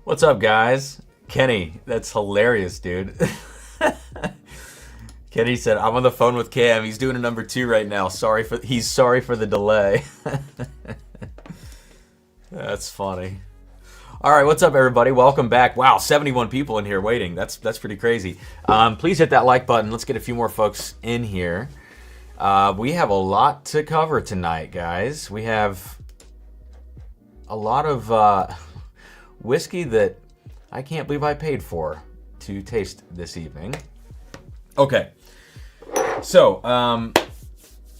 What's up, guys? Kenny, that's hilarious, dude. Kenny said, "I'm on the phone with Cam. He's doing a number two right now. He's sorry for the delay." That's funny. All right, what's up, everybody? Welcome back. Wow, 71 people in here waiting. That's pretty crazy. Please hit that like button. Let's get a few more folks in here. We have a lot to cover tonight, guys. We have a lot of whiskey that I can't believe I paid for to taste this evening. Okay, so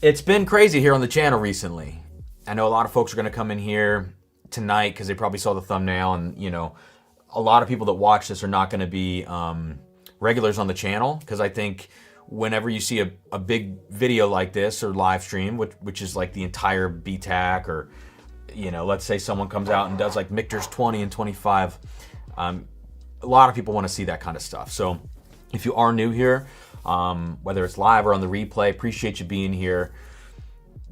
it's been crazy here on the channel recently. I know a lot of folks are going to come in here tonight because they probably saw the thumbnail, and you know, a lot of people that watch this are not going to be regulars on the channel, because I think whenever you see a big video like this or live stream, which is like the entire BTAC, or you know, let's say someone comes out and does like Michter's 20 and 25, a lot of people want to see that kind of stuff. So if you are new here, whether it's live or on the replay, appreciate you being here.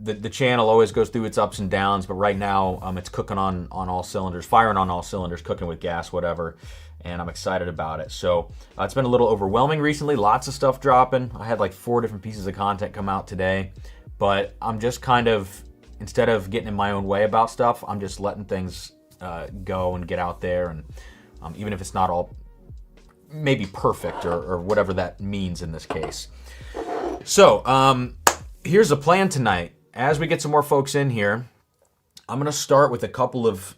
The channel always goes through its ups and downs, but right now it's cooking on all cylinders, firing on all cylinders, cooking with gas, whatever, and I'm excited about it. So it's been a little overwhelming recently, lots of stuff dropping. I had like 4 different pieces of content come out today, but I'm just kind of, instead of getting in my own way about stuff, I'm just letting things go and get out there, and even if it's not all maybe perfect or whatever that means in this case. So here's the plan tonight. As we get some more folks in here, I'm going to start with a couple of,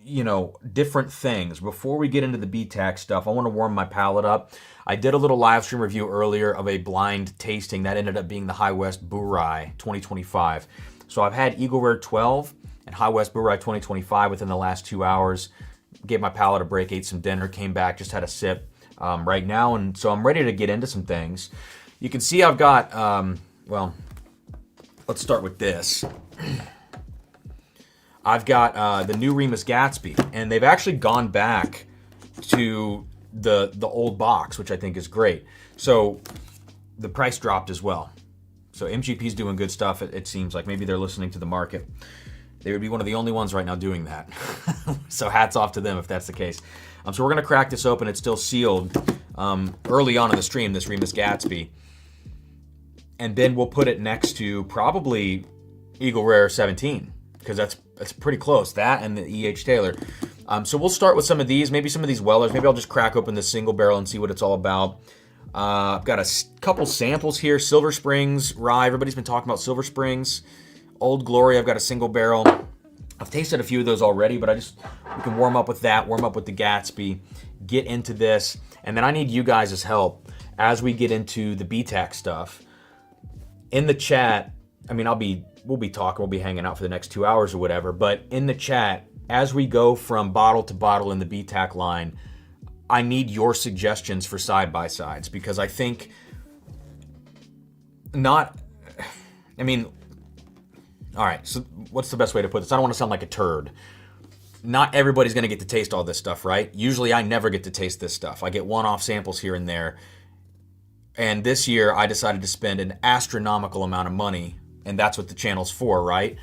you know, different things. Before we get into the BTAC stuff, I want to warm my palate up. I did a little live stream review earlier of a blind tasting that ended up being the High West Blue Rye 2025. So I've had Eagle Rare 12 and High West Blue Rye 2025 within the last 2 hours. Gave my palate a break, ate some dinner, came back, just had a sip right now, and so I'm ready to get into some things. You can see I've got, well, let's start with this. I've got the new Remus Gatsby, and they've actually gone back to the old box, which I think is great. So the price dropped as well. So MGP's doing good stuff, it seems like. Maybe they're listening to the market. They would be one of the only ones right now doing that. So hats off to them if that's the case. So we're going to crack this open. It's still sealed early on in the stream, this Remus Gatsby. And then we'll put it next to probably Eagle Rare 17, because that's pretty close. That and the E.H. Taylor. So we'll start with some of these, maybe some of these Wellers. Maybe I'll just crack open the single barrel and see what it's all about. I've got a couple samples here. Silver Springs Rye. Everybody's been talking about Silver Springs. Old Glory, I've got a single barrel. I've tasted a few of those already, but we can warm up with that, warm up with the Gatsby, get into this, and then I need you guys' help as we get into the BTAC stuff. In the chat, I mean, we'll be talking, we'll be hanging out for the next 2 hours or whatever, but in the chat, as we go from bottle to bottle in the BTAC line, I need your suggestions for side-by-sides, because I think all right, so what's the best way to put this? I don't want to sound like a turd. Not everybody's going to get to taste all this stuff, right? Usually I never get to taste this stuff. I get one-off samples here and there. And this year I decided to spend an astronomical amount of money, and that's what the channel's for, right?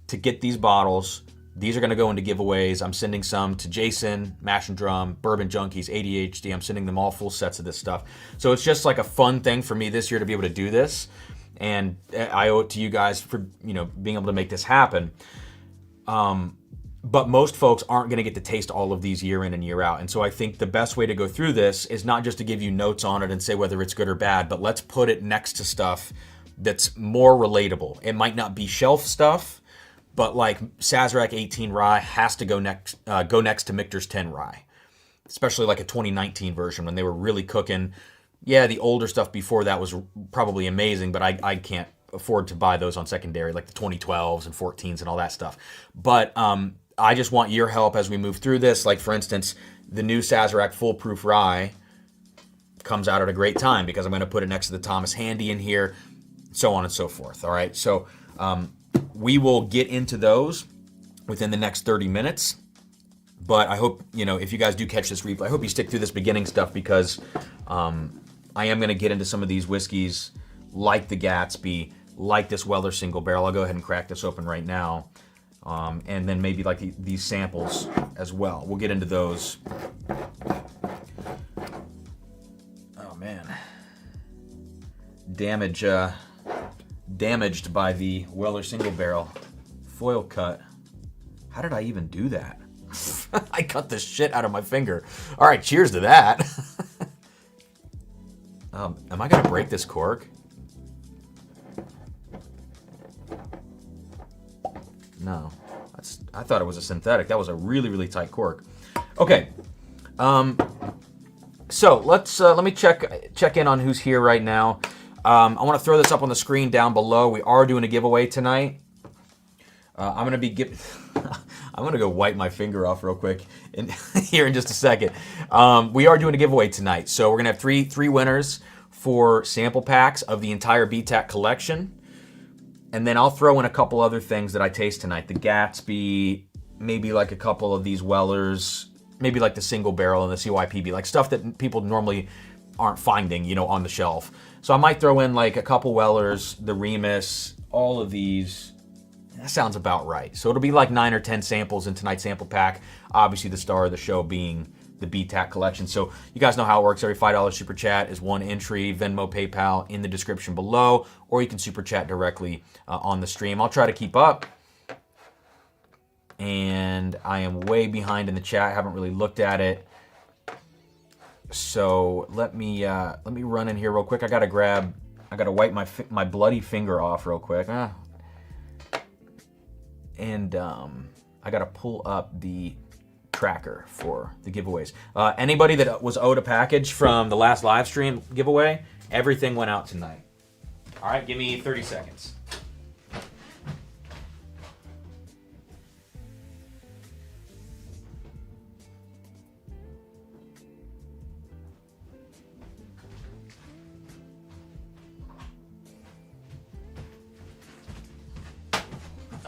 To get these bottles. These are going to go into giveaways. I'm sending some to Jason, Mash and Drum, Bourbon Junkies, ADHD. I'm sending them all full sets of this stuff. So it's just like a fun thing for me this year to be able to do this. And I owe it to you guys for, you know, being able to make this happen. But most folks aren't going to get to taste all of these year in and year out. And so I think the best way to go through this is not just to give you notes on it and say whether it's good or bad, but let's put it next to stuff that's more relatable. It might not be shelf stuff, but like Sazerac 18 Rye has to go next to Michter's 10 Rye, especially like a 2019 version when they were really cooking. Yeah, the older stuff before that was probably amazing, but I can't afford to buy those on secondary, like the 2012s and 14s and all that stuff. But I just want your help as we move through this. Like, for instance, the new Sazerac Foolproof Rye comes out at a great time because I'm going to put it next to the Thomas Handy in here, so on and so forth. All right, so we will get into those within the next 30 minutes. But I hope, you know, if you guys do catch this replay, I hope you stick through this beginning stuff, because I am going to get into some of these whiskeys like the Gatsby, like this Weller single barrel. I'll go ahead and crack this open right now. And then maybe like these samples as well. We'll get into those. Oh man. Damaged by the Weller single barrel foil cut. How did I even do that? I cut the shit out of my finger. All right, cheers to that. Am I gonna break this cork? No, I thought it was a synthetic. That was a really, really tight cork. Okay, so let me check in on who's here right now. I want to throw this up on the screen down below. We are doing a giveaway tonight. I'm gonna go wipe my finger off real quick here in just a second. We are doing a giveaway tonight, so we're gonna have three winners for sample packs of the entire BTAC collection. And then I'll throw in a couple other things that I taste tonight. The Gatsby, maybe like a couple of these Wellers, maybe like the single barrel and the CYPB, like stuff that people normally aren't finding, you know, on the shelf. So I might throw in like a couple Wellers, the Remus, all of these. That sounds about right. So it'll be like 9 or 10 samples in tonight's sample pack. Obviously the star of the show being the BTAC collection. So you guys know how it works. Every $5 super chat is one entry. Venmo, PayPal in the description below, or you can super chat directly on the stream. I'll try to keep up. And I am way behind in the chat. I haven't really looked at it. So let me run in here real quick. I gotta wipe my bloody finger off real quick. And I gotta pull up the tracker for the giveaways. Anybody that was owed a package from the last live stream giveaway, everything went out tonight. All right, give me 30 seconds.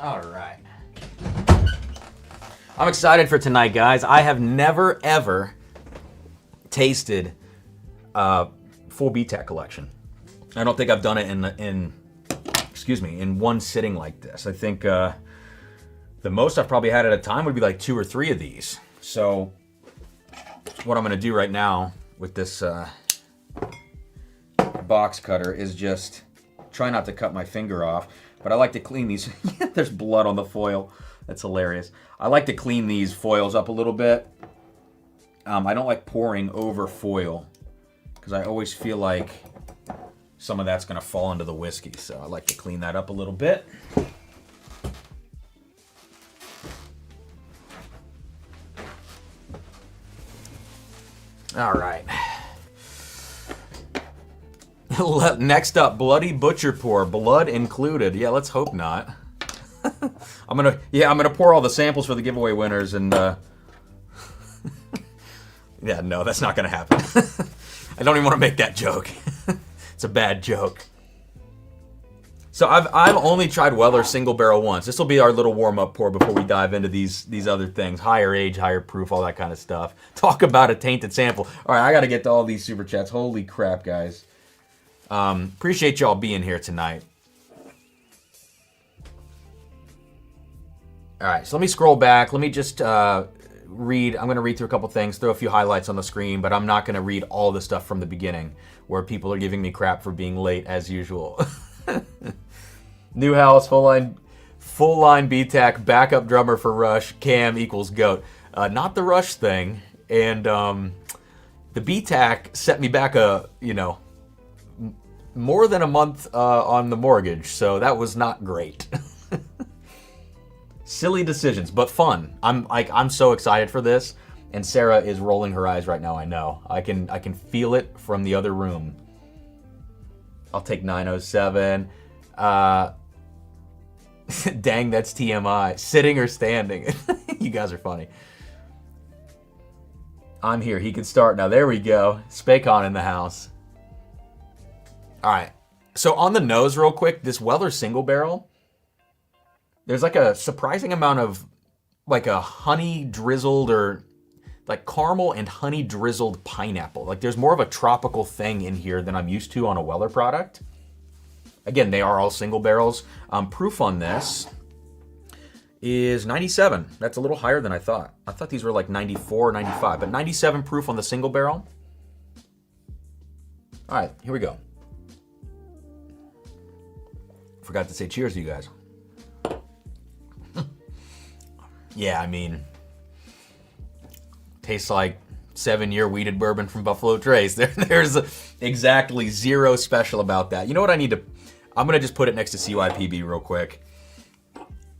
All right. I'm excited for tonight, guys. I have never, ever tasted full BTAC collection. I don't think I've done it in one sitting like this. I think the most I've probably had at a time would be like 2 or 3 of these. So what I'm going to do right now with this box cutter is just try not to cut my finger off. But I like to clean these. There's blood on the foil. That's hilarious. I like to clean these foils up a little bit. I don't like pouring over foil because I always feel like some of that's going to fall into the whiskey. So I like to clean that up a little bit. All right. Next up, bloody butcher pour, blood included. Yeah, let's hope not. I'm gonna pour all the samples for the giveaway winners, and yeah, no, that's not gonna happen. I don't even want to make that joke. It's a bad joke. So I've only tried Weller single barrel once. This will be our little warm up pour before we dive into these other things, higher age, higher proof, all that kind of stuff. Talk about a tainted sample. All right, I got to get to all these super chats. Holy crap, guys. Appreciate y'all being here tonight. All right, so let me scroll back. Let me just read. I'm going to read through a couple things, throw a few highlights on the screen, but I'm not going to read all the stuff from the beginning where people are giving me crap for being late as usual. New house, full line BTAC, backup drummer for Rush, Cam equals GOAT. Not the Rush thing, and the BTAC set me back more than a month on the mortgage, so that was not great. Silly decisions, but fun. I'm so excited for this, and Sarah is rolling her eyes right now. I know. I can feel it from the other room. I'll take 907. Dang, that's TMI. Sitting or standing? You guys are funny. I'm here. He can start now. There we go. Spacon in the house. All right. So on the nose real quick, this Weller single barrel, there's like a surprising amount of like a honey drizzled or like caramel and honey drizzled pineapple. Like there's more of a tropical thing in here than I'm used to on a Weller product. Again, they are all single barrels. Proof on this is 97. That's a little higher than I thought. I thought these were like 94, 95, but 97 proof on the single barrel. All right, here we go. Forgot to say cheers to you guys. Yeah, I mean, tastes like 7-year wheated bourbon from Buffalo Trace. There's exactly zero special about that. You know what I need to... I'm going to just put it next to CYPB real quick.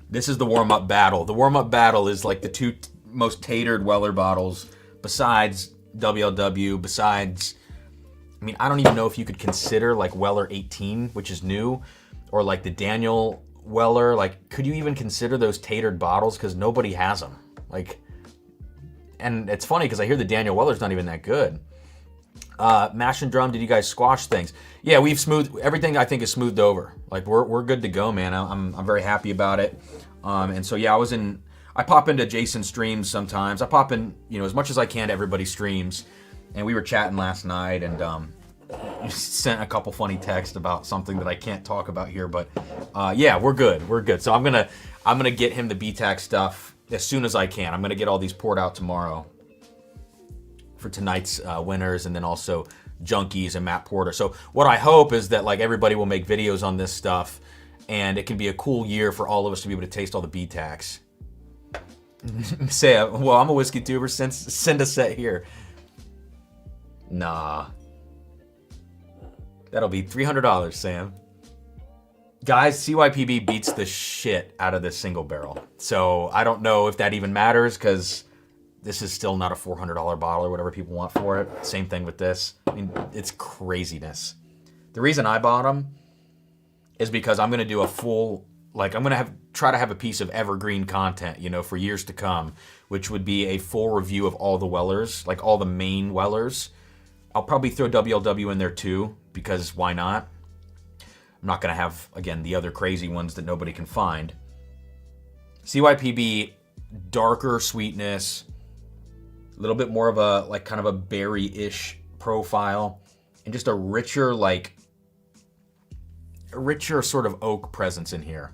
This is the warm-up battle. The warm-up battle is like the two most tatered Weller bottles besides WLW, besides... I mean, I don't even know if you could consider like Weller 18, which is new, or like the Daniel Weller. Like, could you even consider those tatered bottles? Because nobody has them. Like, and it's funny because I hear the Daniel Weller's not even that good. Mash and Drum, did you guys squash things? Yeah, we've smoothed everything. I think is smoothed over. Like we're good to go, man. I'm very happy about it. And so yeah, I pop into Jason's streams sometimes. I pop in, you know, as much as I can to everybody's streams. And we were chatting last night, and sent a couple funny texts about something that I can't talk about here. But yeah, we're good. We're good. So I'm gonna get him the BTAC stuff as soon as I can. I'm gonna get all these poured out tomorrow for tonight's winners, and then also Junkies and Matt Porter. So what I hope is that like everybody will make videos on this stuff, and it can be a cool year for all of us to be able to taste all the BTACs. Say, well, I'm a whiskey tuber. Send a set here. Nah. That'll be $300, Sam. Guys, CYPB beats the shit out of this single barrel. So I don't know if that even matters, because this is still not a $400 bottle or whatever people want for it. Same thing with this. I mean, it's craziness. The reason I bought them is because I'm going to do a full, like, I'm going to try to have a piece of evergreen content, you know, for years to come, which would be a full review of all the Wellers, like all the main Wellers. I'll probably throw WLW in there too, because why not? I'm not going to have, again, the other crazy ones that nobody can find. CYPB, darker sweetness, a little bit more of a, like, kind of a berry-ish profile, and just a richer sort of oak presence in here.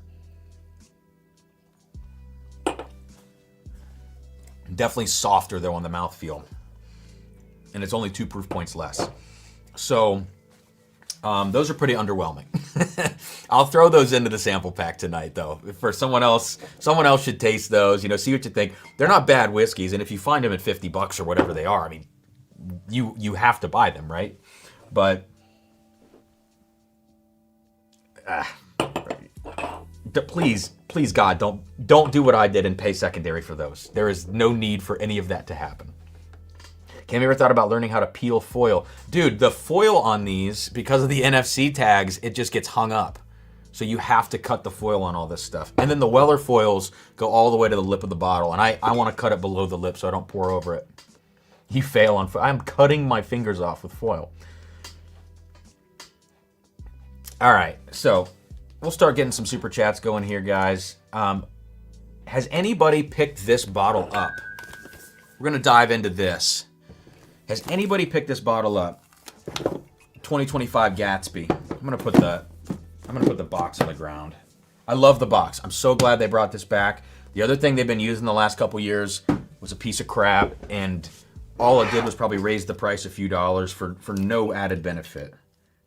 Definitely softer, though, on the mouthfeel. And it's only 2 proof points less. So those are pretty underwhelming. I'll throw those into the sample pack tonight, though. For someone else should taste those, you know, see what you think. They're not bad whiskeys, and if you find them at $50 or whatever they are, I mean, you have to buy them, right? But please God, don't do what I did and pay secondary for those. There is no need for any of that to happen. Cam, you ever thought about learning how to peel foil? Dude, the foil on these, because of the NFC tags, it just gets hung up. So you have to cut the foil on all this stuff. And then the Weller foils go all the way to the lip of the bottle. And I want to cut it below the lip so I don't pour over it. You fail on foil. I'm cutting my fingers off with foil. All right, so we'll start getting some super chats going here, guys. Has anybody picked this bottle up? We're going to dive into this. Has anybody picked this bottle up? 2025 Gatsby. I'm gonna put the box on the ground. I love the box. I'm so glad they brought this back. The other thing they've been using the last couple years was a piece of crap, and all it did was probably raise the price a few dollars for no added benefit.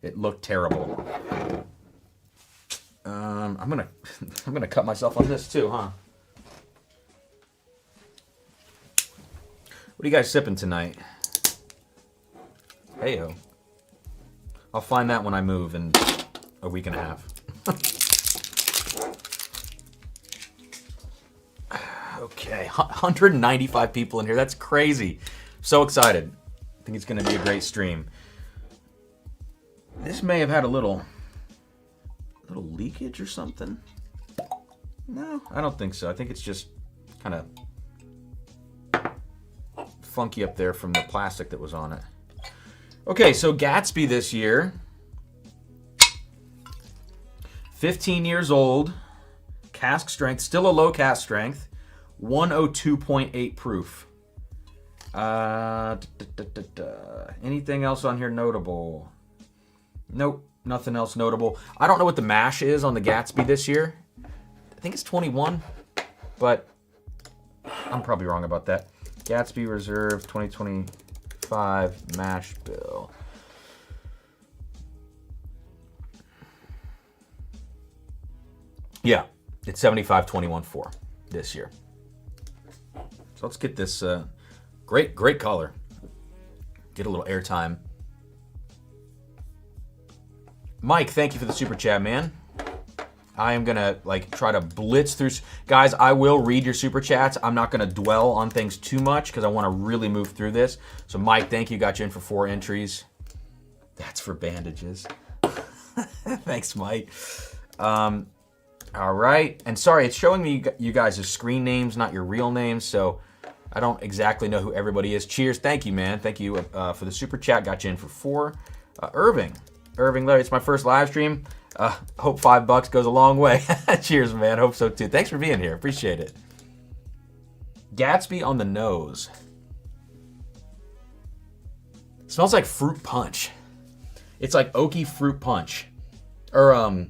It looked terrible. I'm gonna cut myself on this too, huh? What are you guys sipping tonight? Hey-ho. I'll find that when I move in a week and a half. Okay, 195 people in here. That's crazy. So excited. I think it's going to be a great stream. This may have had a little leakage or something. No, I don't think so. I think it's just kind of funky up there from the plastic that was on it. Okay, so Gatsby this year, 15 years old, cask strength, still a low cask strength, 102.8 proof. Anything else on here notable? Nope, nothing else notable. I don't know what the mash is on the Gatsby this year. I think it's 21. but I'm probably wrong about that. Gatsby Reserve 2025 mash bill. Yeah, it's 75.21.4 this year. So let's get this great color. Get a little airtime. Mike, thank you for the super chat, man. I am gonna try to blitz through. Guys, I will read your super chats. I'm not gonna dwell on things too much because I want to really move through this. So Mike, thank you. Got you in for 4 entries. That's for bandages. Thanks, Mike. All right. And sorry, it's showing me you guys' screen names, not your real names. So I don't exactly know who everybody is. Cheers. Thank you, man. Thank you for the super chat. Got you in for 4. Irving, Larry, it's my first live stream. Hope $5 goes a long way. Cheers, man. Hope so too. Thanks for being here. Appreciate it. Gatsby on the nose. Smells like fruit punch. It's like oaky fruit punch. Or,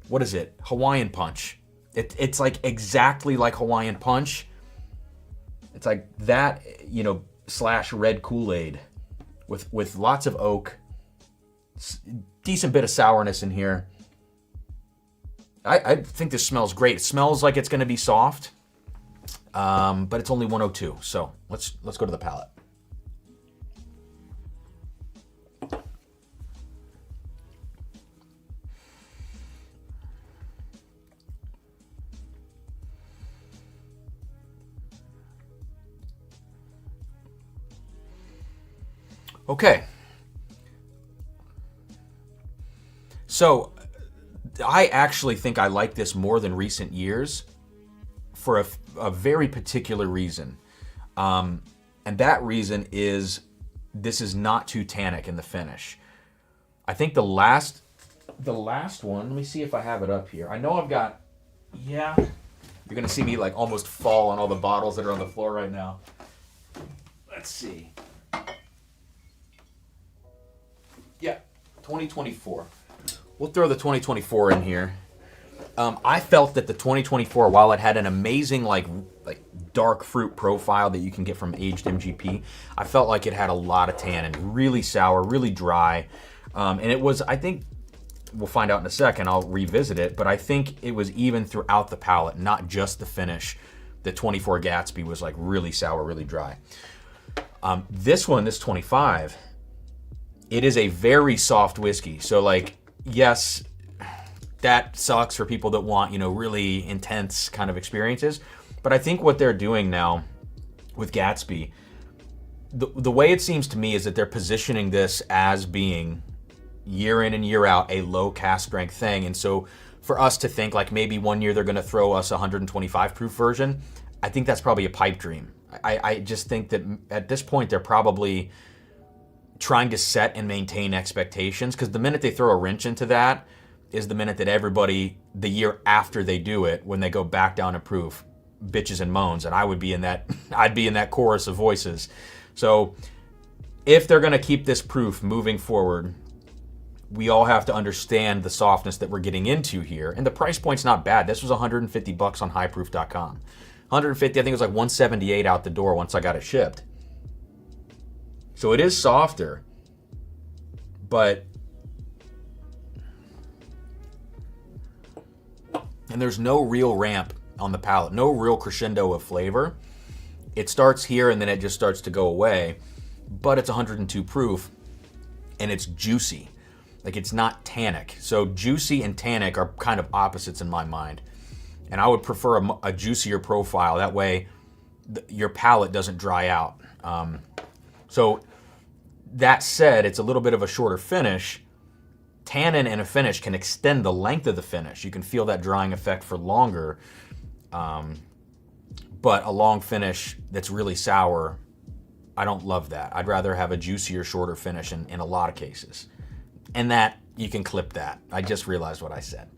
what is it? Hawaiian punch. It's like exactly like Hawaiian punch. It's like that, / red Kool-Aid with lots of oak. Decent bit of sourness in here. I think this smells great. It smells like it's going to be soft, but it's only 102. So let's go to the palate. Okay. So I actually think I like this more than recent years for a very particular reason. And that reason is this is not too tannic in the finish. I think the last one, let me see if I have it up here. I know I've got, yeah. You're going to see me almost fall on all the bottles that are on the floor right now. Let's see. Yeah, 2024. We'll throw the 2024 in here. I felt that the 2024, while it had an amazing dark fruit profile that you can get from aged MGP, I felt like it had a lot of tannin, really sour, really dry, and it was. I think we'll find out in a second. I'll revisit it, but I think it was even throughout the palate, not just the finish. The 24 Gatsby was really sour, really dry. This one, this 25, it is a very soft whiskey. So yes, that sucks for people that want, really intense kind of experiences. But I think what they're doing now with Gatsby, the way it seems to me is that they're positioning this as being year in and year out a low cask strength thing. And so for us to think maybe one year they're going to throw us a 125 proof version, I think that's probably a pipe dream. I just think that at this point they're probably trying to set and maintain expectations, because the minute they throw a wrench into that is the minute that everybody, the year after they do it, when they go back down in proof, bitches and moans, and I would be in that I'd be in that chorus of voices. So if they're going to keep this proof moving forward, we all have to understand the softness that we're getting into here, and the price point's not bad. This was $150 on highproof.com. 150, I think it was $178 out the door once I got it shipped. So it is softer, but and there's no real ramp on the palate, no real crescendo of flavor. It starts here and then it just starts to go away, but it's 102 proof and it's juicy. It's not tannic. So juicy and tannic are kind of opposites in my mind. And I would prefer a juicier profile. That way your palate doesn't dry out. So that said, it's a little bit of a shorter finish. Tannin in a finish can extend the length of the finish. You can feel that drying effect for longer. But a long finish that's really sour, I don't love that. I'd rather have a juicier, shorter finish in a lot of cases. And that, you can clip that. I just realized what I said.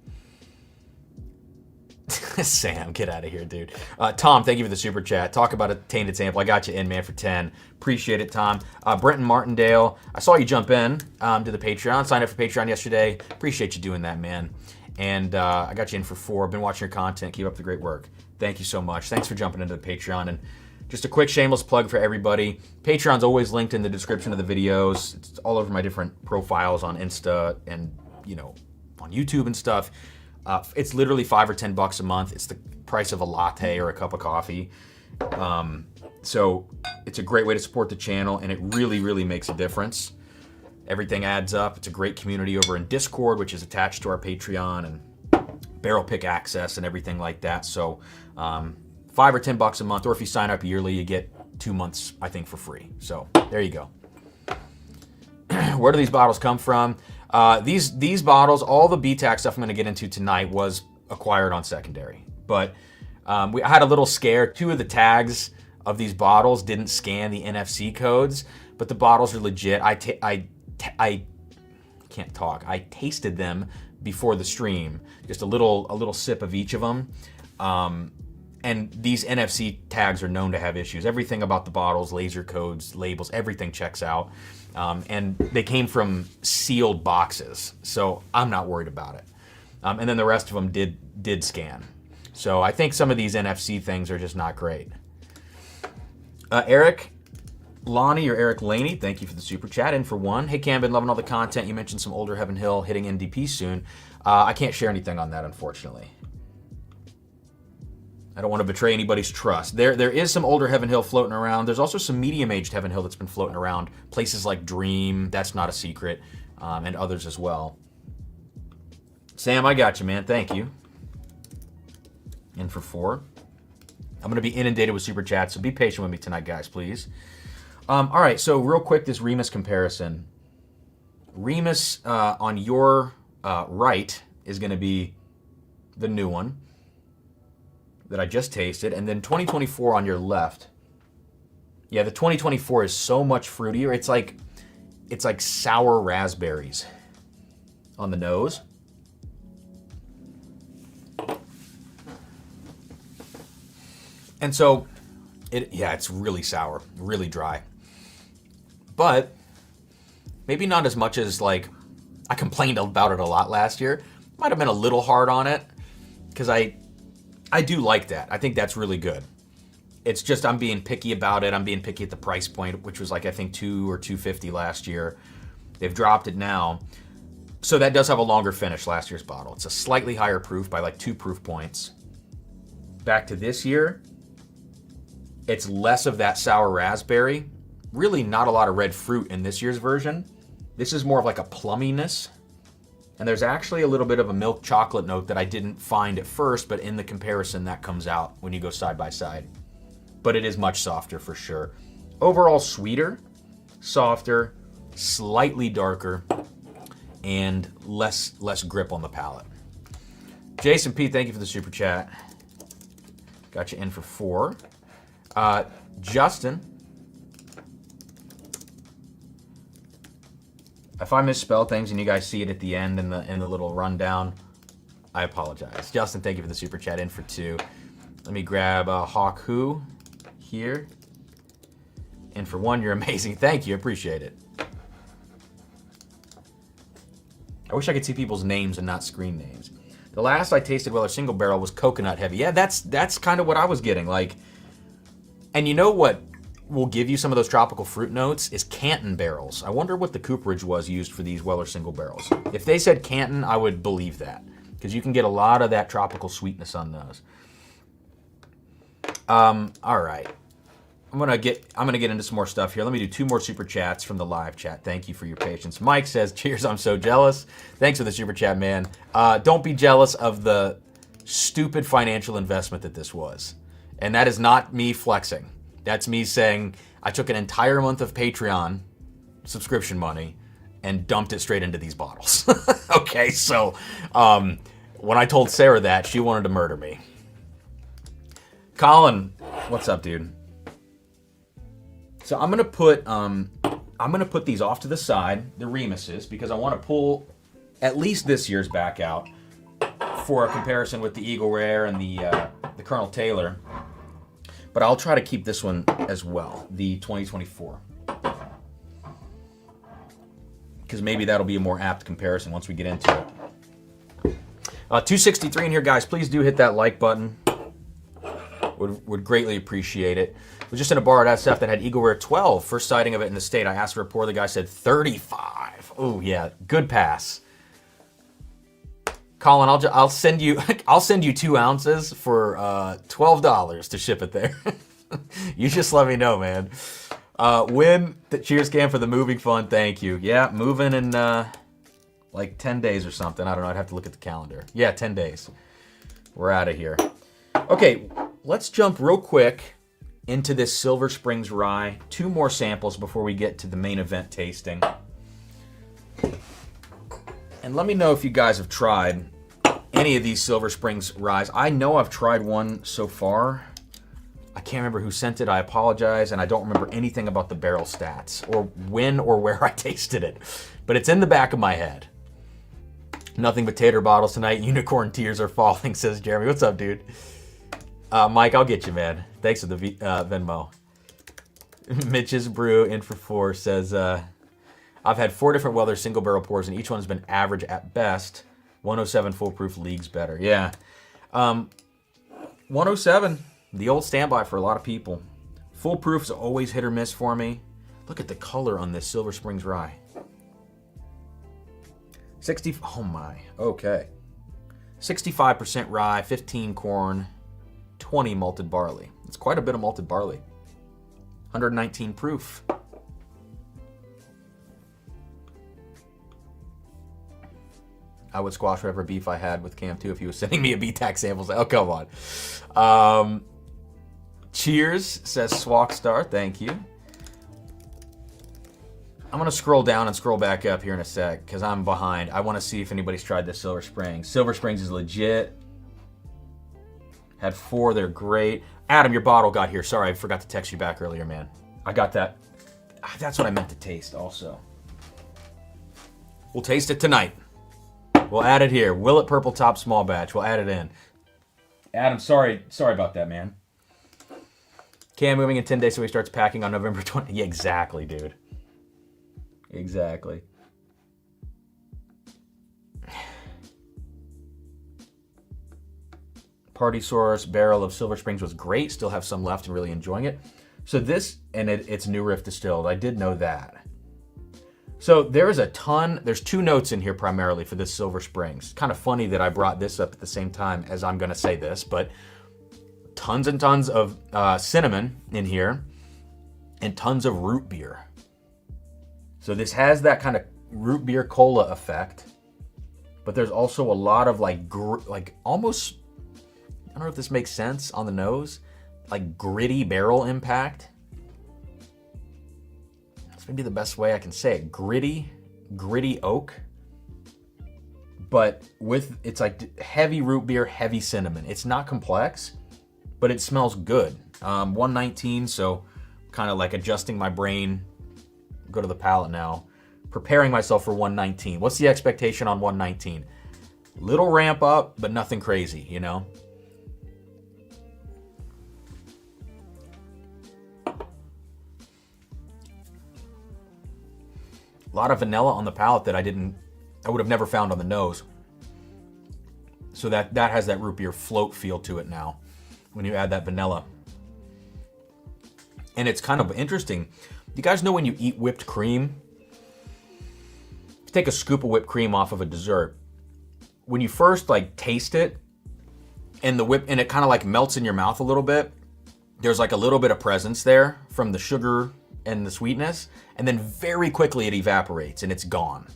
Sam, get out of here, dude. Tom, thank you for the super chat. Talk about a tainted sample. I got you in, man, for 10. Appreciate it, Tom. Brenton Martindale, I saw you jump in to the Patreon. Signed up for Patreon yesterday. Appreciate you doing that, man. And I got you in for 4. Been watching your content. Keep up the great work. Thank you so much. Thanks for jumping into the Patreon. And just a quick shameless plug for everybody. Patreon's always linked in the description of the videos. It's all over my different profiles on Insta and, you know, on YouTube and stuff. It's literally $5 or $10 a month. It's the price of a latte or a cup of coffee. So it's a great way to support the channel, and it really, really makes a difference. Everything adds up. It's a great community over in Discord, which is attached to our Patreon, and barrel pick access and everything like that. So $5 or $10 a month, or if you sign up yearly, you get 2 months, I think, for free. So there you go. Where do these bottles come from? These bottles, all the BTAC stuff I'm going to get into tonight was acquired on secondary. But I had a little scare. 2 of the tags of these bottles didn't scan the NFC codes, but the bottles are legit. I can't talk. I tasted them before the stream, just a little sip of each of them. And these NFC tags are known to have issues. Everything about the bottles, laser codes, labels, everything checks out. And they came from sealed boxes, so I'm not worried about it. And then the rest of them did scan. So I think some of these NFC things are just not great. Eric Lonnie or Eric Laney, thank you for the super chat. In for one. Hey Cam, been loving all the content. You mentioned some older Heaven Hill hitting NDP soon. I can't share anything on that, unfortunately. I don't want to betray anybody's trust. There is some older Heaven Hill floating around. There's also some medium-aged Heaven Hill that's been floating around. Places like Dream, that's not a secret, and others as well. Sam, I got you, man. Thank you. In for 4. I'm going to be inundated with super chats, so be patient with me tonight, guys, please. All right, so real quick, this Remus comparison. Remus on your right is going to be the new one that I just tasted, and then 2024 on your left. Yeah, the 2024 is so much fruitier. It's like sour raspberries on the nose. And so, it's really sour, really dry. But maybe not as much as, like, I complained about it a lot last year. Might have been a little hard on it, because I do like that. I think that's really good. It's just I'm being picky about it. I'm being picky at the price point, which was like I think $2 or $2.50 last year. They've dropped it now. So that does have a longer finish, last year's bottle. It's a slightly higher proof by like 2 proof points. Back to this year, it's less of that sour raspberry. Really not a lot of red fruit in this year's version. This is more of like a plumminess. And there's actually a little bit of a milk chocolate note that I didn't find at first, but in the comparison that comes out when you go side by side. But it is much softer for sure. Overall sweeter, softer, slightly darker, and less grip on the palate. Jason P, thank you for the super chat. Got you in for 4. Justin, if I misspell things and you guys see it at the end in the little rundown, I apologize. Justin, thank you for the super chat. In for 2. Let me grab Hawk Who here. In for 1. You're amazing. Thank you. Appreciate it. I wish I could see people's names and not screen names. The last I tasted Weller single barrel was coconut heavy. Yeah, that's kind of what I was getting. Like, and you know what will give you some of those tropical fruit notes is Canton barrels. I wonder what the cooperage was used for these Weller single barrels. If they said Canton, I would believe that, because you can get a lot of that tropical sweetness on those. All right, I'm gonna get into some more stuff here. Let me do 2 more super chats from the live chat. Thank you for your patience. Mike says, "Cheers, I'm so jealous." Thanks for the super chat, man. Don't be jealous of the stupid financial investment that this was, and that is not me flexing. That's me saying I took an entire month of Patreon subscription money and dumped it straight into these bottles. Okay, so when I told Sarah that, she wanted to murder me. Colin, what's up, dude? So I'm gonna put these off to the side, the Remuses, because I want to pull at least this year's back out for a comparison with the Eagle Rare and the Colonel Taylor. But I'll try to keep this one as well, the 2024. Because maybe that'll be a more apt comparison once we get into it. 263 in here, guys. Please do hit that like button. Would greatly appreciate it. Was just in a bar at SF that had Eagle Rare 12. First sighting of it in the state. I asked for a pour. The guy said 35. Oh yeah, good pass. Colin, I'll send you I'll send you 2 ounces for $12 to ship it there. You just let me know, man. Cheers, Cam, for the moving fund. Thank you. Yeah, moving in like 10 days or something. I don't know. I'd have to look at the calendar. Yeah, 10 days. We're out of here. Okay, let's jump real quick into this Silver Springs Rye. 2 more samples before we get to the main event tasting. And let me know if you guys have tried any of these Silver Springs Ryes. I know I've tried one so far. I can't remember who sent it. I apologize, and I don't remember anything about the barrel stats or when or where I tasted it. But it's in the back of my head. Nothing but tater bottles tonight. Unicorn tears are falling, says Jeremy. What's up, dude? Mike, I'll get you, man. Thanks for the Venmo. Mitch's Brew in for 4 says, I've had 4 different Weller single barrel pours, and each one's been average at best. 107 full proof leagues better. Yeah. 107, the old standby for a lot of people. Full proof is always hit or miss for me. Look at the color on this Silver Springs Rye. 60, oh my, okay. 65% rye, 15 corn, 20 malted barley. It's quite a bit of malted barley. 119 proof. I would squash whatever beef I had with Cam too if he was sending me a BTAC samples. Oh, come on. Cheers, says Swagstar. Thank you. I'm going to scroll down and scroll back up here in a sec because I'm behind. I want to see if anybody's tried this Silver Springs. Silver Springs is legit. Had 4. They're great. Adam, your bottle got here. Sorry, I forgot to text you back earlier, man. I got that. That's what I meant to taste also. We'll taste it tonight. We'll add it here. Willett Purple Top Small Batch. We'll add it in. Adam, sorry about that, man. Cam moving in 10 days so he starts packing on November 20. Yeah, exactly, dude. Exactly. Party Source barrel of Silver Springs was great. Still have some left and really enjoying it. So this, and it's New Riff distilled. I did know that. So there's 2 notes in here primarily for this Silver Springs. Kind of funny that I brought this up at the same time as I'm going to say this, but tons and tons of cinnamon in here and tons of root beer. So this has that kind of root beer cola effect, but there's also a lot of like almost, I don't know if this makes sense on the nose, like gritty barrel impact. That's maybe the best way I can say it. Gritty oak, but it's like heavy root beer, heavy cinnamon. It's not complex, but it smells good. 119, so kind of like adjusting my brain. Go to the palate now. Preparing myself for 119. What's the expectation on 119? Little ramp up, but nothing crazy, you know? A lot of vanilla on the palate that I would have never found on the nose. So that has that root beer float feel to it now when you add that vanilla. And it's kind of interesting. You guys know when you eat whipped cream? If you take a scoop of whipped cream off of a dessert, when you first like taste it and it kind of like melts in your mouth a little bit, there's like a little bit of presence there from the sugar and the sweetness, and then very quickly it evaporates and it's gone.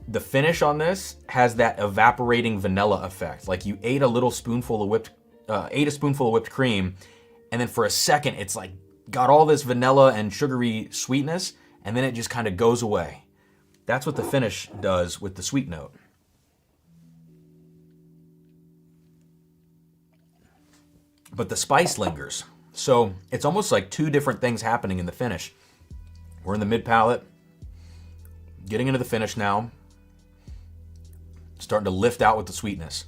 The finish on this has that evaporating vanilla effect. Like you ate a spoonful of whipped cream, and then for a second it's like got all this vanilla and sugary sweetness, and then it just kind of goes away. That's what the finish does with the sweet note. But the spice lingers. So it's almost like 2 different things happening in the finish. We're in the mid palate, getting into the finish now, starting to lift out with the sweetness,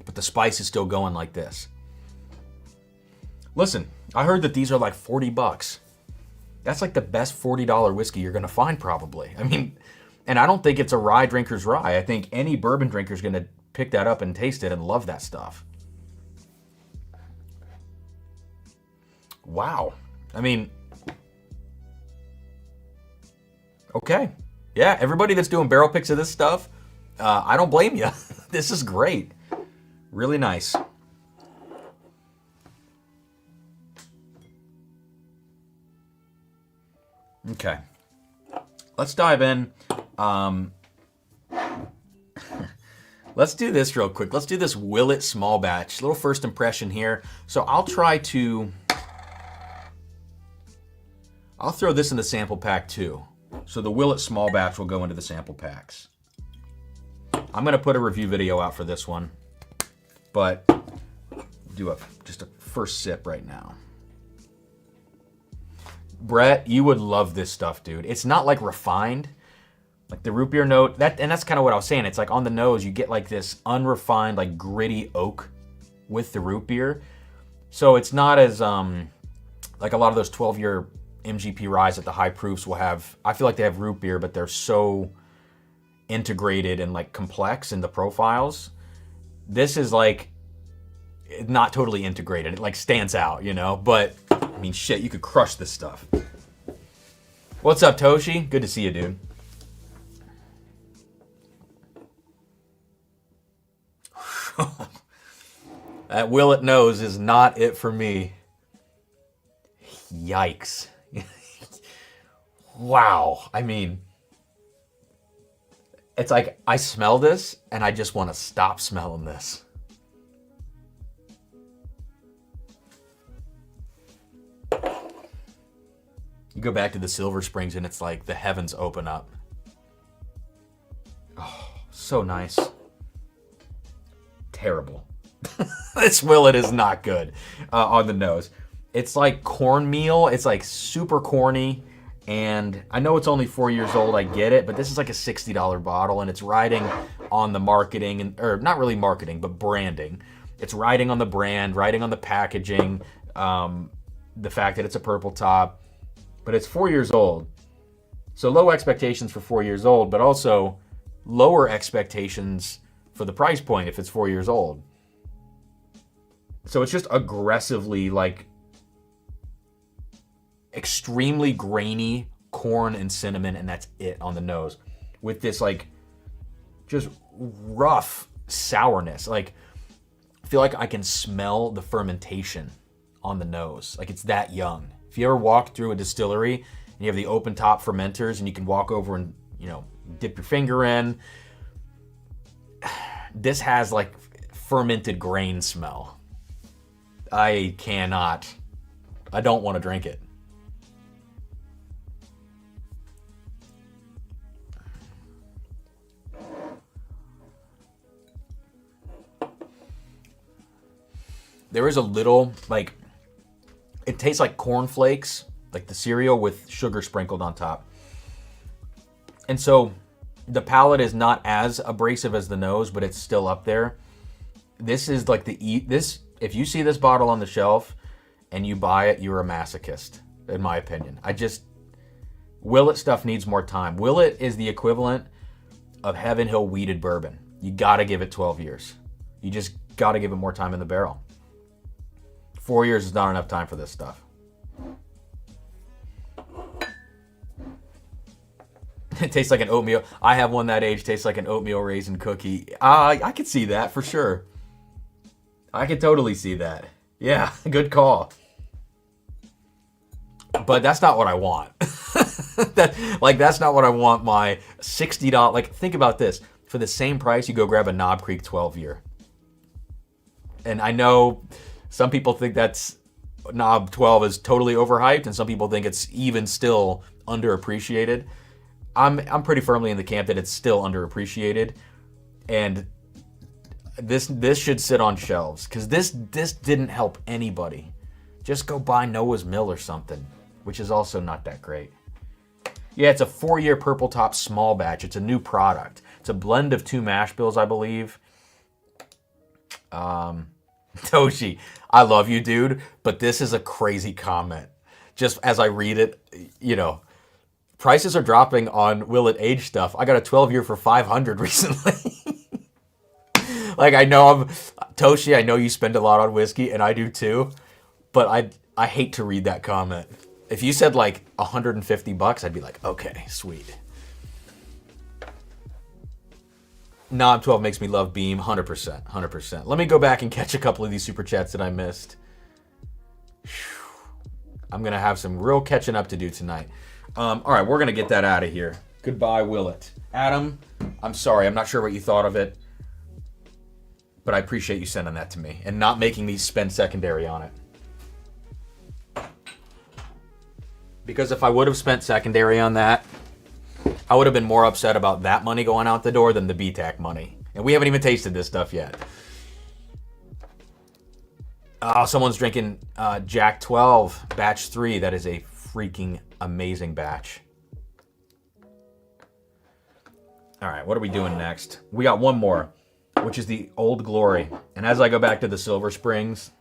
but the spice is still going like this. Listen, I heard that these are like $40. That's like the best $40 whiskey you're gonna find probably. I mean, and I don't think it's a rye drinker's rye. I think any bourbon drinker's gonna pick that up and taste it and love that stuff. Wow. I mean, okay. Yeah, everybody that's doing barrel picks of this stuff, I don't blame you. This is great. Really nice. Okay. Let's dive in. Let's do this real quick. Let's do this Willett small batch. Little first impression here. So I'll throw this in the sample pack too. So the Willett small batch will go into the sample packs. I'm going to put a review video out for this one, but do just a first sip right now. Brett, you would love this stuff, dude. It's not like refined, like the root beer note. And that's kind of what I was saying. It's like on the nose, you get like this unrefined, like gritty oak with the root beer. So it's not as like a lot of those 12-year MGP ryes at the high proofs will have. I feel like they have root beer, but they're so integrated and like complex in the profiles. This is like not totally integrated. It like stands out, you know, but I mean, shit, you could crush this stuff. What's up, Toshi? Good to see you, dude. That Willett nose is not it for me. Yikes. Wow. I mean, it's like I smell this and I just want to stop smelling this. You go back to the Silver Springs and it's like the heavens open up. Oh, so nice. Terrible. This Willett is not good on the nose. It's like cornmeal. It's like super corny. And I know it's only 4 years old. I get it. But this is like a $60 bottle. And it's riding on the marketing. Or not really marketing, but branding. It's riding on the brand, riding on the packaging. The fact that it's a purple top. But it's 4 years old. So low expectations for 4 years old, but also lower expectations for the price point if it's 4 years old. So it's just aggressively like extremely grainy corn and cinnamon, and that's it on the nose. With this like just rough sourness. Like I feel like I can smell the fermentation on the nose. Like it's that young. If you ever walk through a distillery and you have the open top fermenters and you can walk over and, you know, dip your finger in, this has like fermented grain smell. I don't want to drink it. There is a little, like, it tastes like cornflakes, like the cereal with sugar sprinkled on top. And so the palate is not as abrasive as the nose, but it's still up there. This is like this. If you see this bottle on the shelf and you buy it, you're a masochist, in my opinion. Willett stuff needs more time. Willett is the equivalent of Heaven Hill weeded bourbon. You got to give it 12 years. You just got to give it more time in the barrel. 4 years is not enough time for this stuff. It tastes like an oatmeal. I have one that age, tastes like an oatmeal raisin cookie. I could see that for sure. I could totally see that. Yeah, good call. But that's not what I want. That's not what I want my $60. Like, think about this. For the same price, you go grab a Knob Creek 12-year. And I know some people think that's Knob 12 is totally overhyped, and some people think it's even still underappreciated. I'm pretty firmly in the camp that it's still underappreciated, and this should sit on shelves because this didn't help anybody. Just go buy Noah's Mill or something, which is also not that great. Yeah, it's a 4-year purple top small batch. It's a new product. It's a blend of 2 mash bills, I believe. Toshi, I love you, dude, but this is a crazy comment. Just as I read it, you know, prices are dropping on Willett age stuff. I got a 12-year for $500 recently. Like, Toshi, I know you spend a lot on whiskey, and I do too. But I hate to read that comment. If you said like $150, I'd be like, okay, sweet. Knob 12 makes me love Beam, 100%, 100%. Let me go back and catch a couple of these super chats that I missed. I'm going to have some real catching up to do tonight. All right, we're going to get that out of here. Goodbye, Willett. Adam, I'm sorry. I'm not sure what you thought of it, but I appreciate you sending that to me and not making me spend secondary on it. Because if I would have spent secondary on that, I would have been more upset about that money going out the door than the BTAC money. And we haven't even tasted this stuff yet. Oh, someone's drinking Jack 12, batch 3. That is a freaking amazing batch. All right, what are we doing next? We got one more, which is the Old Glory. And as I go back to the Silver Springs,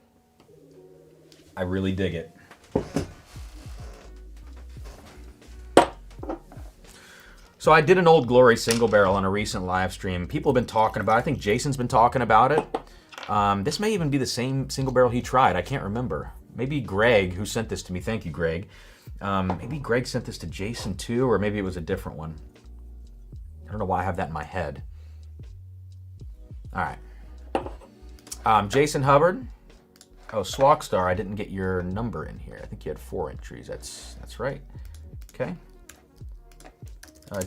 I really dig it. So I did an Old Glory single barrel on a recent live stream. People have been talking about it. I think Jason's been talking about it. This may even be the same single barrel he tried. I can't remember. Maybe Greg, who sent this to me. Thank you, Greg. Maybe Greg sent this to Jason too, or maybe it was a different one. I don't know why I have that in my head. All right. Jason Hubbard. Oh, Swagstar, I didn't get your number in here. I think you had 4 entries. That's right. Okay.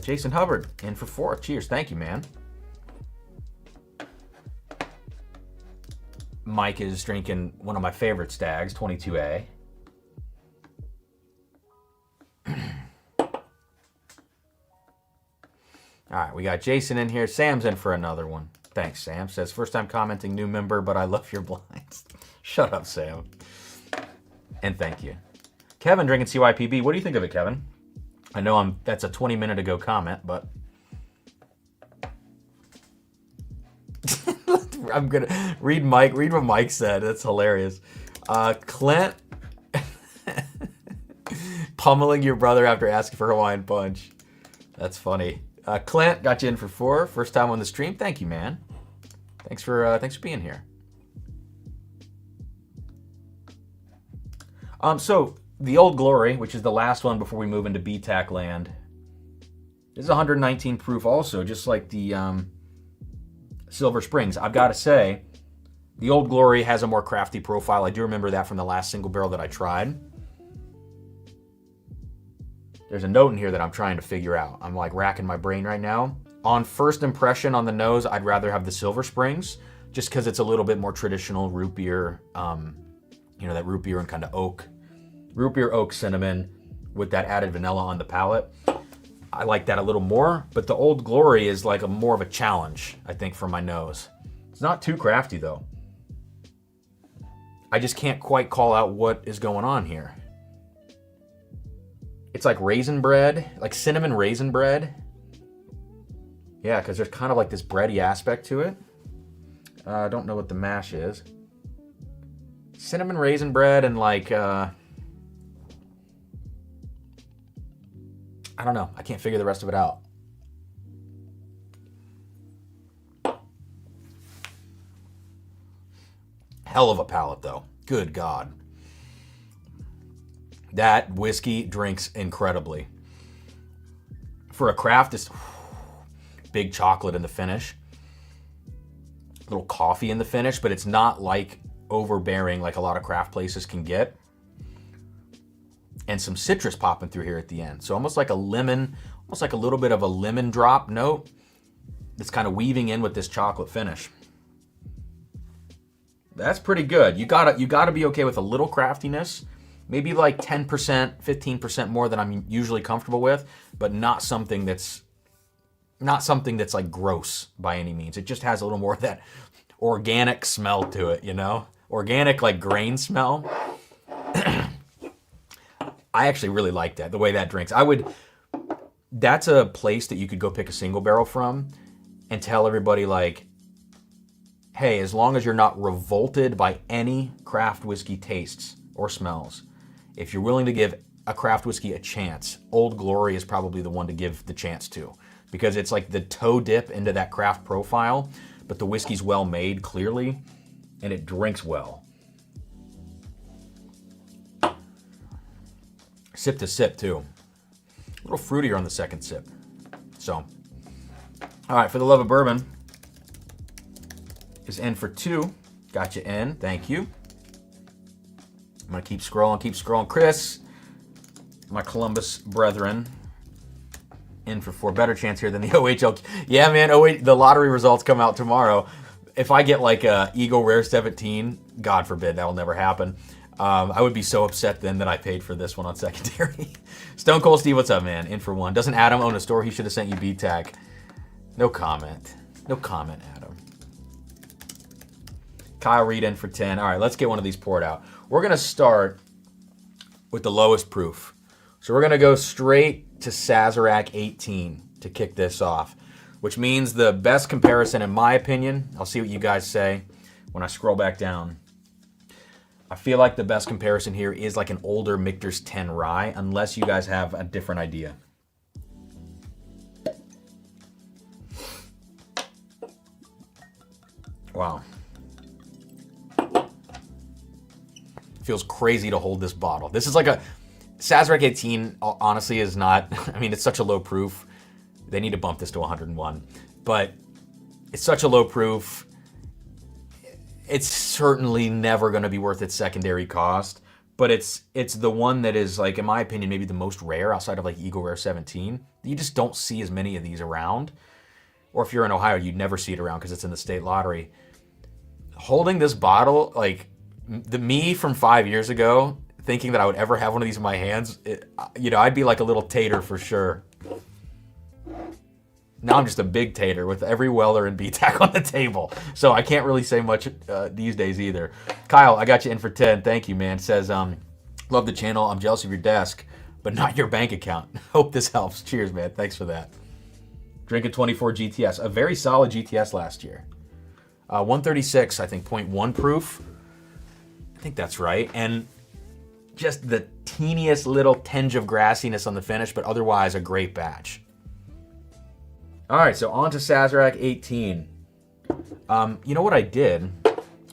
Jason Hubbard, in for 4. Cheers. Thank you, man. Mike is drinking one of my favorite Stags, 22A. All right, we got Jason in here. Sam's in for another one. Thanks, Sam. Says, first time commenting, new member, but I love your blinds. Shut up, Sam. And thank you. Kevin drinking CYPB. What do you think of it, Kevin? I know that's a 20-minute ago comment, but I'm gonna read what Mike said. That's hilarious. Clint pummeling your brother after asking for Hawaiian Punch. That's funny. Clint got you in for 4. First time on the stream. Thank you, man. Thanks for being here. So the Old Glory, which is the last one before we move into BTAC land, this is 119 proof also, just like the Silver Springs. I've got to say, the Old Glory has a more crafty profile. I do remember that from the last single barrel that I tried. There's a note in here that I'm trying to figure out. I'm like racking my brain right now. On first impression on the nose, I'd rather have the Silver Springs, just because it's a little bit more traditional root beer, that root beer and kind of root beer oak cinnamon with that added vanilla on the palate. I like that a little more, but the Old Glory is like more of a challenge, I think, for my nose. It's not too crafty though. I just can't quite call out what is going on here. It's like raisin bread, like cinnamon raisin bread. Yeah, because there's kind of like this bready aspect to it. I don't know what the mash is. Cinnamon raisin bread and like, I don't know. I can't figure the rest of it out. Hell of a palate though. Good God. That whiskey drinks incredibly. For a craft, it's big chocolate in the finish. A little coffee in the finish, but it's not like overbearing like a lot of craft places can get. And some citrus popping through here at the end. So almost like a lemon, almost like a little bit of a lemon drop note that's kind of weaving in with this chocolate finish. That's pretty good. You gotta be okay with a little craftiness. Maybe like 10%, 15% more than I'm usually comfortable with, but not something that's like gross by any means. It just has a little more of that organic smell to it, you know? Organic like grain smell. I actually really like that, the way that drinks. That's a place that you could go pick a single barrel from and tell everybody like, hey, as long as you're not revolted by any craft whiskey tastes or smells, if you're willing to give a craft whiskey a chance, Old Glory is probably the one to give the chance to, because it's like the toe dip into that craft profile, but the whiskey's well made, clearly, and it drinks well. sip to sip too. A little fruitier on the second sip. So, all right, for the love of bourbon is in for 2. Got you in. Thank you. I'm going to keep scrolling. Chris, my Columbus brethren, in for 4. Better chance here than the OHL. Yeah, man, the lottery results come out tomorrow. If I get like a Eagle Rare 17, God forbid, that will never happen. I would be so upset then that I paid for this one on secondary. Stone Cold Steve, what's up, man? In for 1. Doesn't Adam own a store? He should have sent you BTAC. No comment. No comment, Adam. Kyle Reed in for 10. All right, let's get one of these poured out. We're going to start with the lowest proof. So we're going to go straight to Sazerac 18 to kick this off, which means the best comparison, in my opinion, I'll see what you guys say when I scroll back down. I feel like the best comparison here is like an older Michter's 10 Rye, unless you guys have a different idea. Wow. Feels crazy to hold this bottle. This is like a Sazerac 18, honestly, is not, I mean, it's such a low proof. They need to bump this to 101. But it's such a low proof. It's certainly never going to be worth its secondary cost. But it's the one that is, like, in my opinion, maybe the most rare outside of, like, Eagle Rare 17. You just don't see as many of these around. Or if you're in Ohio, you'd never see it around because it's in the state lottery. Holding this bottle, like, the me from 5 years ago, thinking that I would ever have one of these in my hands, I'd be like a little tater for sure. Now I'm just a big tater with every Weller and BTAC on the table. So I can't really say much these days either. Kyle, I got you in for 10. Thank you, man. Says, love the channel. I'm jealous of your desk, but not your bank account. Hope this helps. Cheers, man. Thanks for that. Drinking 24 GTS. A very solid GTS last year. 136, I think, 0.1 proof. I think that's right. And just the teeniest little tinge of grassiness on the finish, but otherwise a great batch. All right, so on to Sazerac 18. You know what I did?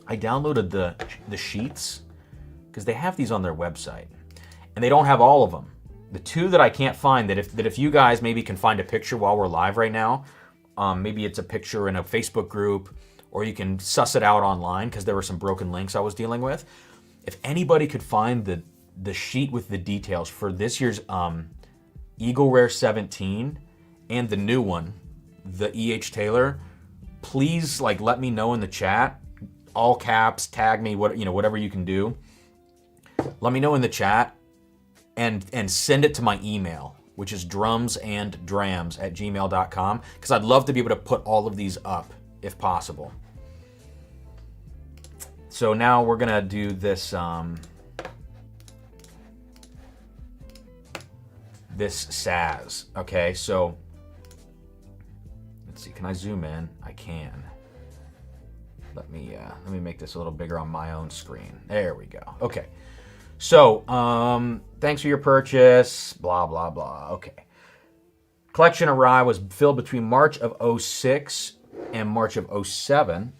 I downloaded the sheets because they have these on their website, and they don't have all of them. The 2 that I can't find, that if you guys maybe can find a picture while we're live right now, maybe it's a picture in a Facebook group, or you can suss it out online because there were some broken links I was dealing with. If anybody could find the sheet with the details for this year's Eagle Rare 17 and the new one, the E.H. Taylor, please let me know in the chat. All caps, tag me, whatever you can do. Let me know in the chat and send it to my email, which is drumsanddrams@gmail.com, because I'd love to be able to put all of these up if possible. So now we're gonna do this this Saz. Okay, so let's see. Can I zoom in? I can. Let me make this a little bigger on my own screen. There we go. Okay. So thanks for your purchase. Blah blah blah. Okay. Collection of Rye was filled between March of 06 and March of 07.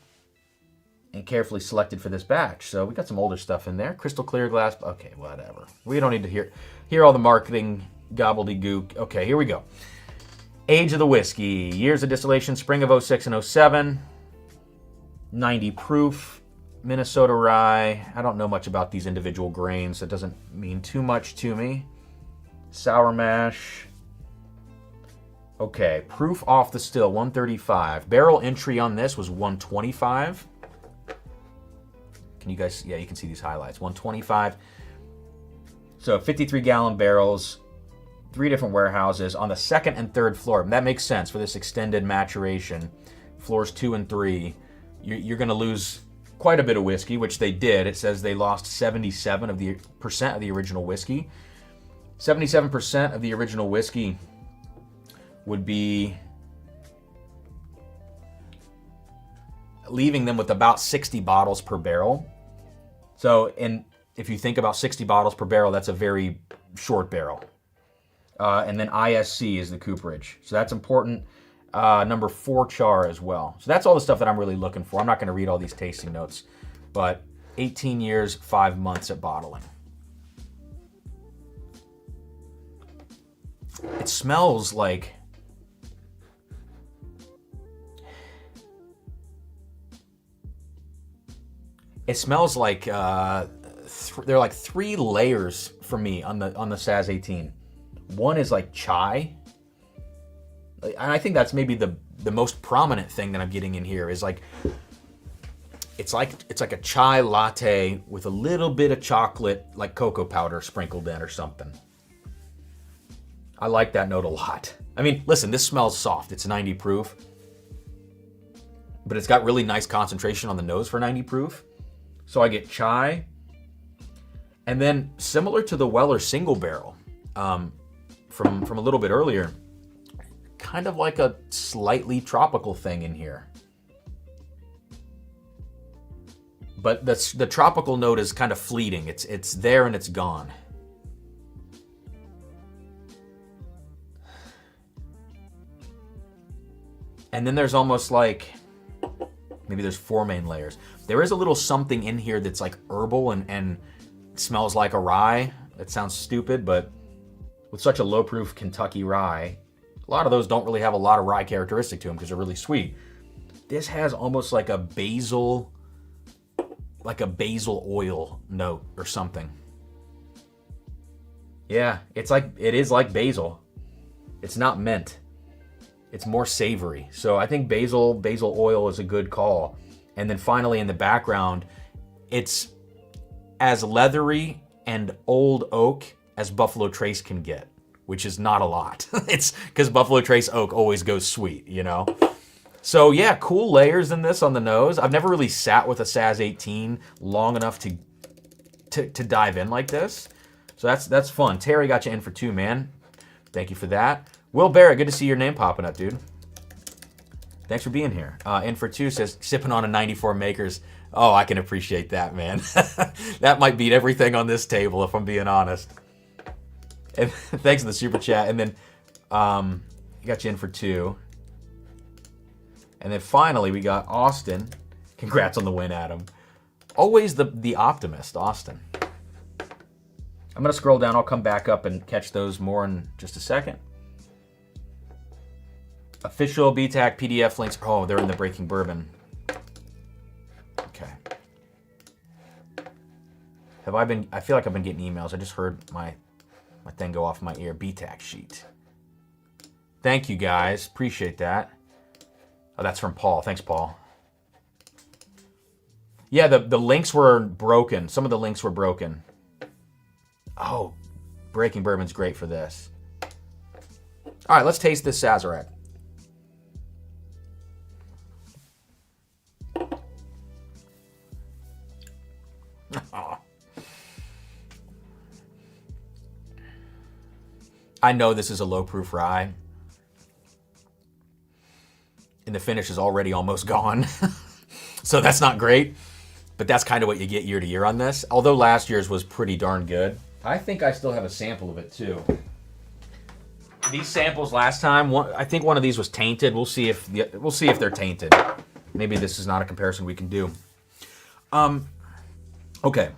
And carefully selected for this batch. So we got some older stuff in there. Crystal clear glass. Okay, whatever. We don't need to hear all the marketing gobbledygook. Okay, here we go. Age of the whiskey. Years of distillation, spring of 06 and 07. 90 proof. Minnesota rye. I don't know much about these individual grains. That doesn't mean too much to me. Sour mash. Okay, proof off the still, 135. Barrel entry on this was 125. Can you guys, yeah, you can see these highlights. 125. So 53-gallon barrels, 3 different warehouses on the 2nd and 3rd floor. And that makes sense for this extended maturation. Floors 2 and 3, you're going to lose quite a bit of whiskey, which they did. It says they lost 77% of the original whiskey. 77% of the original whiskey would be leaving them with about 60 bottles per barrel. So, if you think about 60 bottles per barrel, that's a very short barrel. And then ISC is the cooperage. So that's important. Number 4 char as well. So that's all the stuff that I'm really looking for. I'm not going to read all these tasting notes, but 18 years, 5 months at bottling. It smells like... It smells like there are like 3 layers for me on the Saz 18. One is like chai, and I think that's maybe the most prominent thing that I'm getting in here is like it's like a chai latte with a little bit of chocolate, like cocoa powder sprinkled in or something. I like that note a lot. I mean, listen, this smells soft. It's 90 proof, but it's got really nice concentration on the nose for 90 proof. So I get chai, and then similar to the Weller single barrel from a little bit earlier, kind of like a slightly tropical thing in here. But the tropical note is kind of fleeting. It's there and it's gone. And then there's almost like, maybe there's 4 main layers. There is a little something in here that's like herbal and smells like a rye. That sounds stupid, but with such a low-proof Kentucky rye, a lot of those don't really have a lot of rye characteristic to them because they're really sweet. This has almost like a basil oil note or something. Yeah, it is like basil. It's not mint. It's more savory. So I think basil oil is a good call. And then finally in the background, it's as leathery and old oak as Buffalo Trace can get, which is not a lot. It's because Buffalo Trace oak always goes sweet, you know? So yeah, cool layers in this on the nose. I've never really sat with a Saz 18 long enough to dive in like this. So that's fun. Terry got you in for 2, man. Thank you for that. Will Barrett, good to see your name popping up, dude. Thanks for being here. In for 2 says, sipping on a 94 Makers. Oh, I can appreciate that, man. That might beat everything on this table, if I'm being honest. And thanks for the super chat. And then got you in for 2. And then finally, we got Austin. Congrats on the win, Adam. Always the optimist, Austin. I'm going to scroll down. I'll come back up and catch those more in just a second. Official BTAC PDF links. Oh, they're in the Breaking Bourbon. Okay. I feel like I've been getting emails. I just heard my thing go off my ear. BTAC sheet. Thank you, guys. Appreciate that. Oh, that's from Paul. Thanks, Paul. Yeah, the links were broken. Some of the links were broken. Oh, Breaking Bourbon's great for this. All right, let's taste this Sazerac. I know this is a low-proof rye. And the finish is already almost gone. So that's not great. But that's kind of what you get year to year on this. Although last year's was pretty darn good. I think I still have a sample of it too. These samples last time, I think one of these was tainted. We'll see if they're tainted. Maybe this is not a comparison we can do. Okay.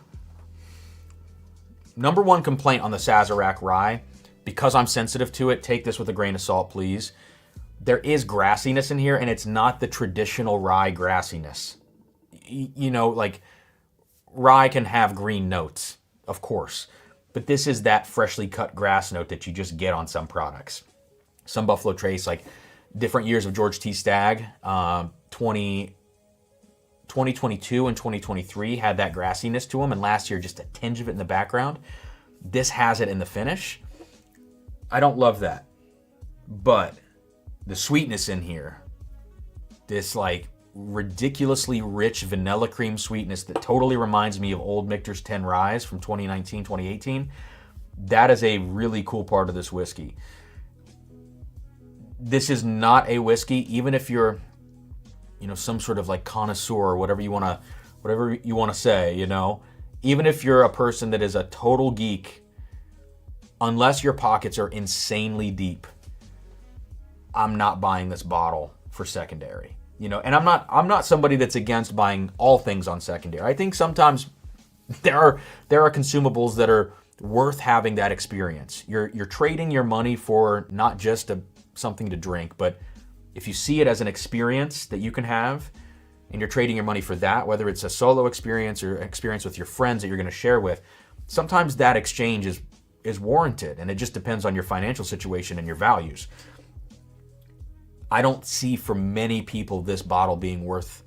Number 1 complaint on the Sazerac rye, because I'm sensitive to it, take this with a grain of salt, please. There is grassiness in here, and it's not the traditional rye grassiness. You know, like, rye can have green notes, of course. But this is that freshly cut grass note that you just get on some products. Some Buffalo Trace, like different years of George T. Stagg, 2022 and 2023 had that grassiness to them, and last year just a tinge of it in the background. This has it in the finish. I don't love that. But the sweetness in here, this like ridiculously rich vanilla cream sweetness that totally reminds me of old Michter's 10 Ryes from 2019, 2018. That is a really cool part of this whiskey. This is not a whiskey, even if you're, you know, some sort of like connoisseur or whatever you want to say, you know, even if you're a person that is a total geek, unless your pockets are insanely deep, I'm not buying this bottle for secondary. You know, and I'm not somebody that's against buying all things on secondary. I think sometimes there are consumables that are worth having that experience. You're trading your money for not just something to drink, but if you see it as an experience that you can have, and you're trading your money for that, whether it's a solo experience or experience with your friends that you're going to share with, sometimes that exchange is warranted, and it just depends on your financial situation and your values. I don't see for many people this bottle being worth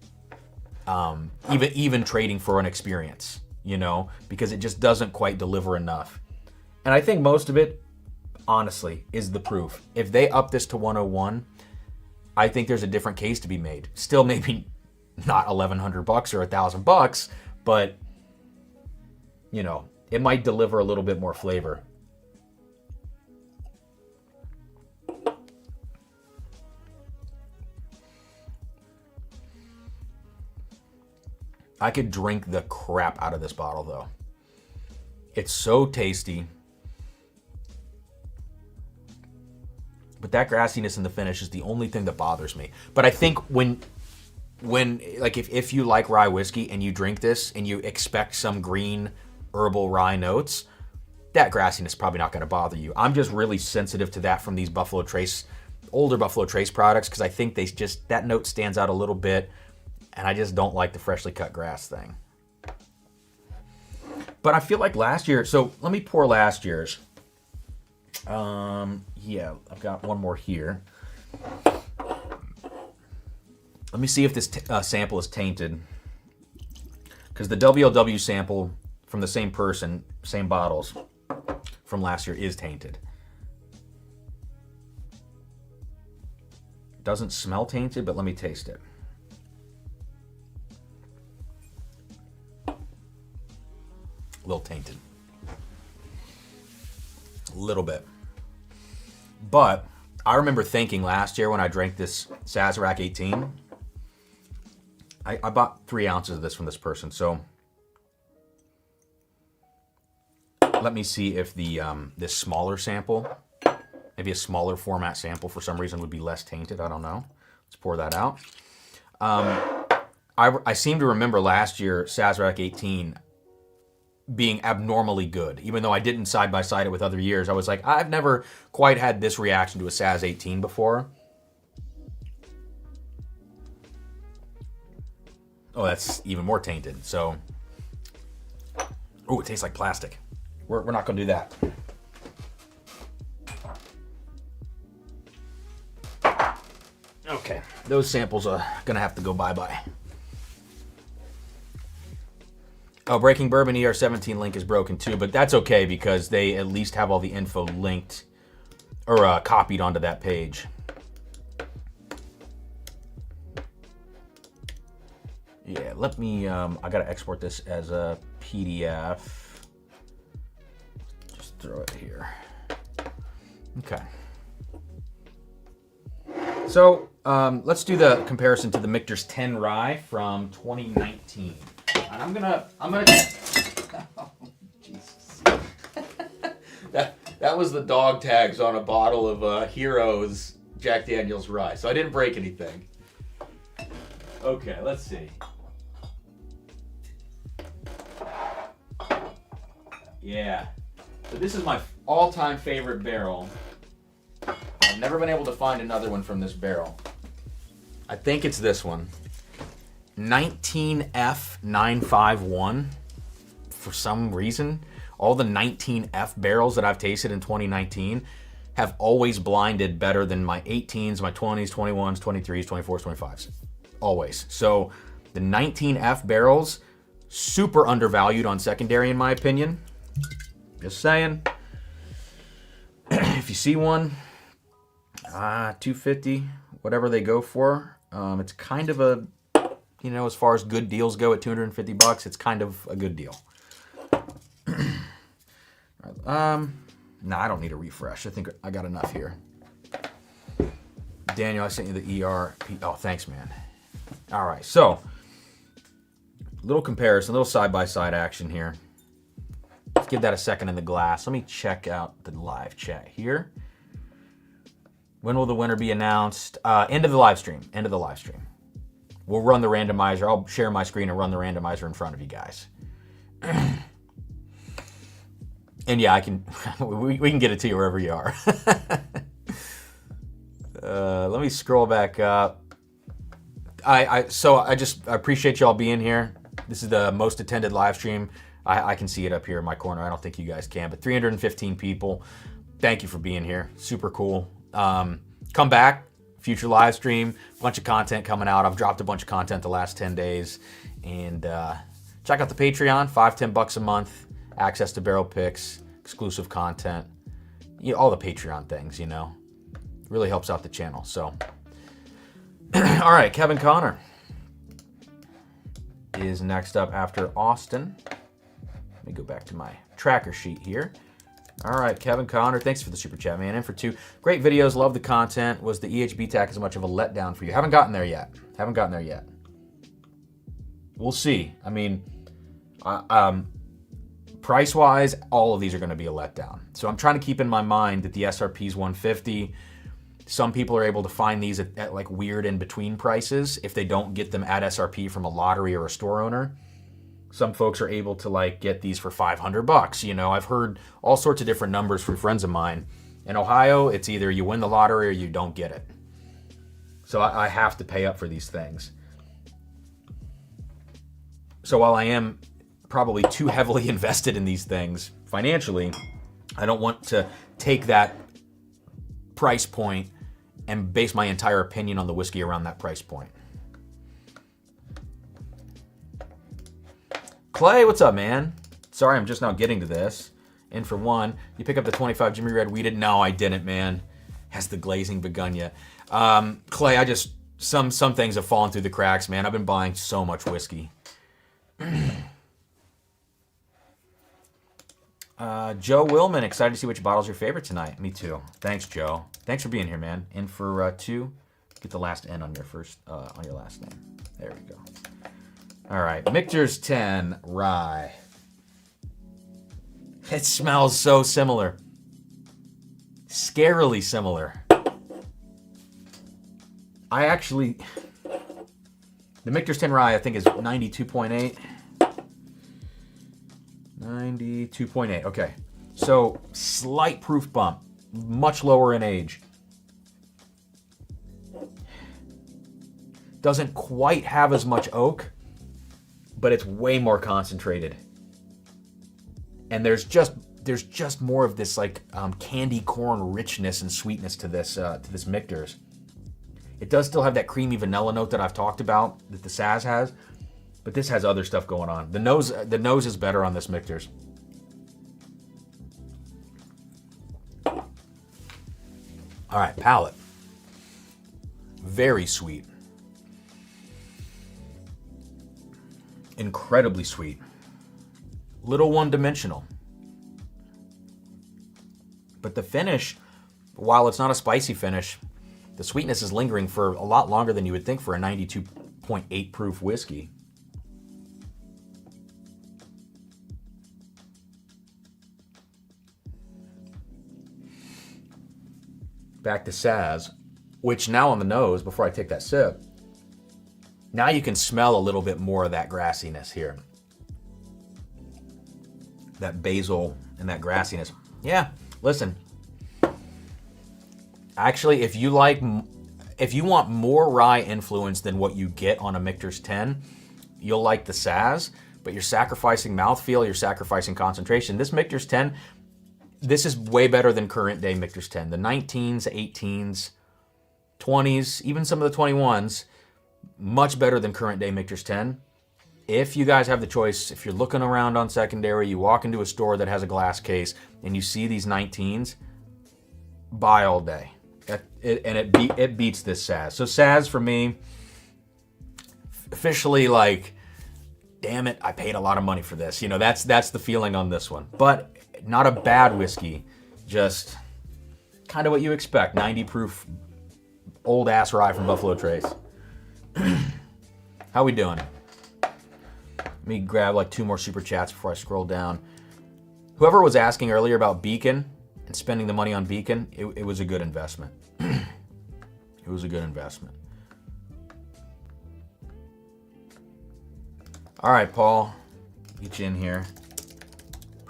even trading for an experience, you know, because it just doesn't quite deliver enough. And I think most of it, honestly, is the proof. If they up this to 101, I think there's a different case to be made. Still maybe not $1,100 or $1,000, but, you know, it might deliver a little bit more flavor. I could drink the crap out of this bottle, though. It's so tasty. But that grassiness in the finish is the only thing that bothers me. But I think when like if you like rye whiskey and you drink this and you expect some green herbal rye notes, that grassiness is probably not going to bother you. I'm just really sensitive to that from these Buffalo Trace, older Buffalo Trace products, because I think that note stands out a little bit. And I just don't like the freshly cut grass thing. But I feel like last year, so let me pour last year's. Yeah, I've got one more here. Let me see if this sample is tainted. Because the WLW sample from the same person, same bottles from last year is tainted. Doesn't smell tainted, but let me taste it. A little tainted. A little bit. But I remember thinking last year when I drank this Sazerac 18, I bought 3 ounces of this from this person. So let me see if the this smaller sample, maybe a smaller format sample for some reason would be less tainted. I don't know. Let's pour that out. I seem to remember last year Sazerac 18 being abnormally good. Even though I didn't side by side it with other years, I was like, I've never quite had this reaction to a Saz 18 before. Oh, that's even more tainted. So, oh, it tastes like plastic. We're not going to do that. Okay, those samples are going to have to go bye-bye. Oh, Breaking Bourbon ER17 link is broken too, but that's okay because they at least have all the info linked or copied onto that page. Yeah, let me, I gotta export this as a PDF. Just throw it here. Okay. So, let's do the comparison to the Michter's 10 Rye from 2019. And I'm gonna oh, Jesus. that was the dog tags on a bottle of Heroes Jack Daniel's Rye, so I didn't break anything. Okay, let's see. Yeah, so this is my all-time favorite barrel. I've never been able to find another one from this barrel. I think it's this one. 19F951. For some reason, all the 19F barrels that I've tasted in 2019 have always blinded better than my 18s, my 20s, 21s, 23s, 24s, 25s. Always. So the 19F barrels, super undervalued on secondary in my opinion. Just saying. If you see one, $250, whatever they go for. It's kind of a, you know, as far as good deals go at $250, it's kind of a good deal. No, I don't need a refresh. I think I got enough here. Daniel, I sent you the ERP. Oh, thanks, man. All right, so little comparison, little side-by-side action here. Let's give that a second in the glass. Let me check out the live chat here. When will the winner be announced? End of the live stream. End of the live stream. We'll run the randomizer. I'll share my screen and run the randomizer in front of you guys. And yeah, I can. we can get it to you wherever you are. Let me scroll back up. I appreciate y'all being here. This is the most attended live stream. I can see it up here in my corner. I don't think you guys can, but 315 people. Thank you for being here. Super cool. Come back. Future live stream. Bunch of content coming out. I've dropped a bunch of content the last 10 days. And check out the Patreon. $5-10 a month. Access to barrel picks. Exclusive content. All the Patreon things, Really helps out the channel. So, all right, Kevin Connor is next up after Austin. Let me go back to my tracker sheet here. All right, Kevin Connor, thanks for the super chat, man. And for 2, great videos, love the content. Was the EHB tack as much of a letdown for you? Haven't gotten there yet. We'll see. I mean, price-wise, all of these are going to be a letdown. So I'm trying to keep in my mind that the SRP is $150. Some people are able to find these at like weird in-between prices if they don't get them at SRP from a lottery or a store owner. Some folks are able to like get these for $500. I've heard all sorts of different numbers from friends of mine. In Ohio, it's either you win the lottery or you don't get it. So I have to pay up for these things. So while I am probably too heavily invested in these things financially, I don't want to take that price point and base my entire opinion on the whiskey around that price point. Clay, what's up, man? Sorry, I'm just now getting to this. And for 1, you pick up the 25 Jimmy Red Wheated? No, I didn't, man. Has the glazing begun yet? Clay, some things have fallen through the cracks, man. I've been buying so much whiskey. Joe Willman, excited to see which bottle's your favorite tonight. Me too. Thanks, Joe. Thanks for being here, man. And for 2, get the last N on your on your last name. There we go. All right, Michter's 10 Rye. It smells so similar. Scarily similar. The Michter's 10 Rye, I think, is 92.8. 92.8, okay. So, slight proof bump. Much lower in age. Doesn't quite have as much oak, but it's way more concentrated. And there's just more of this like candy corn richness and sweetness to this Michter's. It does still have that creamy vanilla note that I've talked about that the Saz has, but this has other stuff going on. The nose is better on this Michter's. All right, palate. Very sweet. Incredibly sweet. Little one-dimensional. But the finish, while it's not a spicy finish, the sweetness is lingering for a lot longer than you would think for a 92.8 proof whiskey. Back to Saz, which now on the nose, before I take that sip, now you can smell a little bit more of that grassiness here. That basil and that grassiness. Yeah, listen. Actually, if you want more rye influence than what you get on a Michter's 10, you'll like the Saz, but you're sacrificing mouthfeel, you're sacrificing concentration. This Michter's 10, this is way better than current day Michter's 10. The 19s, 18s, 20s, even some of the 21s, much better than current day Michter's 10. If you guys have the choice, if you're looking around on secondary, you walk into a store that has a glass case and you see these 19s, buy all day. It beats this Saz. So Saz for me, officially like, damn it, I paid a lot of money for this. That's the feeling on this one. But not a bad whiskey, just kind of what you expect. 90 proof old ass rye from Buffalo Trace. How we doing? Let me grab like 2 more super chats before I scroll down. Whoever was asking earlier about Beacon and spending the money on Beacon, it was a good investment. It was a good investment. All right, Paul, get you in here.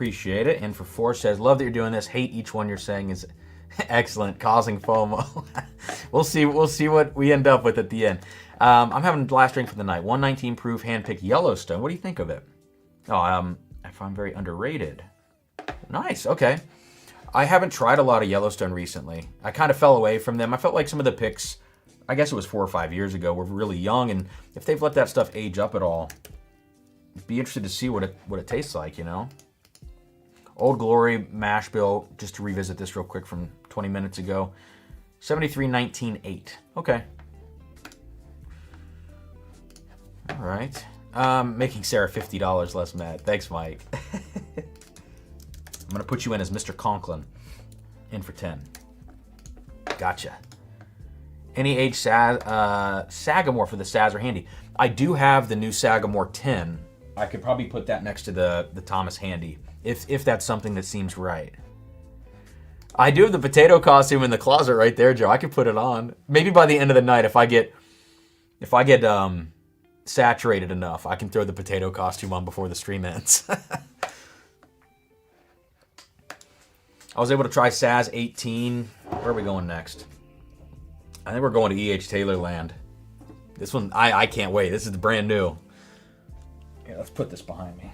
Appreciate it. And for 4 says, love that you're doing this. Hate each one you're saying is excellent, causing FOMO. We'll see what we end up with at the end. I'm having the last drink for the night. 119 proof, handpicked Yellowstone. What do you think of it? Oh, I find very underrated. Nice. Okay. I haven't tried a lot of Yellowstone recently. I kind of fell away from them. I felt like some of the picks, I guess it was 4 or 5 years ago, were really young, and if they've let that stuff age up at all, I'd be interested to see what it tastes like, you know. Old Glory mash bill, just to revisit this real quick from 20 minutes ago. 73.19.8. Okay. All right. Making Sarah $50 less mad. Thanks, Mike. I'm going to put you in as Mr. Conklin. In for 10. Gotcha. Any age Sagamore for the Saz or Handy? I do have the new Sagamore 10. I could probably put that next to the Thomas Handy, if that's something that seems right. I do have the potato costume in the closet right there, Joe. I could put it on. Maybe by the end of the night, if I get saturated enough, I can throw the potato costume on before the stream ends. I was able to try Saz 18. Where are we going next? I think we're going to E.H. Taylor land. This one, I can't wait. This is the brand new. Yeah, let's put this behind me.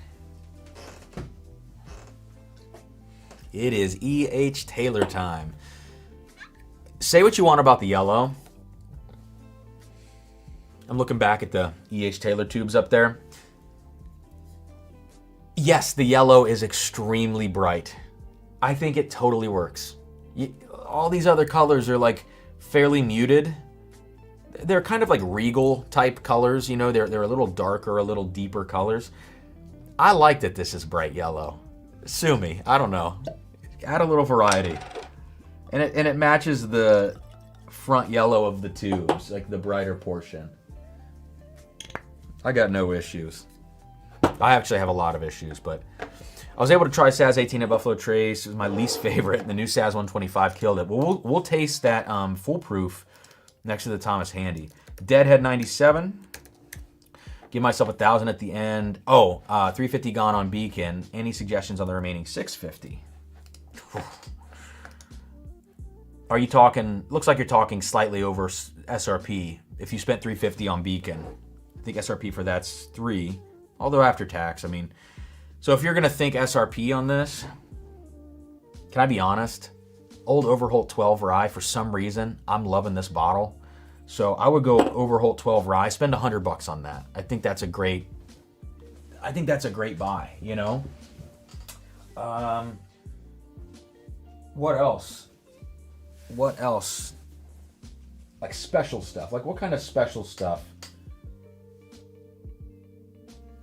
It is E.H. Taylor time. Say what you want about the yellow. I'm looking back at the E.H. Taylor tubes up there. Yes, the yellow is extremely bright. I think it totally works. All these other colors are like fairly muted. They're kind of like regal type colors, you know. They're a little darker, a little deeper colors. I like that this is bright yellow. Sue me, I don't know. Add a little variety, and it matches the front yellow of the tubes, like the brighter portion. I got no issues. I actually have a lot of issues, but I was able to try Saz 18 at Buffalo Trace. It was my least favorite. The new Saz 125 killed it. Well, we'll taste that foolproof next to the Thomas Handy. Deadhead 97. Give myself 1,000 at the end. Oh, 350 gone on Beacon. Any suggestions on the remaining 650? Are you talking? Looks like you're talking slightly over SRP. If you spent 350 on Beacon, I think SRP for that's 3. Although after tax, I mean. So if you're gonna think SRP on this, can I be honest? Old Overholt 12 Rye, for some reason, I'm loving this bottle. So I would go Overholt 12 Rye, spend $100 on that. I think that's a great buy, you know? What else? What else? Like special stuff. Like what kind of special stuff?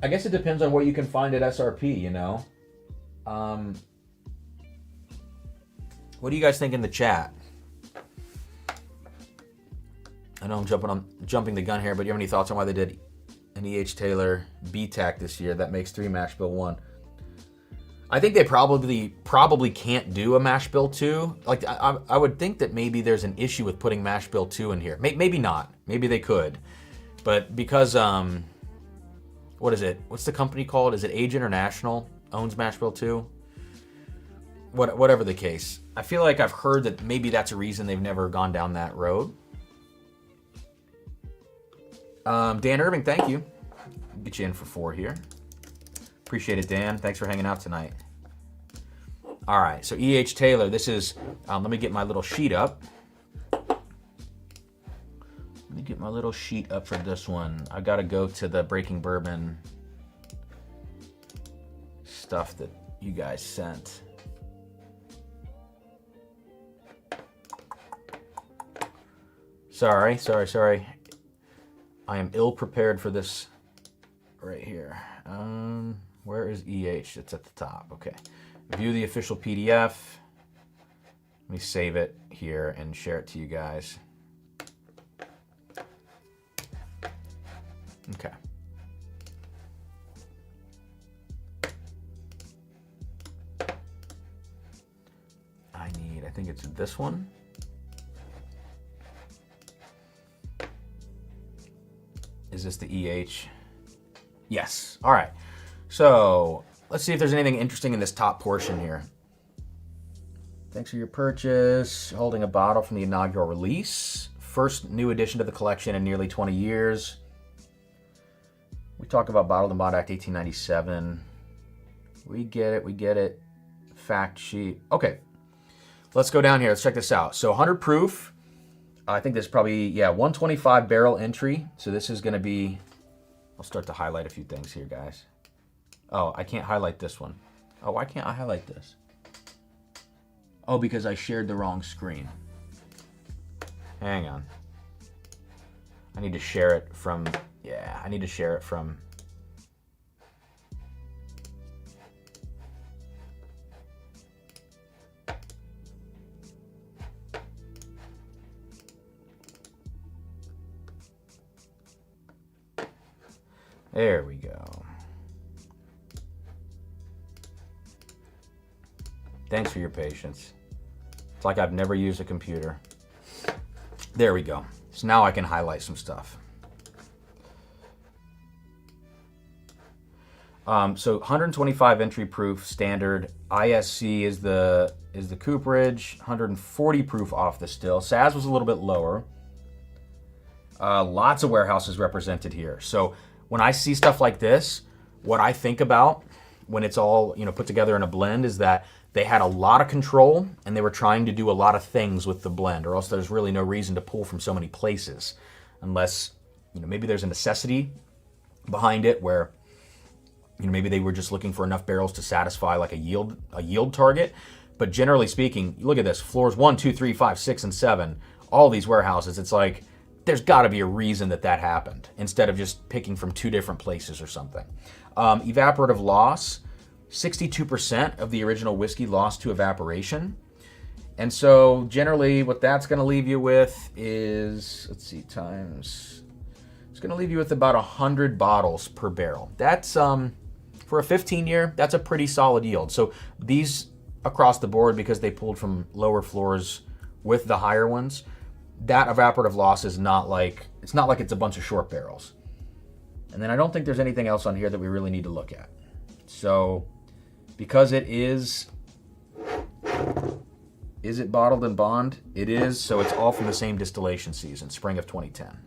I guess it depends on what you can find at SRP, you know? What do you guys think in the chat? I know I'm jumping the gun here, but do you have any thoughts on why they did an E.H. Taylor BTAC this year that makes 3 mash bill 1? I think they probably can't do a mash bill 2. Like I would think that maybe there's an issue with putting mash bill 2 in here. Maybe not. Maybe they could. But because what is it? What's the company called? Is it Age International owns mash bill 2? Whatever the case. I feel like I've heard that maybe that's a reason they've never gone down that road. Dan Irving, thank you. Get you in for 4 here. Appreciate it, Dan. Thanks for hanging out tonight. All right, so E.H. Taylor, this is, let me get my little sheet up. Let me get my little sheet up for this one. I gotta go to the Breaking Bourbon stuff that you guys sent. Sorry. I am ill prepared for this right here. Where is EH? It's at the top. Okay. View the official PDF. Let me save it here and share it to you guys. Okay. I think it's this one. Is this the EH? Yes. All right. So let's see if there's anything interesting in this top portion here. Thanks for your purchase. Holding a bottle from the inaugural release. First new addition to the collection in nearly 20 years. We talk about Bottled and Bond Act 1897. We get it, we get it. Fact sheet. Okay, let's go down here. Let's check this out. So 100 proof. I think this is probably, yeah, 125 barrel entry. So this is going to be, I'll start to highlight a few things here, guys. Oh, I can't highlight this one. Oh, why can't I highlight this? Oh, because I shared the wrong screen. Hang on. I need to share it from, yeah, I need to share it from. There we go. Thanks for your patience. It's like I've never used a computer. There we go. So now I can highlight some stuff. So 125 entry proof standard. ISC is the cooperage. 140 proof off the still. Saz was a little bit lower. Lots of warehouses represented here. So when I see stuff like this, what I think about when it's all, you know, put together in a blend is that they had a lot of control and they were trying to do a lot of things with the blend, or else there's really no reason to pull from so many places, unless, you know, maybe there's a necessity behind it where, you know, maybe they were just looking for enough barrels to satisfy like a yield target. But generally speaking, look at this: floors 1, 2, 3, 5, 6, and 7. All these warehouses, it's like there's got to be a reason that that happened instead of just picking from 2 different places or something. Evaporative loss. 62% of the original whiskey lost to evaporation. And so generally what that's going to leave you with is, let's see, times, it's going to leave you with about 100 bottles per barrel. That's, for a 15-year, that's a pretty solid yield. So these across the board, because they pulled from lower floors with the higher ones, that evaporative loss is not like, it's not like it's a bunch of short barrels. And then I don't think there's anything else on here that we really need to look at. So because it is it bottled in bond? It is, so it's all from the same distillation season, spring of 2010.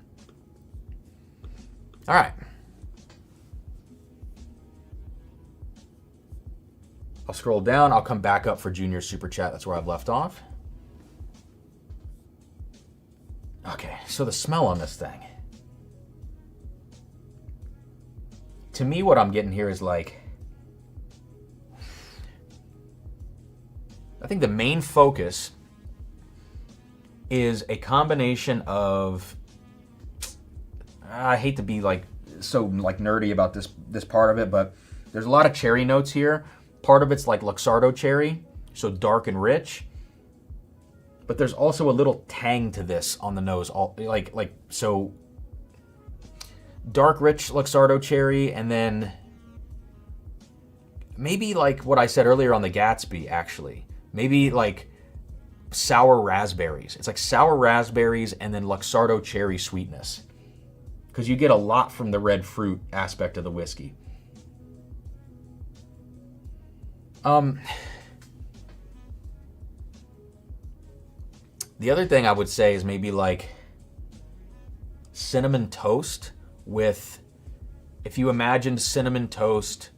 All right. I'll scroll down. I'll come back up for Junior Super Chat. That's where I've left off. Okay, so the smell on this thing. To me, what I'm getting here is like, I think the main focus is a combination of, I hate to be like so like nerdy about this part of it, but there's a lot of cherry notes here. Part of it's like Luxardo cherry, so dark and rich. But there's also a little tang to this on the nose, so dark, rich Luxardo cherry, and then maybe like what I said earlier on the Gatsby, actually. Maybe like sour raspberries. It's like sour raspberries and then Luxardo cherry sweetness. Because you get a lot from the red fruit aspect of the whiskey. The other thing I would say is maybe like cinnamon toast with, if you imagined cinnamon toast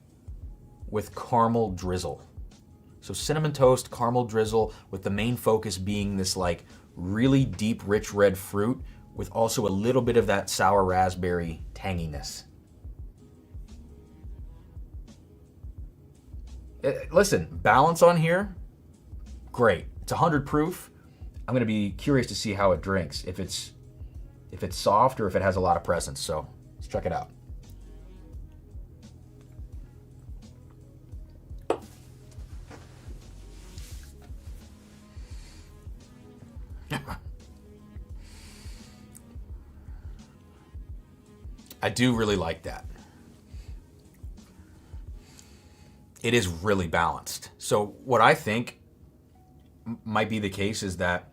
with caramel drizzle. So cinnamon toast, caramel drizzle, with the main focus being this like really deep, rich red fruit with also a little bit of that sour raspberry tanginess. Listen, balance on here, great. It's 100 proof. I'm going to be curious to see how it drinks, if it's soft or if it has a lot of presence. So let's check it out. I do really like that. It is really balanced. So what I think might be the case is that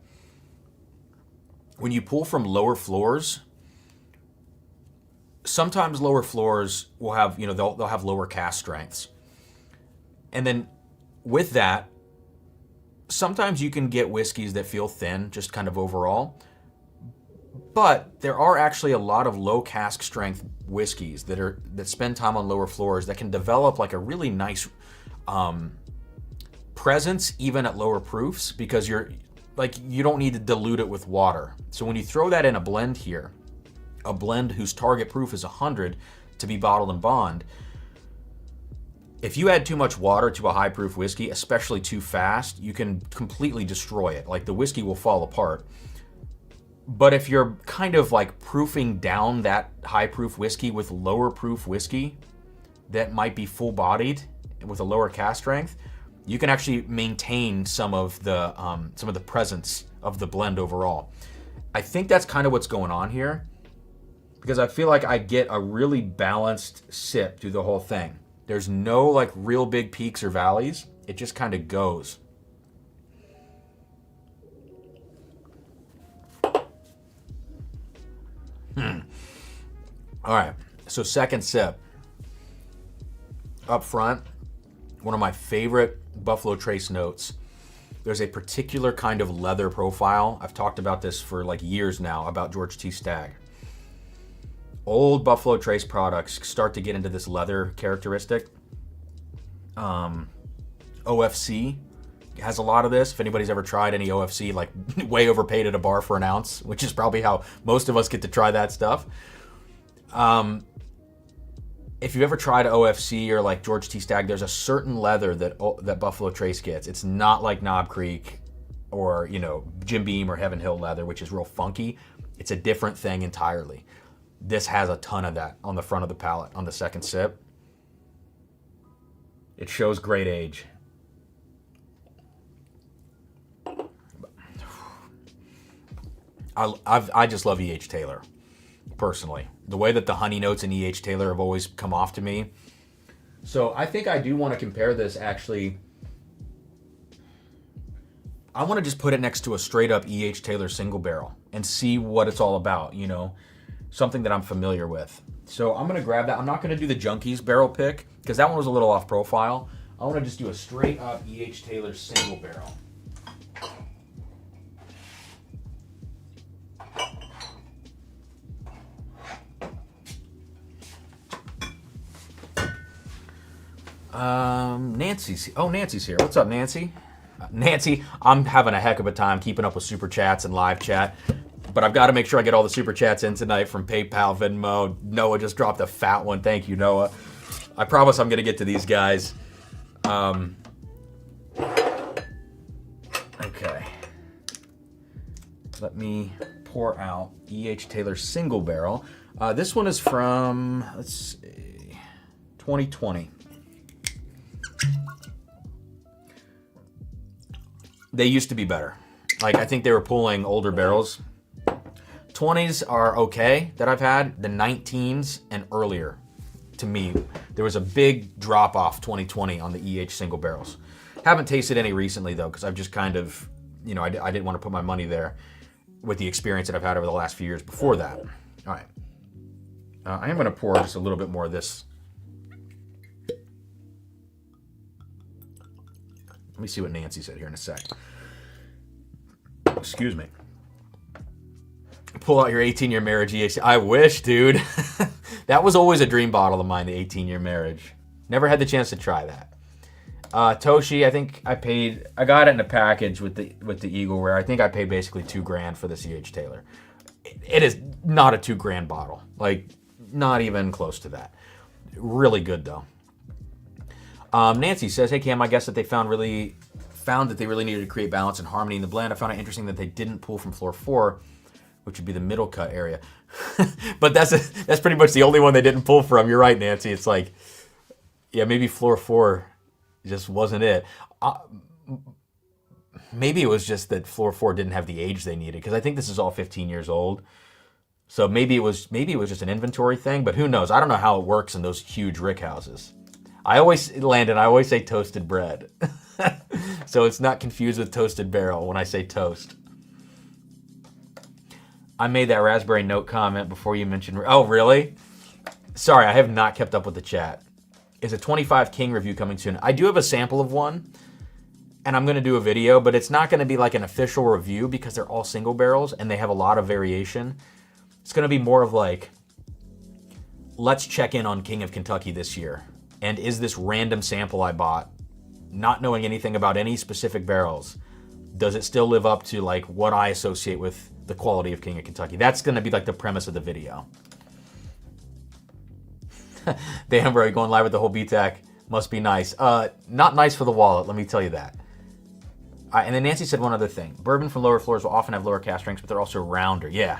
when you pull from lower floors, sometimes lower floors will have, you know, they'll have lower cast strengths. And then with that, sometimes you can get whiskeys that feel thin, just kind of overall. But there are actually a lot of low cask strength whiskeys that spend time on lower floors that can develop like a really nice presence even at lower proofs, because you don't need to dilute it with water. So when you throw that in a blend here, a blend whose target proof is 100 to be bottled in bond, if you add too much water to a high proof whiskey, especially too fast, you can completely destroy it. Like the whiskey will fall apart. But if you're kind of like proofing down that high proof whiskey with lower proof whiskey that might be full bodied with a lower cask strength, you can actually maintain some of the presence of the blend overall. I think that's kind of what's going on here, because I feel like I get a really balanced sip through the whole thing. There's no like real big peaks or valleys. It just kind of goes. All right, so second sip. Up front, one of my favorite Buffalo Trace notes. There's a particular kind of leather profile. I've talked about this for like years now, about George T. Stagg. Old Buffalo Trace products start to get into this leather characteristic. OFC has a lot of this. If anybody's ever tried any OFC, like way overpaid at a bar for an ounce, which is probably how most of us get to try that stuff. If you've ever tried OFC or like George T. Stagg, there's a certain leather that Buffalo Trace gets. It's not like Knob Creek or, Jim Beam or Heaven Hill leather, which is real funky. It's a different thing entirely. This has a ton of that on the front of the palate on the second sip. It shows great age. I just love E.H. Taylor, personally. The way that the honey notes in E.H. Taylor have always come off to me. So I think I do want to compare this, actually. I want to just put it next to a straight up E.H. Taylor single barrel and see what it's all about, something that I'm familiar with. So I'm going to grab that. I'm not going to do the Junkies barrel pick because that one was a little off profile. I want to just do a straight up E.H. Taylor single barrel. Nancy's here. What's up, Nancy? Nancy, I'm having a heck of a time keeping up with super chats and live chat, but I've got to make sure I get all the super chats in tonight from PayPal, Venmo. Noah just dropped a fat one. Thank you, Noah. I promise I'm going to get to these guys. Okay. Let me pour out E.H. Taylor single barrel. This one is from, let's see, 2020. They used to be better. Like, I think they were pulling older barrels. 20s are okay that I've had. The 19s and earlier, to me, there was a big drop off 2020 on the EH single barrels. Haven't tasted any recently though, because I've just kind of, I didn't want to put my money there with the experience that I've had over the last few years before that. All right. I am going to pour just a little bit more of this. Let me see what Nancy said here in a sec. Excuse me. Pull out your 18-year marriage EH. I wish, dude. That was always a dream bottle of mine, the 18-year marriage. Never had the chance to try that. Toshi, I think I got it in a package with the Eagle Rare. I think I paid basically $2,000 for this EH Taylor. It is not a $2,000 bottle. Like, not even close to that. Really good though. Nancy says, "Hey Cam, I guess that they found that they really needed to create balance and harmony in the blend. I found it interesting that they didn't pull from floor 4, which would be the middle cut area." But that's pretty much the only one they didn't pull from. You're right, Nancy. It's like, yeah, maybe floor 4 just wasn't it. Maybe it was just that floor 4 didn't have the age they needed, because I think this is all 15 years old. So maybe it was just an inventory thing, but who knows? I don't know how it works in those huge rick houses. I always say toasted bread. So it's not confused with toasted barrel when I say toast. I made that raspberry note comment before you mentioned... Oh, really? Sorry, I have not kept up with the chat. is a 25 King review coming soon. I do have a sample of one, and I'm going to do a video, but it's not going to be like an official review because they're all single barrels and they have a lot of variation. It's going to be more of like, let's check in on King of Kentucky this year. And is this random sample I bought, not knowing anything about any specific barrels, does it still live up to like what I associate with the quality of King of Kentucky? That's going to be like the premise of the video. Damn, bro, going live with the whole BTAC must be nice. Not nice for the wallet, let me tell you that. And then Nancy said one other thing. Bourbon from lower floors will often have lower cask strengths, but they're also rounder. Yeah.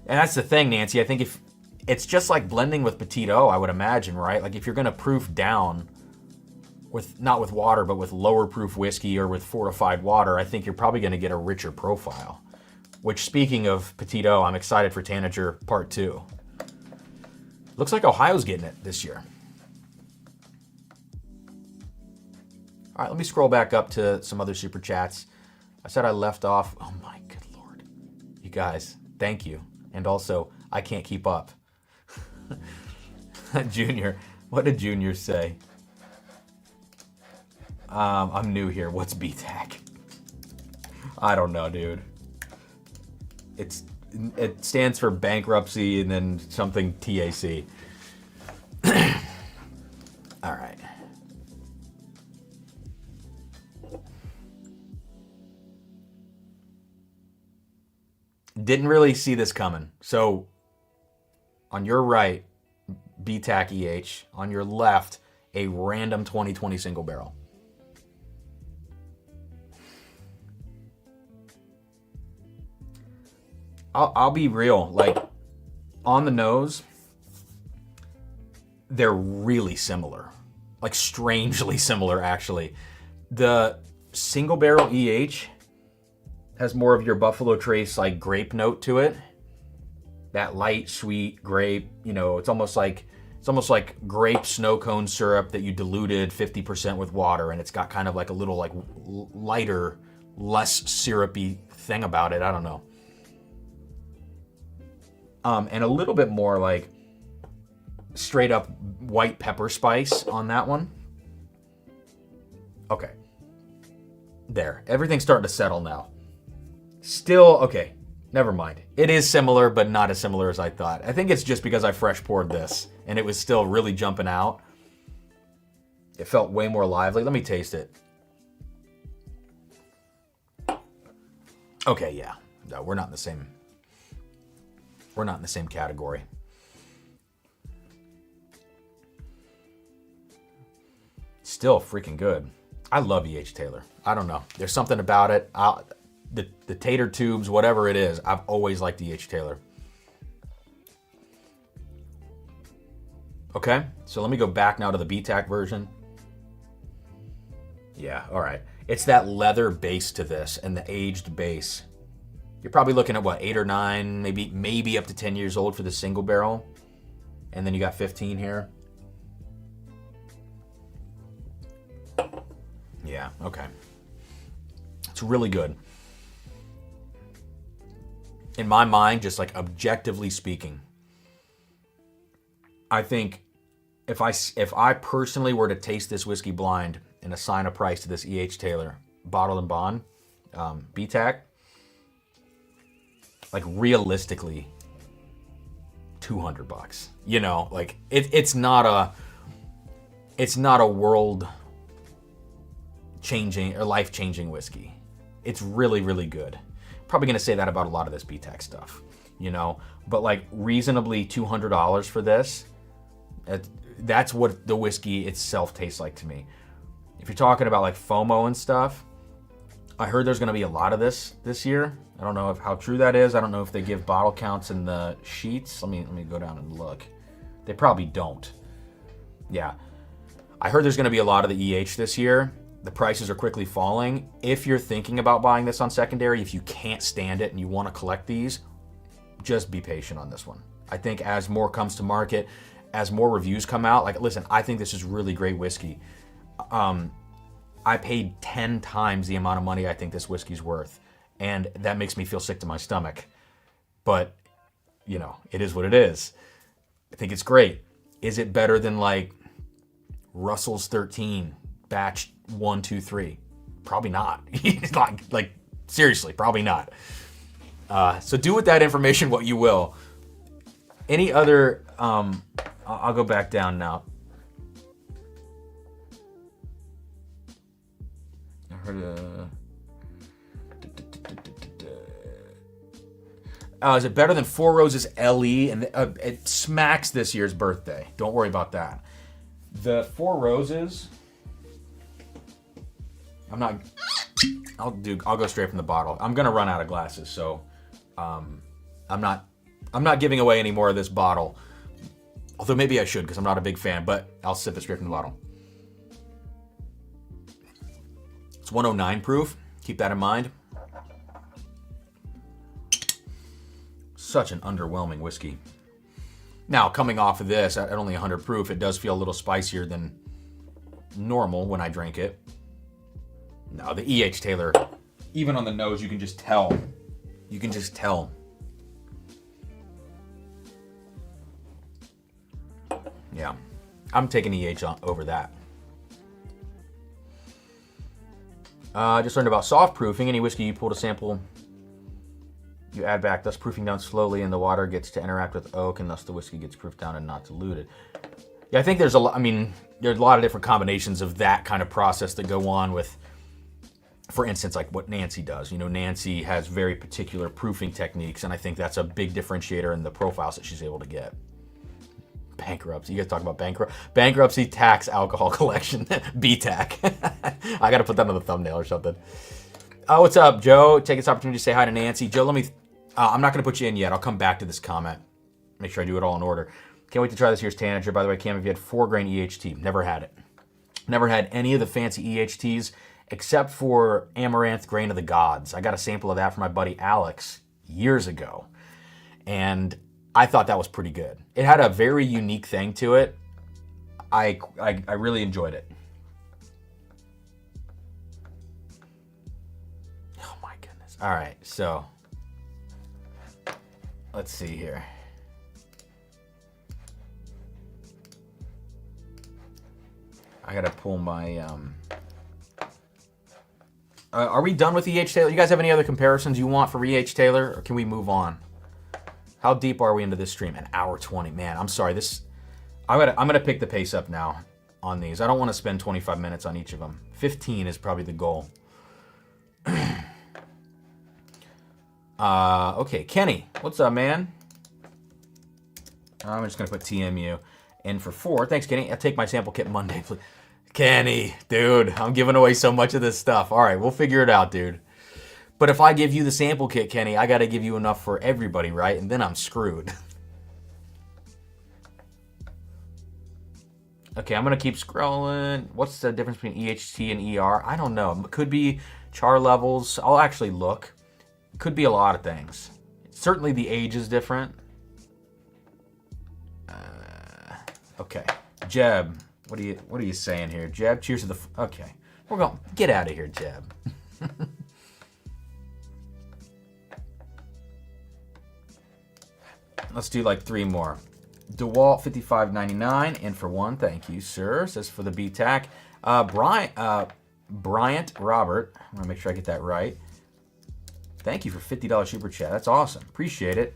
And that's the thing, Nancy. I think if it's just like blending with Petit O, I would imagine, right? Like if you're going to proof down with, not with water, but with lower proof whiskey or with fortified water, I think you're probably going to get a richer profile. Which, speaking of Petit O, I'm excited for Tanager Part 2. Looks like Ohio's getting it this year. All right, let me scroll back up to some other super chats. I said I left off. Oh my good Lord. You guys, thank you. And also, I can't keep up. Junior, what did Junior say? I'm new here. What's BTAC? I don't know, dude. It stands for bankruptcy and then something TAC. All right. Didn't really see this coming. So on your right, BTAC EH. On your left, a random 2020 single barrel. I'll be real, like on the nose, they're really similar, like strangely similar actually. The single barrel EH has more of your Buffalo Trace like grape note to it. That light, sweet grape, you know, it's almost like grape snow cone syrup that you diluted 50% with water, and it's got kind of like a little like lighter, less syrupy thing about it. I don't know. And a little bit more like straight up white pepper spice on that one. Okay. There. Everything's starting to settle now. Still, okay. Never mind. It is similar, but not as similar as I thought. I think it's just because I fresh poured this and it was still really jumping out. It felt way more lively. Let me taste it. Okay, yeah. No, we're not in the same. We're not in the same category. Still freaking good. I love E.H. Taylor. I don't know. There's something about it. The tater tubes, whatever it is, I've always liked E.H. Taylor. Okay, so let me go back now to the BTAC version. Yeah, all right. It's that leather base to this and the aged base. You're probably looking at what, 8 or 9, maybe up to 10 years old for the single barrel. And then you got 15 here. Yeah, okay. It's really good. In my mind, just like objectively speaking, I think if I personally were to taste this whiskey blind and assign a price to this E.H. Taylor bottled and bond BTAC, like realistically, $200. You know, like it's not a world changing or life changing whiskey. It's really, really good. Probably gonna say that about a lot of this BTAC stuff, you know. But like reasonably $200 for this, that's what the whiskey itself tastes like to me. If you're talking about like FOMO and stuff, I heard there's gonna be a lot of this year. I don't know how true that is. I don't know if they give bottle counts in the sheets. Let me go down and look. They probably don't. Yeah, I heard there's gonna be a lot of the EH this year. The prices are quickly falling. If you're thinking about buying this on secondary, if you can't stand it and you want to collect these, just be patient on this one. I think as more comes to market, as more reviews come out, like, listen, I think this is really great whiskey. I paid 10 times the amount of money I think this whiskey's worth, and that makes me feel sick to my stomach. But, you know, it is what it is. I think it's great. Is it better than, like, Russell's 13, batch 1, 2, 3. Probably not. like seriously, probably not. So do with that information what you will. Any other, I'll go back down now. I heard is it better than Four Roses LE? And it smacks this year's birthday. Don't worry about that. The Four Roses, I'll go straight from the bottle. I'm gonna run out of glasses, so I'm not giving away any more of this bottle. Although maybe I should, because I'm not a big fan, but I'll sip it straight from the bottle. It's 109 proof. Keep that in mind. Such an underwhelming whiskey. Now, coming off of this, at only 100 proof, it does feel a little spicier than normal when I drink it. No, the E.H. Taylor, even on the nose, you can just tell. You can just tell. Yeah, I'm taking E.H. over that. Just learned about soft proofing. Any whiskey you pull to sample, you add back, thus proofing down slowly, and the water gets to interact with oak, and thus the whiskey gets proofed down and not diluted. Yeah, I think there's a lot. I mean, there's a lot of different combinations of that kind of process that go on with, for instance, like what Nancy does. You know, Nancy has very particular proofing techniques, and I think that's a big differentiator in the profiles that she's able to get. Bankruptcy. You guys talk about bankruptcy tax alcohol collection. BTAC. I got to put that on the thumbnail or something. Oh, what's up, Joe? Take this opportunity to say hi to Nancy. Joe, let me... I'm not going to put you in yet. I'll come back to this comment. Make sure I do it all in order. Can't wait to try this year's Tanager. By the way, Cam, have you had 4-grain EHT? Never had it. Never had any of the fancy EHTs except for Amaranth Grain of the Gods. I got a sample of that from my buddy Alex years ago. And I thought that was pretty good. It had a very unique thing to it. I really enjoyed it. Oh my goodness. All right, so let's see here. I gotta pull my are we done with E.H. Taylor? You guys have any other comparisons you want for E.H. Taylor, or can we move on? How deep are we into this stream? An hour 20. Man, I'm sorry. I'm gonna pick the pace up now on these. I don't want to spend 25 minutes on each of them. 15 is probably the goal. Okay, Kenny, what's up, man? I'm just gonna put TMU in for 4. Thanks, Kenny. I'll take my sample kit Monday, please. Kenny, dude, I'm giving away so much of this stuff. All right, we'll figure it out, dude. But if I give you the sample kit, Kenny, I got to give you enough for everybody, right? And then I'm screwed. Okay, I'm going to keep scrolling. What's the difference between EHT and ER? I don't know. It could be char levels. I'll actually look. It could be a lot of things. Certainly the age is different. Okay. Jeb, what are you saying here? Jeb, cheers to the... Okay. We're going... Get out of here, Jeb. Let's do like 3 more. DeWalt, $55.99, in for 1. Thank you, sir. Says for the BTAC. Bryant Robert. I want to make sure I get that right. Thank you for $50 super chat. That's awesome. Appreciate it.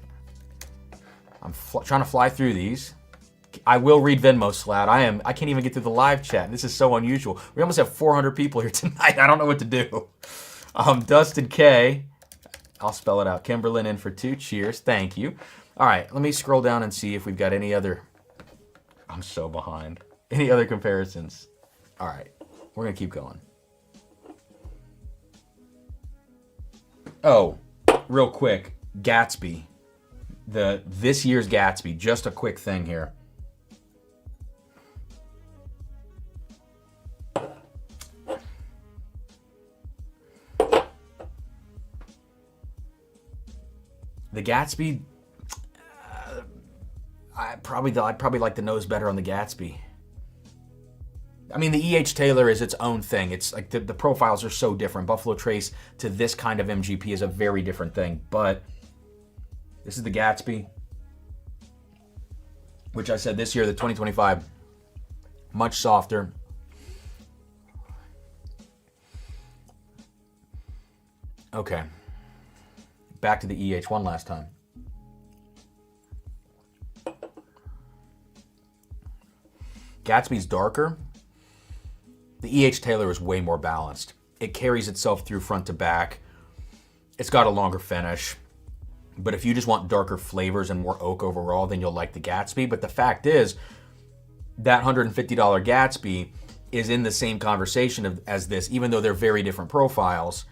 I'm trying to fly through these. I will read Venmo, Slad. I can't even get through the live chat. This is so unusual. We almost have 400 people here tonight. I don't know what to do. Dustin K. I'll spell it out. Kimberlyn in for 2. Cheers. Thank you. All right, let me scroll down and see if we've got any other... I'm so behind. Any other comparisons? All right, we're going to keep going. Oh, real quick, Gatsby. This year's Gatsby. Just a quick thing here. The Gatsby... I'd probably like the nose better on the Gatsby. I mean, the E.H. Taylor is its own thing. It's like the profiles are so different. Buffalo Trace to this kind of MGP is a very different thing. But this is the Gatsby, which I said this year, the 2025 Much softer. Okay. Back to the EH one last time. Gatsby's darker. The EH Taylor is way more balanced. It carries itself through front to back. It's got a longer finish. But if you just want darker flavors and more oak overall, then you'll like the Gatsby. But the fact is, that $150 Gatsby is in the same conversation as this, even though they're very different profiles.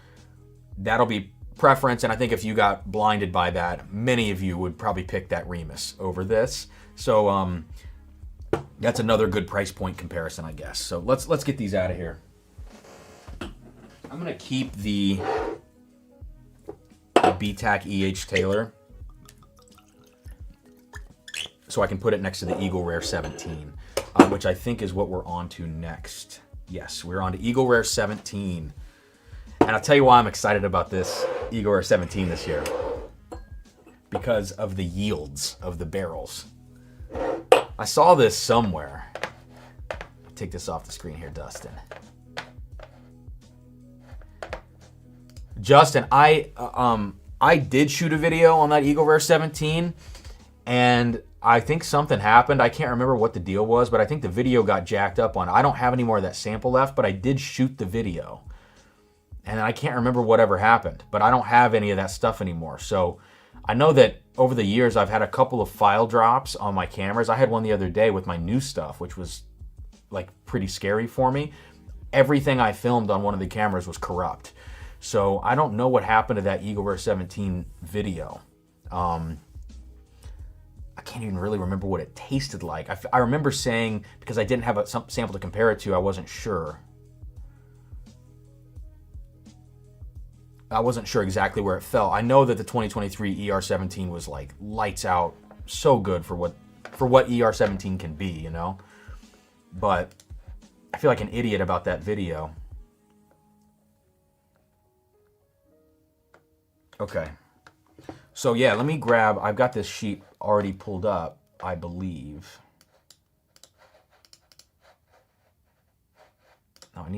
That'll be preference, and I think if you got blinded by that, many of you would probably pick that Remus over this. So that's another good price point comparison, I guess. So let's get these out of here. I'm gonna keep the BTAC EH Taylor so I can put it next to the Eagle Rare 17, which I think is what we're on to next. Yes, we're on to Eagle Rare 17. And I'll tell you why I'm excited about this Eagle Rare 17 this year. Because of the yields of the barrels. I saw this somewhere. I'll take this off the screen here, Dustin. Justin, I did shoot a video on that Eagle Rare 17, and I think something happened. I can't remember what the deal was, but I think the video got jacked up on. I don't have any more of that sample left, but I did shoot the video. And I can't remember whatever happened, but I don't have any of that stuff anymore. So I know that over the years, I've had a couple of file drops on my cameras. I had one the other day with my new stuff, which was like pretty scary for me. Everything I filmed on one of the cameras was corrupt. So I don't know what happened to that Eagle Rare 17 video. I can't even really remember what it tasted like. I remember saying, because I didn't have a sample to compare it to, I wasn't sure. I wasn't sure exactly where it fell. I know that the 2023 ER17 was like lights out, so good for what ER17 can be, you know? But I feel like an idiot about that video. Okay. So yeah, let me grab, I've got this sheet already pulled up, I believe. No, I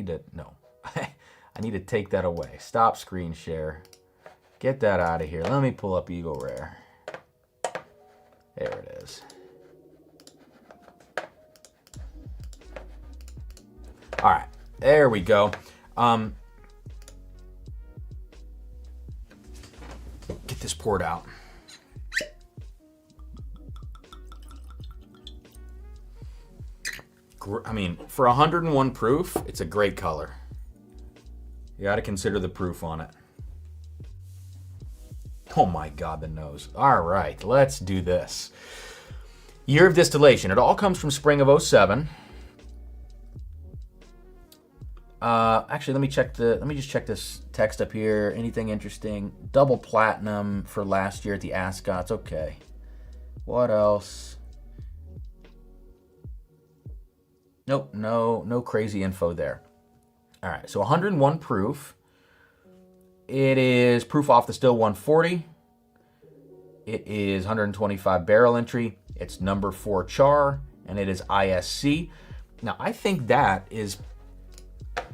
need to take that away. Stop screen share. Get that out of here. Let me pull up Eagle Rare. There it is. All right, there we go. Get this poured out. I mean, for 101 proof, it's a great color. You got to consider the proof on it. Oh my God, the nose. All right, let's do this. Year of distillation. It all comes from spring of 07. Actually, let me just check this text up here. Anything interesting? Double platinum for last year at the Ascots. Okay. What else? Nope, no crazy info there. All right, so 101 proof. It is proof off the still 140. It is 125 barrel entry. It's number 4 char, and it is ISC. Now, I think that is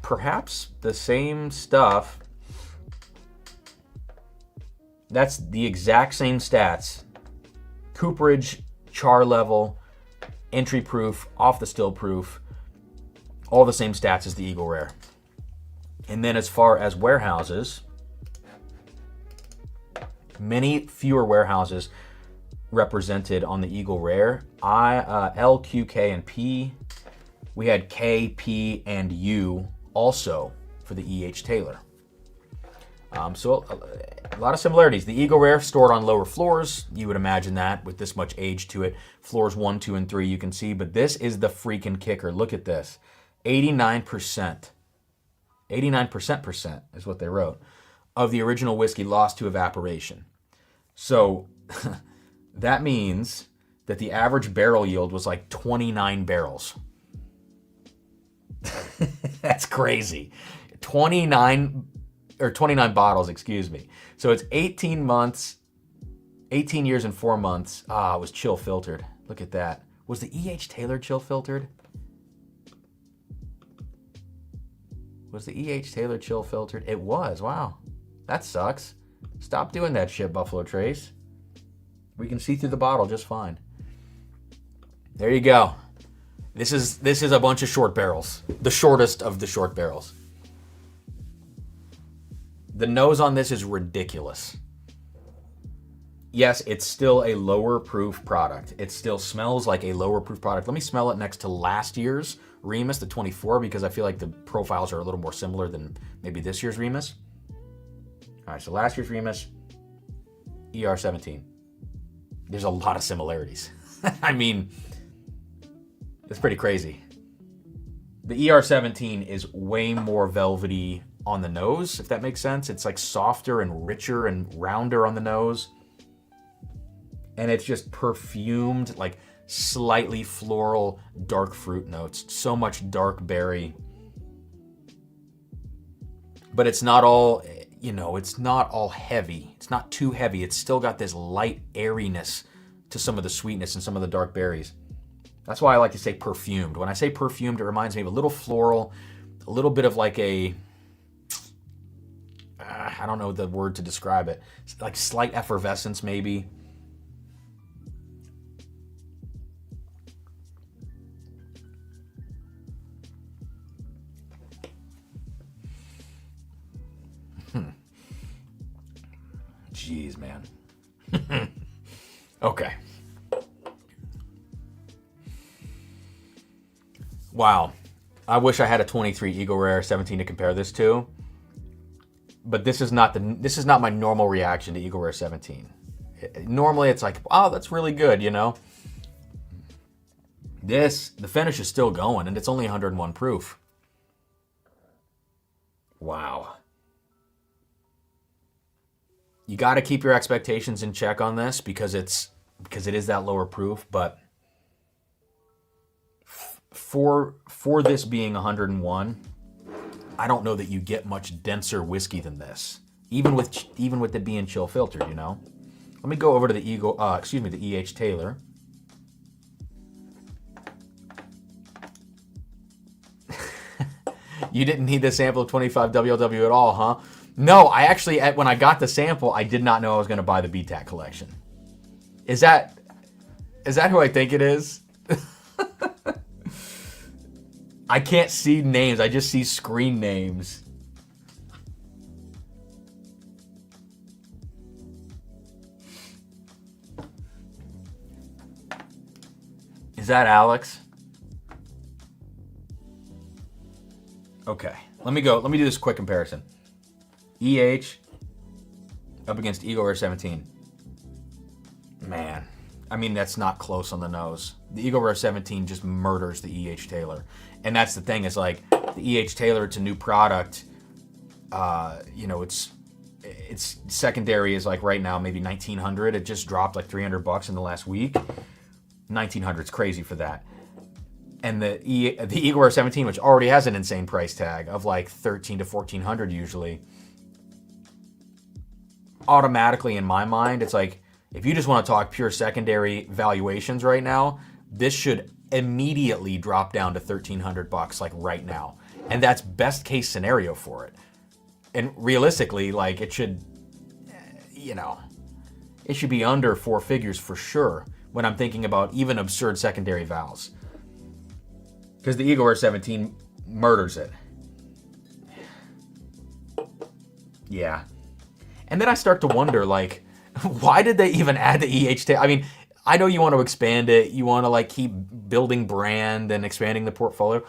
perhaps the same stuff. That's the exact same stats. Cooperage, char level, entry proof, off the still proof, all the same stats as the Eagle Rare. And then as far as warehouses, many fewer warehouses represented on the Eagle Rare. L, Q, K, and P. We had K, P, and U also for the EH Taylor. So a lot of similarities. The Eagle Rare stored on lower floors. You would imagine that with this much age to it. Floors 1, 2, and 3 you can see, but this is the freaking kicker. Look at this. 89%. 89% is what they wrote of the original whiskey lost to evaporation. So that means that the average barrel yield was like 29 barrels. That's crazy. 29 bottles, excuse me. So it's 18 months, 18 years and 4 months. It was chill filtered. Look at that. Was the EH Taylor chill filtered? Was the E.H. Taylor chill filtered? It was. Wow. That sucks. Stop doing that shit, Buffalo Trace. We can see through the bottle just fine. There you go. This is a bunch of short barrels. The shortest of the short barrels. The nose on this is ridiculous. Yes, it's still a lower proof product. It still smells like a lower proof product. Let me smell it next to last year's Remus, the 24, because I feel like the profiles are a little more similar than maybe this year's Remus. All right, so last year's Remus, ER17. There's a lot of similarities. I mean, it's pretty crazy. The ER17 is way more velvety on the nose, if that makes sense. It's like softer and richer and rounder on the nose. And it's just perfumed, like slightly floral, dark fruit notes. So much dark berry. But it's not all, it's not all heavy. It's not too heavy. It's still got this light airiness to some of the sweetness and some of the dark berries. That's why I like to say perfumed. When I say perfumed, it reminds me of a little floral, a little bit of like a, I don't know the word to describe it. It's like slight effervescence maybe. Jeez, man. Okay. Wow. I wish I had a 23 Eagle Rare 17 to compare this to. But this is not my normal reaction to Eagle Rare 17. Normally it's like, oh, that's really good, The finish is still going, and it's only 101 proof. Wow. You got to keep your expectations in check on this because it is that lower proof, but for this being 101, I don't know that you get much denser whiskey than this, even with it being chill filtered, Let me go over to the the E.H. Taylor. You didn't need the sample of 25 WLW at all, huh? No, I actually, when I got the sample, I did not know I was going to buy the BTAC collection. Is that who I think it is? I can't see names. I just see screen names. Is that Alex? Okay. Let me do this quick comparison. EH up against Eagle Rare 17. Man, I mean, that's not close on the nose. The Eagle Rare 17 just murders the E.H. Taylor. And that's the thing, is like, the E.H. Taylor, it's a new product. Its secondary is like right now maybe $1,900. It just dropped like $300 in the last week. $1,900 is crazy for that. And the Eagle Rare 17, which already has an insane price tag of like $1,300 to $1,400 usually, automatically in my mind, it's like, if you just want to talk pure secondary valuations right now, this should immediately drop down to $1,300 like right now. And that's best case scenario for it. And realistically, like, it should, it should be under four figures for sure when I'm thinking about even absurd secondary vals. Because the Eagle Rare 17 murders it. Yeah. And then I start to wonder, like, why did they even add the EH Taylor? I mean, I know you want to expand it. You want to, like, keep building brand and expanding the portfolio.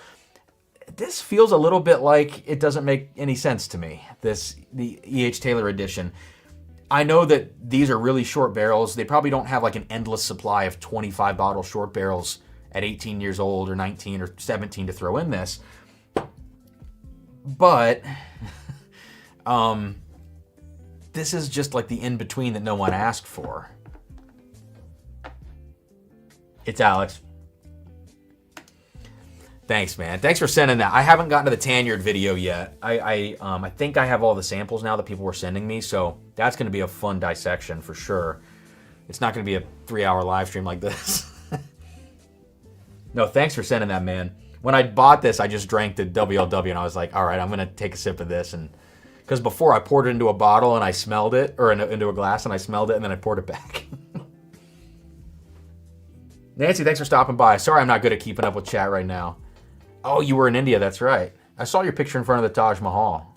This feels a little bit like it doesn't make any sense to me, the EH Taylor edition. I know that these are really short barrels. They probably don't have, like, an endless supply of 25 bottle short barrels at 18 years old or 19 or 17 to throw in this. But this is just like the in-between that no one asked for. It's Alex. Thanks, man. Thanks for sending that. I haven't gotten to the Tanyard video yet. I think I have all the samples now that people were sending me, so that's going to be a fun dissection for sure. It's not going to be a 3-hour live stream like this. No, thanks for sending that, man. When I bought this, I just drank the WLW, and I was like, all right, I'm going to take a sip of this. And because before I poured it into a bottle and I smelled it, or into a glass and I smelled it, and then I poured it back. Nancy, thanks for stopping by. Sorry I'm not good at keeping up with chat right now. Oh, you were in India, that's right. I saw your picture in front of the Taj Mahal.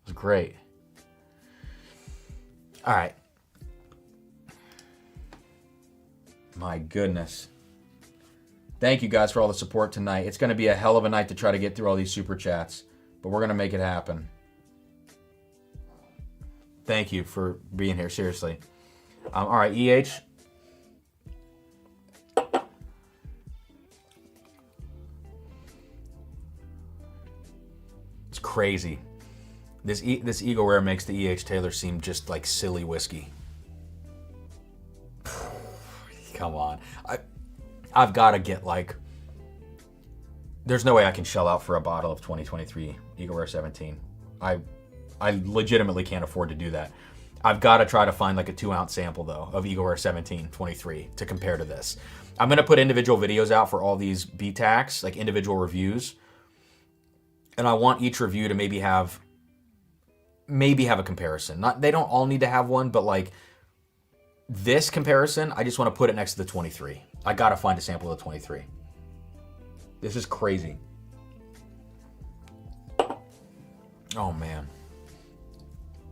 It was great. All right. My goodness. Thank you guys for all the support tonight. It's going to be a hell of a night to try to get through all these super chats, but we're going to make it happen. Thank you for being here, seriously. All right, EH. It's crazy. This Eagle Rare makes the E.H. Taylor seem just like silly whiskey. Come on. I've got to get like... There's no way I can shell out for a bottle of 2023 Eagle Rare 17. I legitimately can't afford to do that. I've got to try to find like a 2-ounce sample, though, of Eagle Rare 17 23 to compare to this. I'm going to put individual videos out for all these BTACs, like individual reviews. And I want each review to maybe have a comparison. They don't all need to have one, but like this comparison, I just want to put it next to the 23. I got to find a sample of the 23. This is crazy. Oh, man.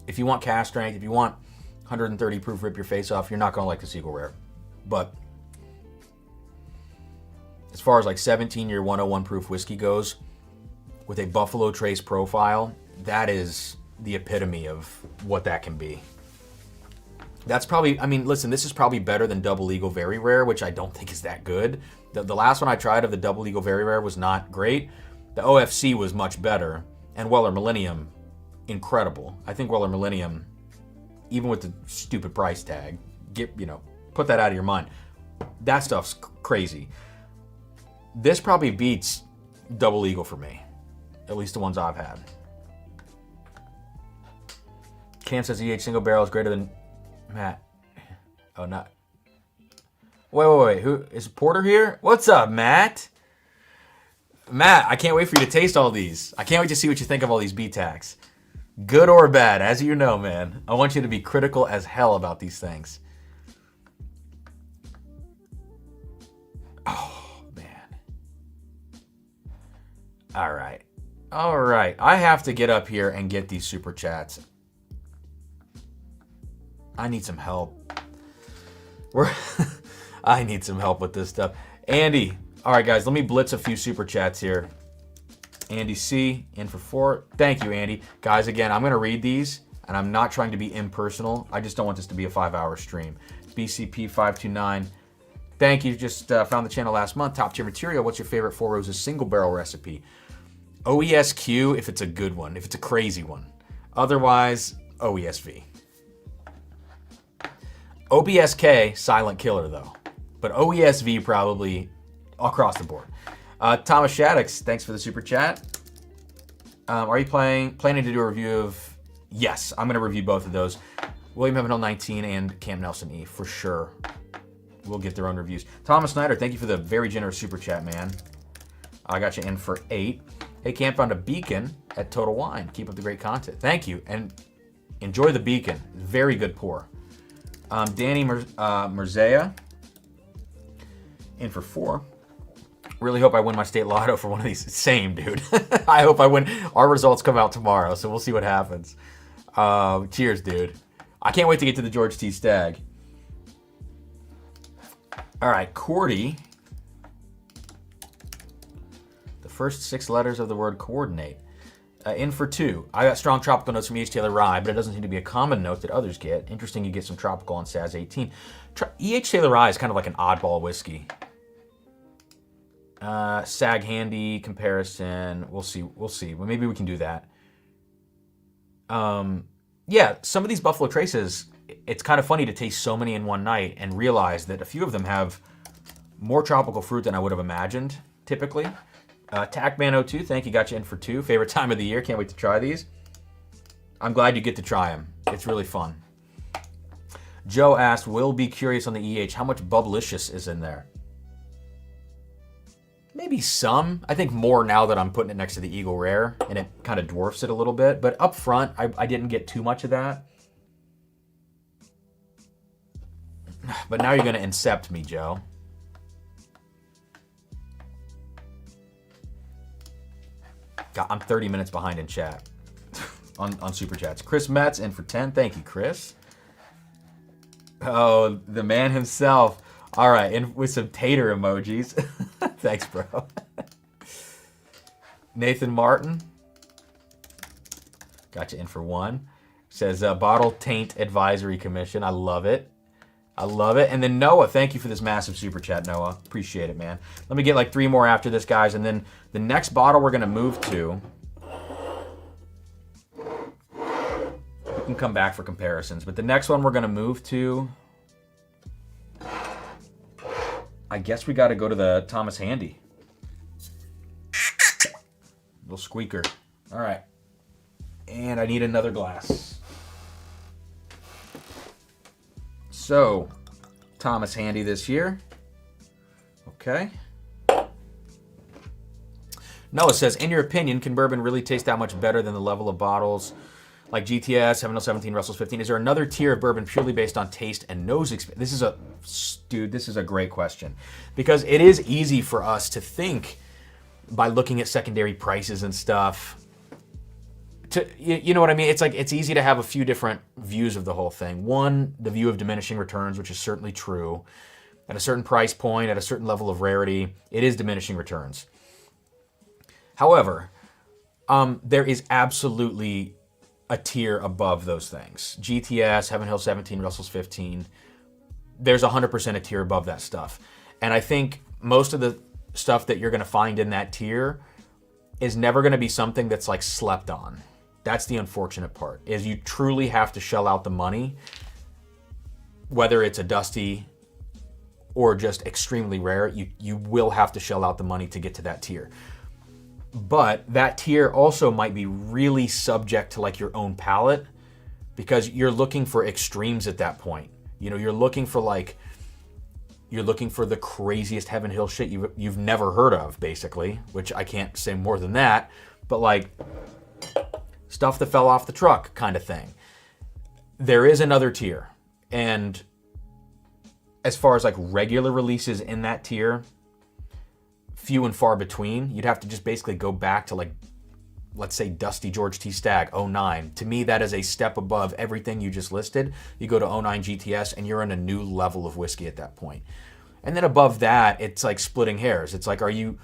If you want cast strength, if you want 130 proof rip your face off, you're not going to like this Eagle Rare. But as far as like 17-year 101 proof whiskey goes, with a Buffalo Trace profile, that is the epitome of what that can be. That's probably, I mean, listen, this is probably better than Double Eagle Very Rare, which I don't think is that good. The last one I tried of the Double Eagle Very Rare was not great. The OFC was much better. And Weller Millennium, incredible. I think Weller Millennium, even with the stupid price tag, put that out of your mind. That stuff's crazy. This probably beats Double Eagle for me. At least the ones I've had. Cam says EH single barrel is greater than Matt. Oh, not. Wait. Who is Porter here? What's up, Matt? Matt, I can't wait for you to taste all these. I can't wait to see what you think of all these BTACs. Good or bad, as you know, man. I want you to be critical as hell about these things. Oh, man. All right. I have to get up here and get these super chats. I need some help. I need some help with this stuff. Andy. All right, guys, let me blitz a few super chats here. Andy C, in for 4. Thank you, Andy. Guys, again, I'm going to read these, and I'm not trying to be impersonal. I just don't want this to be a 5-hour stream. BCP529. Thank you. Just found the channel last month. Top tier material. What's your favorite Four Roses single barrel recipe? OESQ if it's a good one, if it's a crazy one. Otherwise, OESV. OBSK, silent killer, though. But OESV probably across the board. Thomas Shaddix, thanks for the super chat. Are you planning to do a review of... Yes, I'm going to review both of those. William Heavenhill 19 and Camp Nelson E, for sure. We'll get their own reviews. Thomas Snyder, thank you for the very generous super chat, man. I got you in for 8. Hey, Camp found a beacon at Total Wine. Keep up the great content. Thank you, and enjoy the beacon. Very good pour. Danny Merzea, in for 4. Really hope I win my state lotto for one of these. Same, dude. I hope I win. Our results come out tomorrow, so we'll see what happens. Cheers, dude. I can't wait to get to the George T. Stagg. All right, Cordy. The first 6 letters of the word coordinate. In for 2. I got strong tropical notes from E.H. Taylor Rye, but it doesn't seem to be a common note that others get. Interesting you get some tropical on Saz 18. E.H. Taylor Rye is kind of like an oddball whiskey. Sag Handy comparison. We'll see. Well, maybe we can do that. Yeah, some of these Buffalo Traces, it's kind of funny to taste so many in one night and realize that a few of them have more tropical fruit than I would have imagined, typically. Tacman02, thank you, got you in for 2. Favorite time of the year, can't wait to try these. I'm glad you get to try them. It's really fun. Joe asked, will be curious on the EH, how much Bubblicious is in there? Maybe some. I think more now that I'm putting it next to the Eagle Rare, and it kind of dwarfs it a little bit. But up front, I didn't get too much of that. But now you're going to incept me, Joe. God, I'm 30 minutes behind in chat. on Super Chats. Chris Metz in for 10. Thank you, Chris. Oh, the man himself. All right, and with some tater emojis. Thanks, bro. Nathan Martin. Got you in for 1. Says, Bottle Taint Advisory Commission. I love it. I love it. And then Noah, thank you for this massive super chat, Noah. Appreciate it, man. Let me get like 3 more after this, guys. And then the next bottle we're going to move to. We can come back for comparisons. But the next one we're going to move to. I guess we got to go to the Thomas Handy. Little squeaker. All right. And I need another glass. So, Thomas Handy this year. Okay. Noah says, in your opinion, can bourbon really taste that much better than the level of bottles like GTS, 7017, Russell's 15? Is there another tier of bourbon purely based on taste and nose experience? This is a great question. Because it is easy for us to think by looking at secondary prices and stuff. You know what I mean? It's like it's easy to have a few different views of the whole thing. One, the view of diminishing returns, which is certainly true. At a certain price point, at a certain level of rarity, it is diminishing returns. However, there is absolutely a tier above those things. GTS, Heaven Hill 17, Russell's 15. There's 100% a tier above that stuff. And I think most of the stuff that you're going to find in that tier is never going to be something that's like slept on. That's the unfortunate part, is you truly have to shell out the money, whether it's a dusty or just extremely rare, you will have to shell out the money to get to that tier. But that tier also might be really subject to like your own palate, because you're looking for extremes at that point. You know, you're looking for the craziest Heaven Hill shit you've never heard of, basically, which I can't say more than that, but like stuff that fell off the truck kind of thing. There is another tier, and as far as like regular releases in that tier, few and far between. You'd have to just basically go back to like, let's say Dusty George T. Stagg 09. To me, that is a step above everything you just listed. You go to 09 GTS and you're in a new level of whiskey at that point. And then above that, it's like splitting hairs. It's like, are you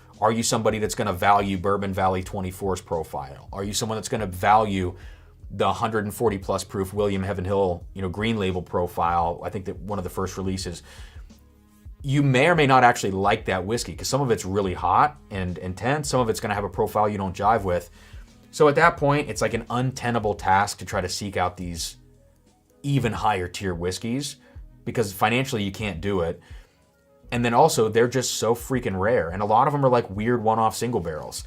somebody that's going to value Bourbon Valley 24's profile? Are you someone that's going to value the 140 plus proof William Heaven Hill, green label profile? I think that one of the first releases. You may or may not actually like that whiskey, because some of it's really hot and intense. Some of it's going to have a profile you don't jive with. So at that point, it's like an untenable task to try to seek out these even higher tier whiskeys, because financially you can't do it. And then also, they're just so freaking rare. And a lot of them are like weird one-off single barrels.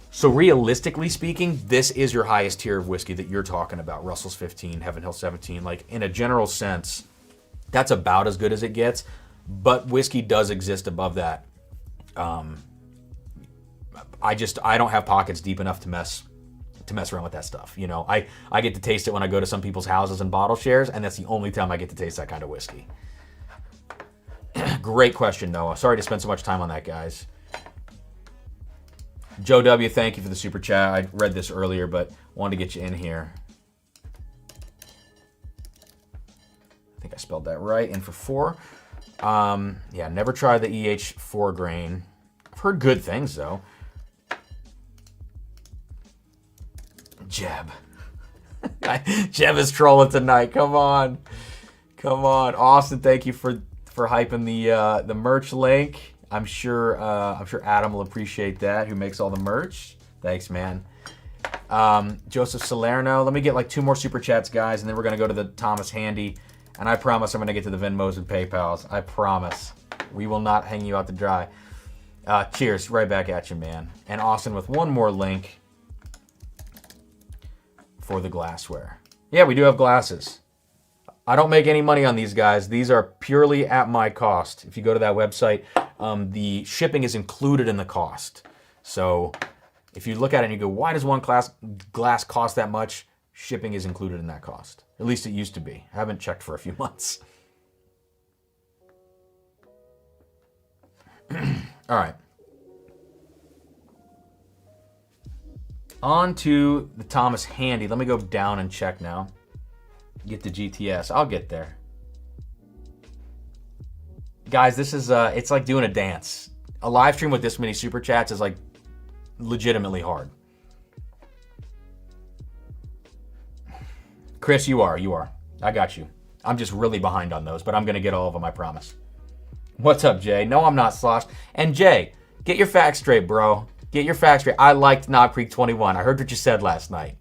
So realistically speaking, this is your highest tier of whiskey that you're talking about. Russell's 15, Heaven Hill 17. Like, in a general sense, that's about as good as it gets. But whiskey does exist above that. I don't have pockets deep enough to mess around with that stuff. I get to taste it when I go to some people's houses and bottle shares, and that's the only time I get to taste that kind of whiskey. Great question, Noah. Sorry to spend so much time on that, guys. Joe W., thank you for the super chat. I read this earlier, but wanted to get you in here. I think I spelled that right. In for 4. Yeah, never tried the EH 4 grain. I've heard good things, though. Jeb. Jeb is trolling tonight. Come on. Austin, thank you for hyping the merch link. I'm sure Adam will appreciate that, who makes all the merch. Thanks, man. Joseph Salerno. Let me get like 2 more super chats, guys, and then we're going to go to the Thomas Handy. And I promise I'm going to get to the Venmos and PayPals. I promise. We will not hang you out to dry. Cheers. Right back at you, man. And Austin with one more link for the glassware. Yeah, we do have glasses. I don't make any money on these guys. These are purely at my cost. If you go to that website, the shipping is included in the cost. So if you look at it and you go, why does one glass cost that much? Shipping is included in that cost. At least it used to be. I haven't checked for a few months. All right. On to the Thomas Handy. Let me go down and check now. Get the GTS. I'll get there. Guys, this is, it's like doing a dance. A live stream with this many super chats is like legitimately hard. Chris, you are. I got you. I'm just really behind on those, but I'm going to get all of them, I promise. What's up, Jay? No, I'm not sloshed. And Jay, get your facts straight, bro. Get your facts straight. I liked Knob Creek 21. I heard what you said last night.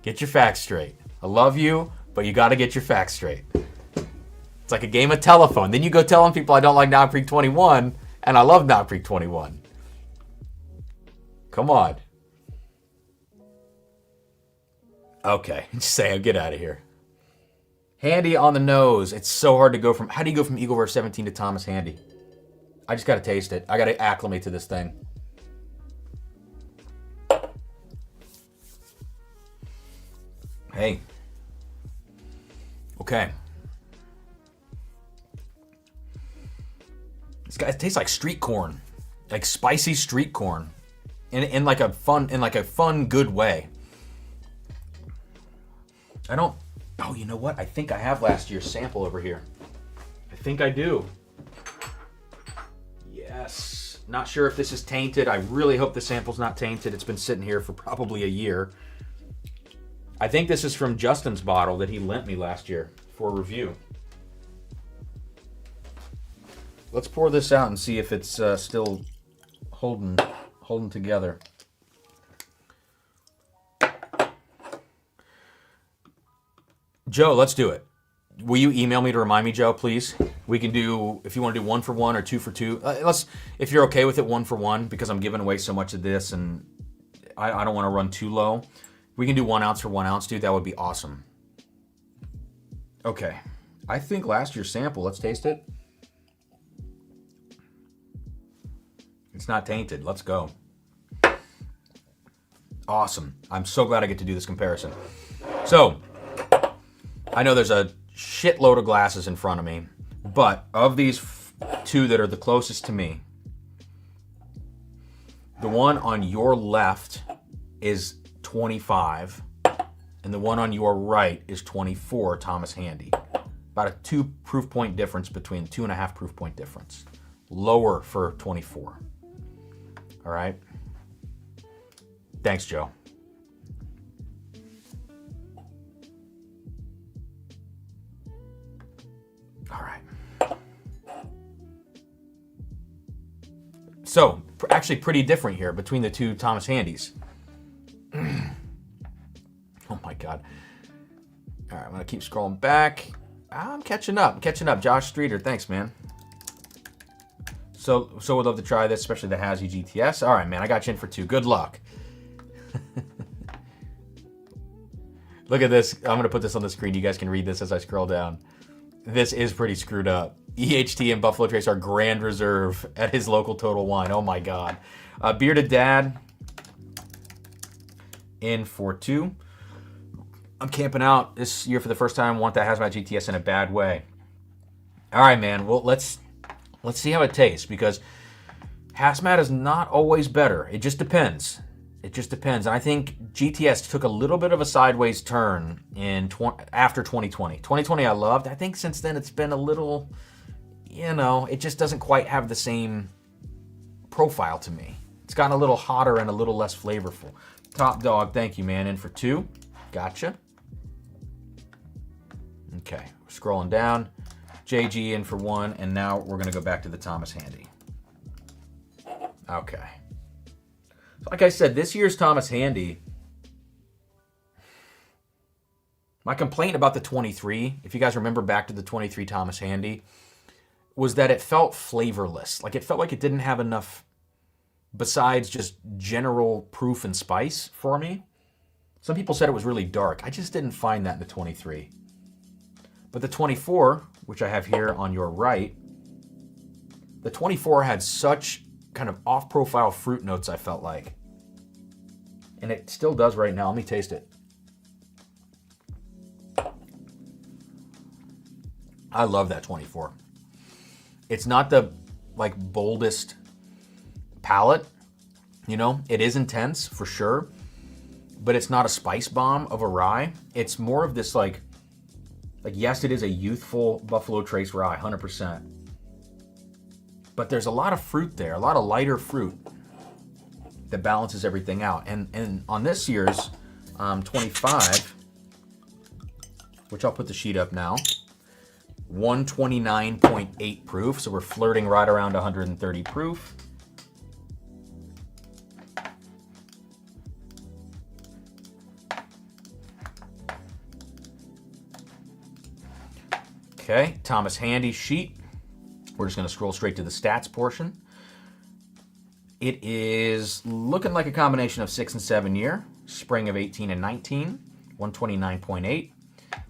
Get your facts straight. I love you, but you got to get your facts straight. It's like a game of telephone. Then you go telling people I don't like Knob Creek 21, and I love Knob Creek 21. Come on. Okay, Sam, get out of here. Handy on the nose. It's so hard to go from... How do you go from Eagle Rare 17 to Thomas Handy? I just got to taste it. I got to acclimate to this thing. Hey. Okay. This guy, it tastes like street corn. Like spicy street corn. In like a fun, good way. I don't... Oh, you know what? I think I have last year's sample over here. I think I do. Yes. Not sure if this is tainted. I really hope the sample's not tainted. It's been sitting here for probably a year. I think this is from Justin's bottle that he lent me last year for review. Let's pour this out and see if it's still holding together. Joe, let's do it. Will you email me to remind me, Joe, please? We can do, if you want to do 1 for 1 or 2 for 2. If you're okay with it, 1 for 1, because I'm giving away so much of this and I don't want to run too low. We can do 1 ounce for 1 ounce, dude. That would be awesome. Okay. I think last year's sample, let's taste it. It's not tainted. Let's go. Awesome. I'm so glad I get to do this comparison. So, I know there's a shitload of glasses in front of me, but of these 2 that are the closest to me, the one on your left is 25, and the one on your right is 24, Thomas Handy. About a 2 proof point difference between 2.5 proof point difference. Lower for 24. All right. Thanks, Joe. All right. So, actually pretty different here between the 2 Thomas Handys. Oh my God. All right, I'm going to keep scrolling back. I'm catching up. Josh Streeter, thanks, man. So would love to try this, especially the Hazy GTS. All right, man, I got you in for 2. Good luck. Look at this. I'm going to put this on the screen. You guys can read this as I scroll down. This is pretty screwed up. EHT and Buffalo Trace are grand reserve at his local Total Wine. Oh my God. Bearded Dad in for 2. I'm camping out this year for the first time. Want that Hazmat GTS in a bad way. All right, man. Well, let's see how it tastes, because Hazmat is not always better. It just depends. And I think GTS took a little bit of a sideways turn after 2020. 2020 I loved. I think since then it's been a little, it just doesn't quite have the same profile to me. It's gotten a little hotter and a little less flavorful. Top Dog, thank you, man. In for 2. Gotcha. Okay, scrolling down. JG in for 1, and now we're going to go back to the Thomas Handy. Okay. So like I said, this year's Thomas Handy, my complaint about the 23, if you guys remember back to the 23 Thomas Handy, was that it felt flavorless. Like it felt like it didn't have enough besides just general proof and spice for me. Some people said it was really dark. I just didn't find that in the 23. But the 24, which I have here on your right, the 24 had such kind of off-profile fruit notes, I felt like. And it still does right now. Let me taste it. I love that 24. It's not the like boldest palate, you know. It is intense for sure, but it's not a spice bomb of a rye. It's more of this like yes, it is a youthful Buffalo Trace rye, 100%. But there's a lot of fruit there, a lot of lighter fruit that balances everything out. And on this year's 25, which I'll put the sheet up now, 129.8 proof, so we're flirting right around 130 proof. Okay, Thomas Handy sheet. We're just going to scroll straight to the stats portion. It is looking like a combination of 6 and 7 year, spring of 18 and 19, 129.8.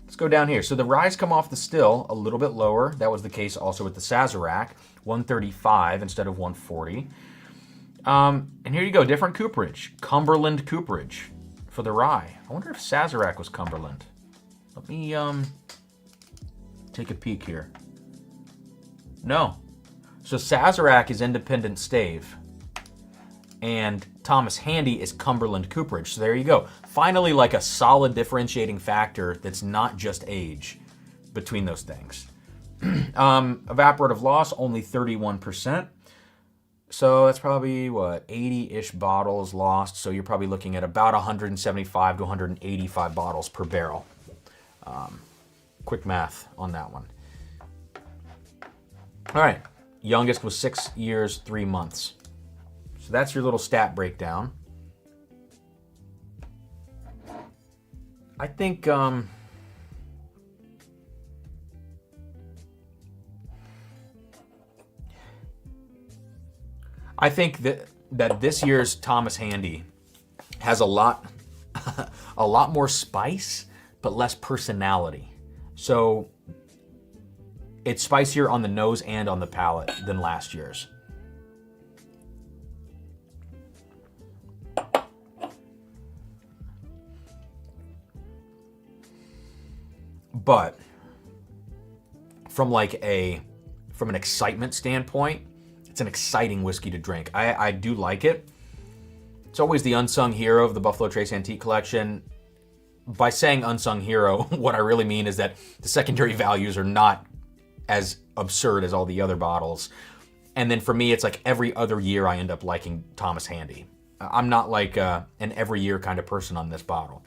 Let's go down here. So the ryes come off the still a little bit lower. That was the case also with the Sazerac, 135 instead of 140. And here you go, different cooperage. Cumberland cooperage for the rye. I wonder if Sazerac was Cumberland. Let me take a peek here. No. So Sazerac is independent stave. And Thomas Handy is Cumberland cooperage. So there you go. Finally, like a solid differentiating factor that's not just age between those things. Evaporative loss, only 31%. So that's probably, what, 80-ish bottles lost. So you're probably looking at about 175 to 185 bottles per barrel. Quick math on that one. All right. Youngest was 6 years, 3 months. So that's your little stat breakdown. I think that this year's Thomas Handy has a lot more spice, but less personality. So it's spicier on the nose and on the palate than last year's. But from an excitement standpoint, it's an exciting whiskey to drink. I do like it. It's always the unsung hero of the Buffalo Trace Antique Collection. By saying unsung hero, what I really mean is that the secondary values are not as absurd as all the other bottles. And then for me, it's like every other year I end up liking Thomas Handy. I'm not like an every year kind of person on this bottle.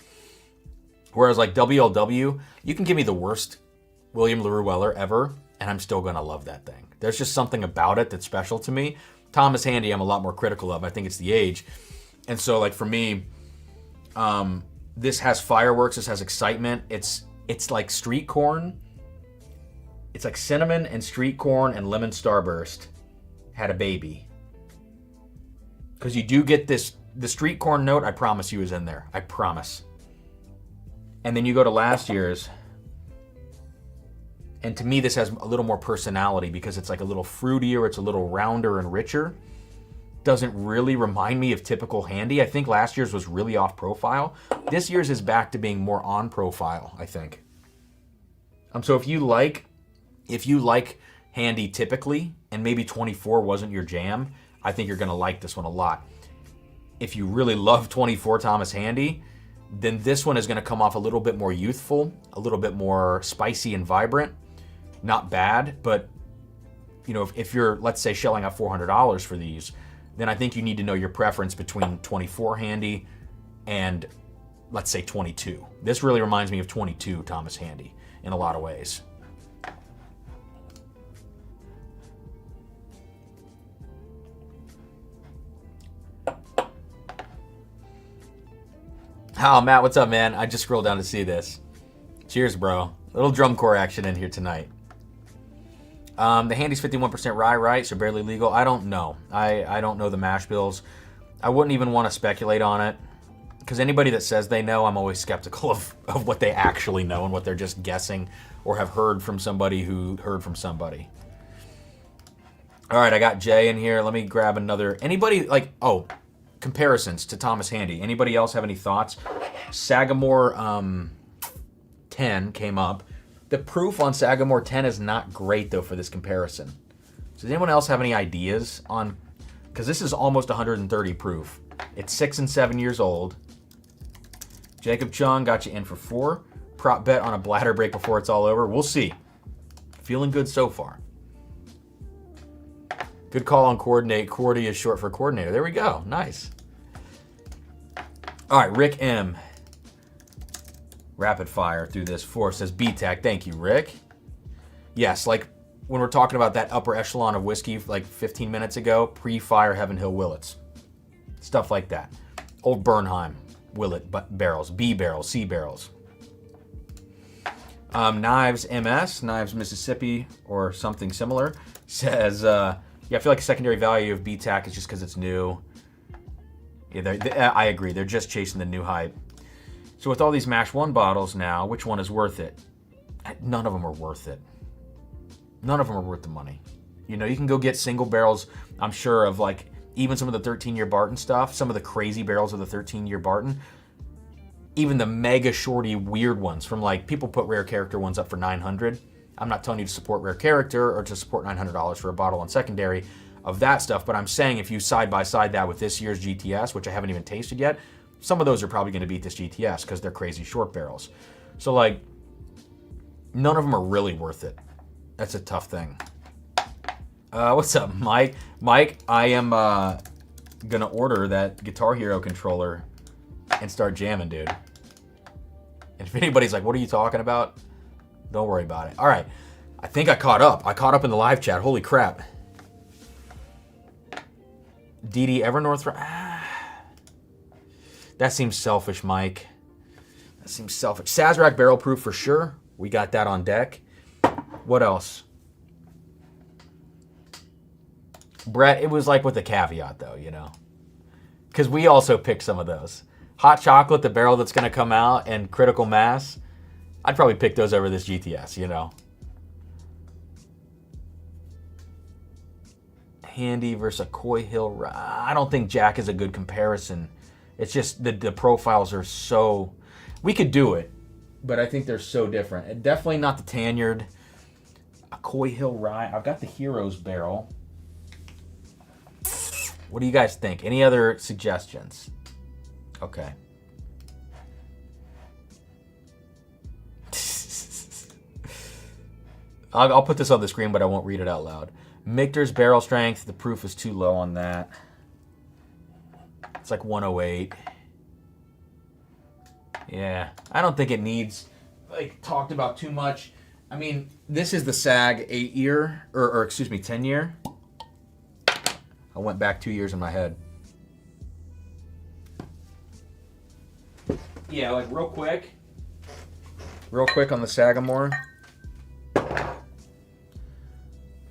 Whereas like WLW, you can give me the worst William LaRue Weller ever, and I'm still going to love that thing. There's just something about it that's special to me. Thomas Handy, I'm a lot more critical of. I think it's the age. And so like for me, this has fireworks, this has excitement. It's like street corn. It's like cinnamon and street corn and lemon starburst had a baby. Because you do get the street corn note, I promise you, is in there. I promise. And then you go to last year's, and to me this has a little more personality because it's like a little fruitier, it's a little rounder and richer. Doesn't really remind me of typical Handy. I think last year's was really off profile. This year's is back to being more on profile, I think. So if you like Handy typically, and maybe 24 wasn't your jam, I think you're gonna like this one a lot. If you really love 24 Thomas Handy, then this one is going to come off a little bit more youthful, a little bit more spicy and vibrant. Not bad, but you know, if you're, let's say, shelling out $400 for these, then I think you need to know your preference between 24 Handy and, let's say, 22. This really reminds me of 22 Thomas Handy in a lot of ways. Oh, Matt, what's up, man? I just scrolled down to see this. Cheers, bro. Little drum corps action in here tonight. The Handy's 51% rye, right? So barely legal. I don't know. I don't know the mash bills. I wouldn't even want to speculate on it. because anybody that says they know, I'm always skeptical of what they actually know and what they're just guessing or have heard from somebody who heard from somebody. All right, I got Jay in here. Let me grab another. Anybody like, oh, comparisons to Thomas Handy. Anybody else have any thoughts? Sagamore 10 came up. The proof on Sagamore 10 is not great, though, for this comparison. So does anyone else have any ideas on, because this is almost 130 proof. It's 6 and 7 years old. Jacob Chung got you in for 4. Prop bet on a bladder break before it's all over. We'll see. Feeling good so far. Good call on coordinate. Cordy is short for coordinator. There we go. Nice. All right, Rick M. Rapid fire through this 4 says BTAC. Thank you, Rick. Yes, like when we're talking about that upper echelon of whiskey like 15 minutes ago, pre-fire Heaven Hill Willets. Stuff like that. Old Bernheim Willett barrels, B barrels, C barrels. Knives MS, Knives Mississippi, or something similar, says, yeah, I feel like secondary value of BTAC is just because it's new. Yeah, I agree. They're just chasing the new hype. So with all these Mash 1 bottles now, which one is worth it? None of them are worth it. None of them are worth the money. You know, you can go get single barrels, I'm sure, of like even some of the 13-year Barton stuff, some of the crazy barrels of the 13-year Barton, even the mega shorty weird ones from like, people put rare character ones up for $900. I'm not telling you to support rare character or to support $900 for a bottle on secondary of that stuff, but I'm saying if you side by side that with this year's GTS, which I haven't even tasted yet, some of those are probably going to beat this GTS because they're crazy short barrels. So like, none of them are really worth it. That's a tough thing. What's up, Mike? Mike, I am gonna order that Guitar Hero controller and start jamming, dude. And if anybody's like, what are you talking about? Don't worry about it. All right, I think I caught up. I caught up in the live chat. Holy crap. DD Evernorth. That seems selfish, Mike. That seems selfish. Sazerac barrel proof for sure. We got that on deck. What else? Brett, it was like with a caveat, though, you know. Because we also picked some of those. Hot chocolate, the barrel that's going to come out, and critical mass. I'd probably pick those over this GTS, you know. Handy versus a Coy Hill Rye. I don't think Jack is a good comparison. It's just the profiles are so... We could do it, but I think they're so different. And definitely not the Tanyard. A Coy Hill Rye. I've got the Heroes barrel. What do you guys think? Any other suggestions? Okay. I'll put this on the screen, but I won't read it out loud. Michter's barrel strength. The proof is too low on that. It's like 108. Yeah, I don't think it needs like talked about too much. I mean, this is the SAG 8-year, or excuse me, 10-year. I went back 2 years in my head. Yeah, like real quick on the Sagamore.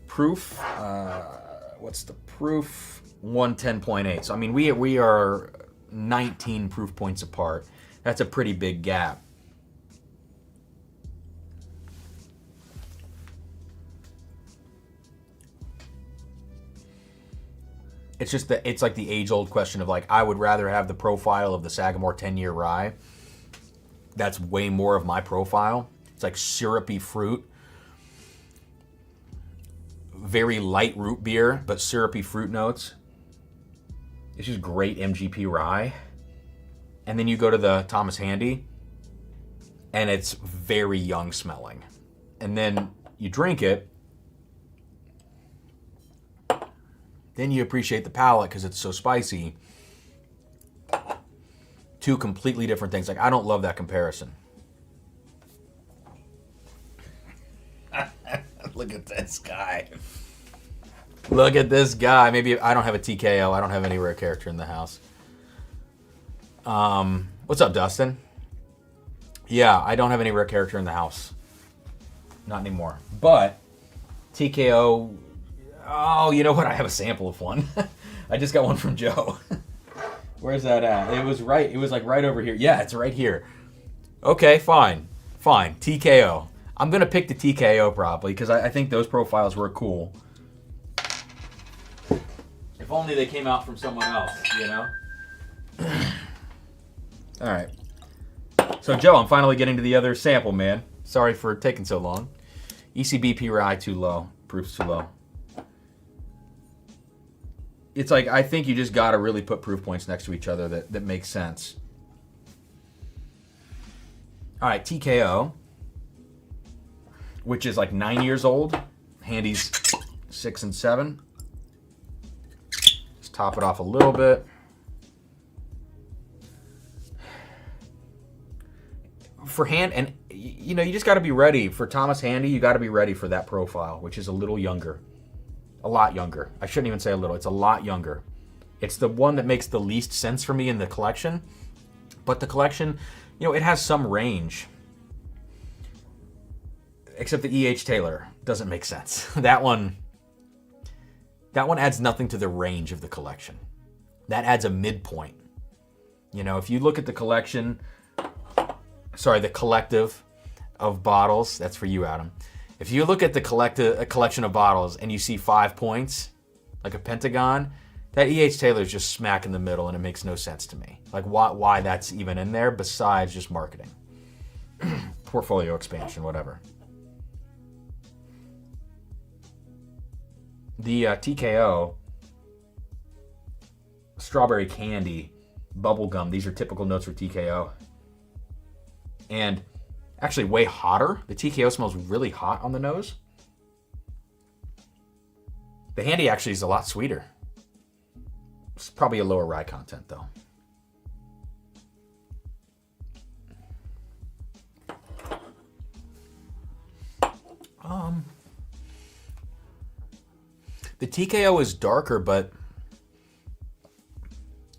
Proof, what's the proof? 110.8. So I mean, we are 19 proof points apart. That's a pretty big gap. It's just that it's like the age-old question of like, I would rather have the profile of the Sagamore 10-year rye. That's way more of my profile. It's like syrupy fruit. Very light root beer, but syrupy fruit notes. It's just great MGP rye. And then you go to the Thomas Handy, and it's very young smelling. And then you drink it, then you appreciate the palate because it's so spicy. Two completely different things. Like, I don't love that comparison. Look at this guy. Look at this guy. Maybe I don't have a TKO. I don't have any rare character in the house. What's up, Dustin? Yeah, I don't have any rare character in the house. Not anymore. But TKO... Oh, you know what? I have a sample of one. I just got one from Joe. Where's that at? It was right. It was like right over here. Yeah, it's right here. Okay, fine. Fine. TKO. I'm going to pick the TKO probably because I think those profiles were cool. If only they came out from someone else, you know? All right. So, Joe, I'm finally getting to the other sample, man. Sorry for taking so long. ECBP Rye too low. Proof's too low. It's like, I think you just got to really put proof points next to each other that make sense. All right, TKO, which is like 9 years old. Handy's 6 and 7. Let's top it off a little bit. For Hand, and you know, you just got to be ready. For Thomas Handy, you got to be ready for that profile, which is a little younger. A lot younger. I shouldn't even say a little. It's a lot younger. It's the one that makes the least sense for me in the collection. But the collection, you know, it has some range. Except the E.H. Taylor doesn't make sense. That one adds nothing to the range of the collection. That adds a midpoint. You know, if you look at the collection, the collective of bottles, that's for you, Adam. If you look at the collection of bottles and you see 5 points, like a pentagon, that E.H. Taylor is just smack in the middle, and it makes no sense to me. Like, why that's even in there besides just marketing. Portfolio expansion, whatever. The TKO, strawberry candy, bubblegum, these are typical notes for TKO. And actually way hotter. The TKO smells really hot on the nose. The Handy actually is a lot sweeter. It's probably a lower rye content though. The TKO is darker, but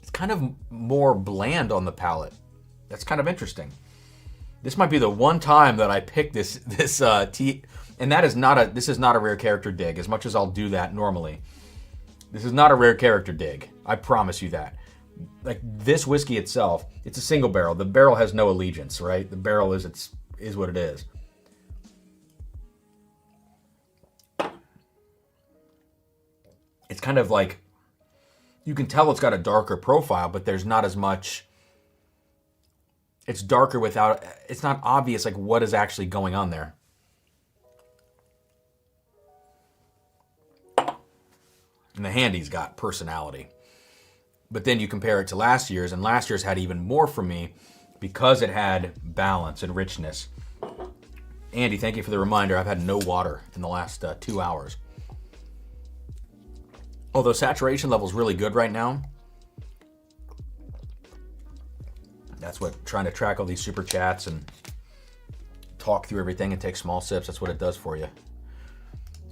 it's kind of more bland on the palate. That's kind of interesting. This might be the one time that I pick this and that is not this is not a rare character dig, as much as I'll do that normally. This is not a rare character dig. I promise you that. Like, this whiskey itself, it's a single barrel. The barrel has no allegiance, right? The barrel is what it is. It's kind of like, you can tell it's got a darker profile, but there's not as much. It's darker without, it's not obvious like what is actually going on there. And the Handy's got personality. But then you compare it to last year's, and last year's had even more for me because it had balance and richness. Andy, thank you for the reminder. I've had no water in the last 2 hours. Although saturation level is really good right now. That's what, trying to track all these super chats and talk through everything and take small sips, that's what it does for you.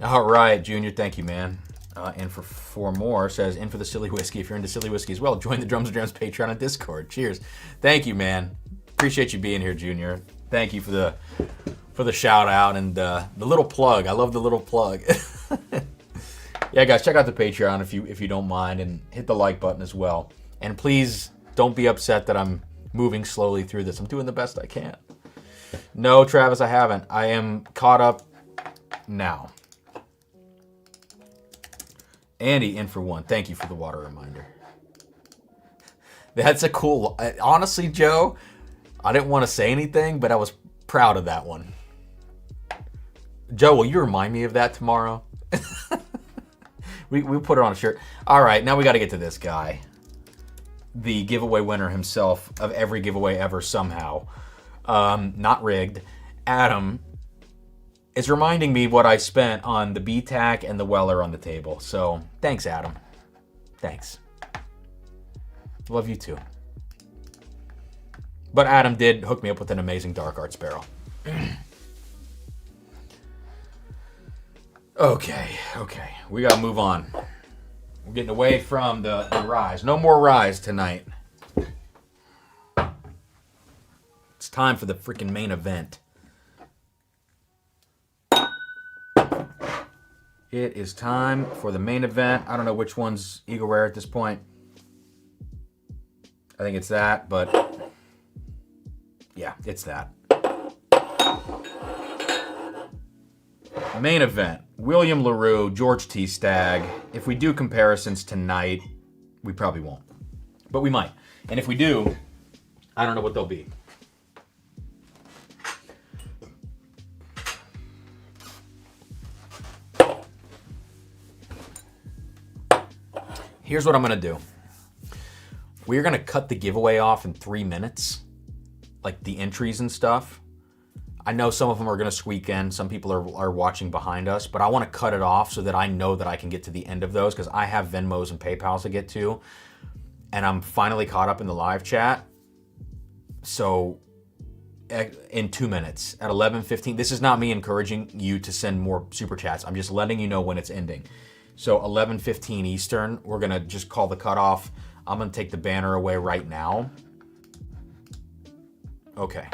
All right, Junior, thank you, man. And for 4 more, says, in for the silly whiskey. If you're into silly whiskey as well, join the Drums and Drams Patreon and Discord. Cheers. Thank you, man. Appreciate you being here, Junior. Thank you for the shout out and the little plug. I love the little plug. Yeah, guys, check out the Patreon if you don't mind, and hit the like button as well. And please don't be upset that I'm moving slowly through this. I'm doing the best I can. No, Travis, I haven't. I am caught up now. Andy, in for 1. Thank you for the water reminder. That's a cool. Honestly, Joe, I didn't want to say anything, but I was proud of that one. Joe, will you remind me of that tomorrow? We put it on a shirt. All right, now we got to get to this guy. The giveaway winner himself of every giveaway ever somehow. Not rigged. Adam is reminding me what I spent on the BTAC and the Weller on the table. So, thanks, Adam. Thanks. Love you too. But Adam did hook me up with an amazing Dark Arts barrel. Okay. We gotta move on. We're getting away from the ryes. No more ryes tonight. It's time for the freaking main event. It is time for the main event. I don't know which one's Eagle Rare at this point. I think it's that, but yeah, it's that. Main event, William LaRue, George T. Stagg. If we do comparisons tonight, we probably won't, but we might. And if we do, I don't know what they'll be. Here's what I'm going to do. We're going to cut the giveaway off in 3 minutes, like the entries and stuff. I know some of them are going to squeak in. Some people are watching behind us, but I want to cut it off so that I know that I can get to the end of those because I have Venmos and PayPals to get to, and I'm finally caught up in the live chat. So in 2 minutes at 11:15, this is not me encouraging you to send more super chats. I'm just letting you know when it's ending. So 11:15 Eastern, we're going to just call the cutoff. I'm going to take the banner away right now. Okay.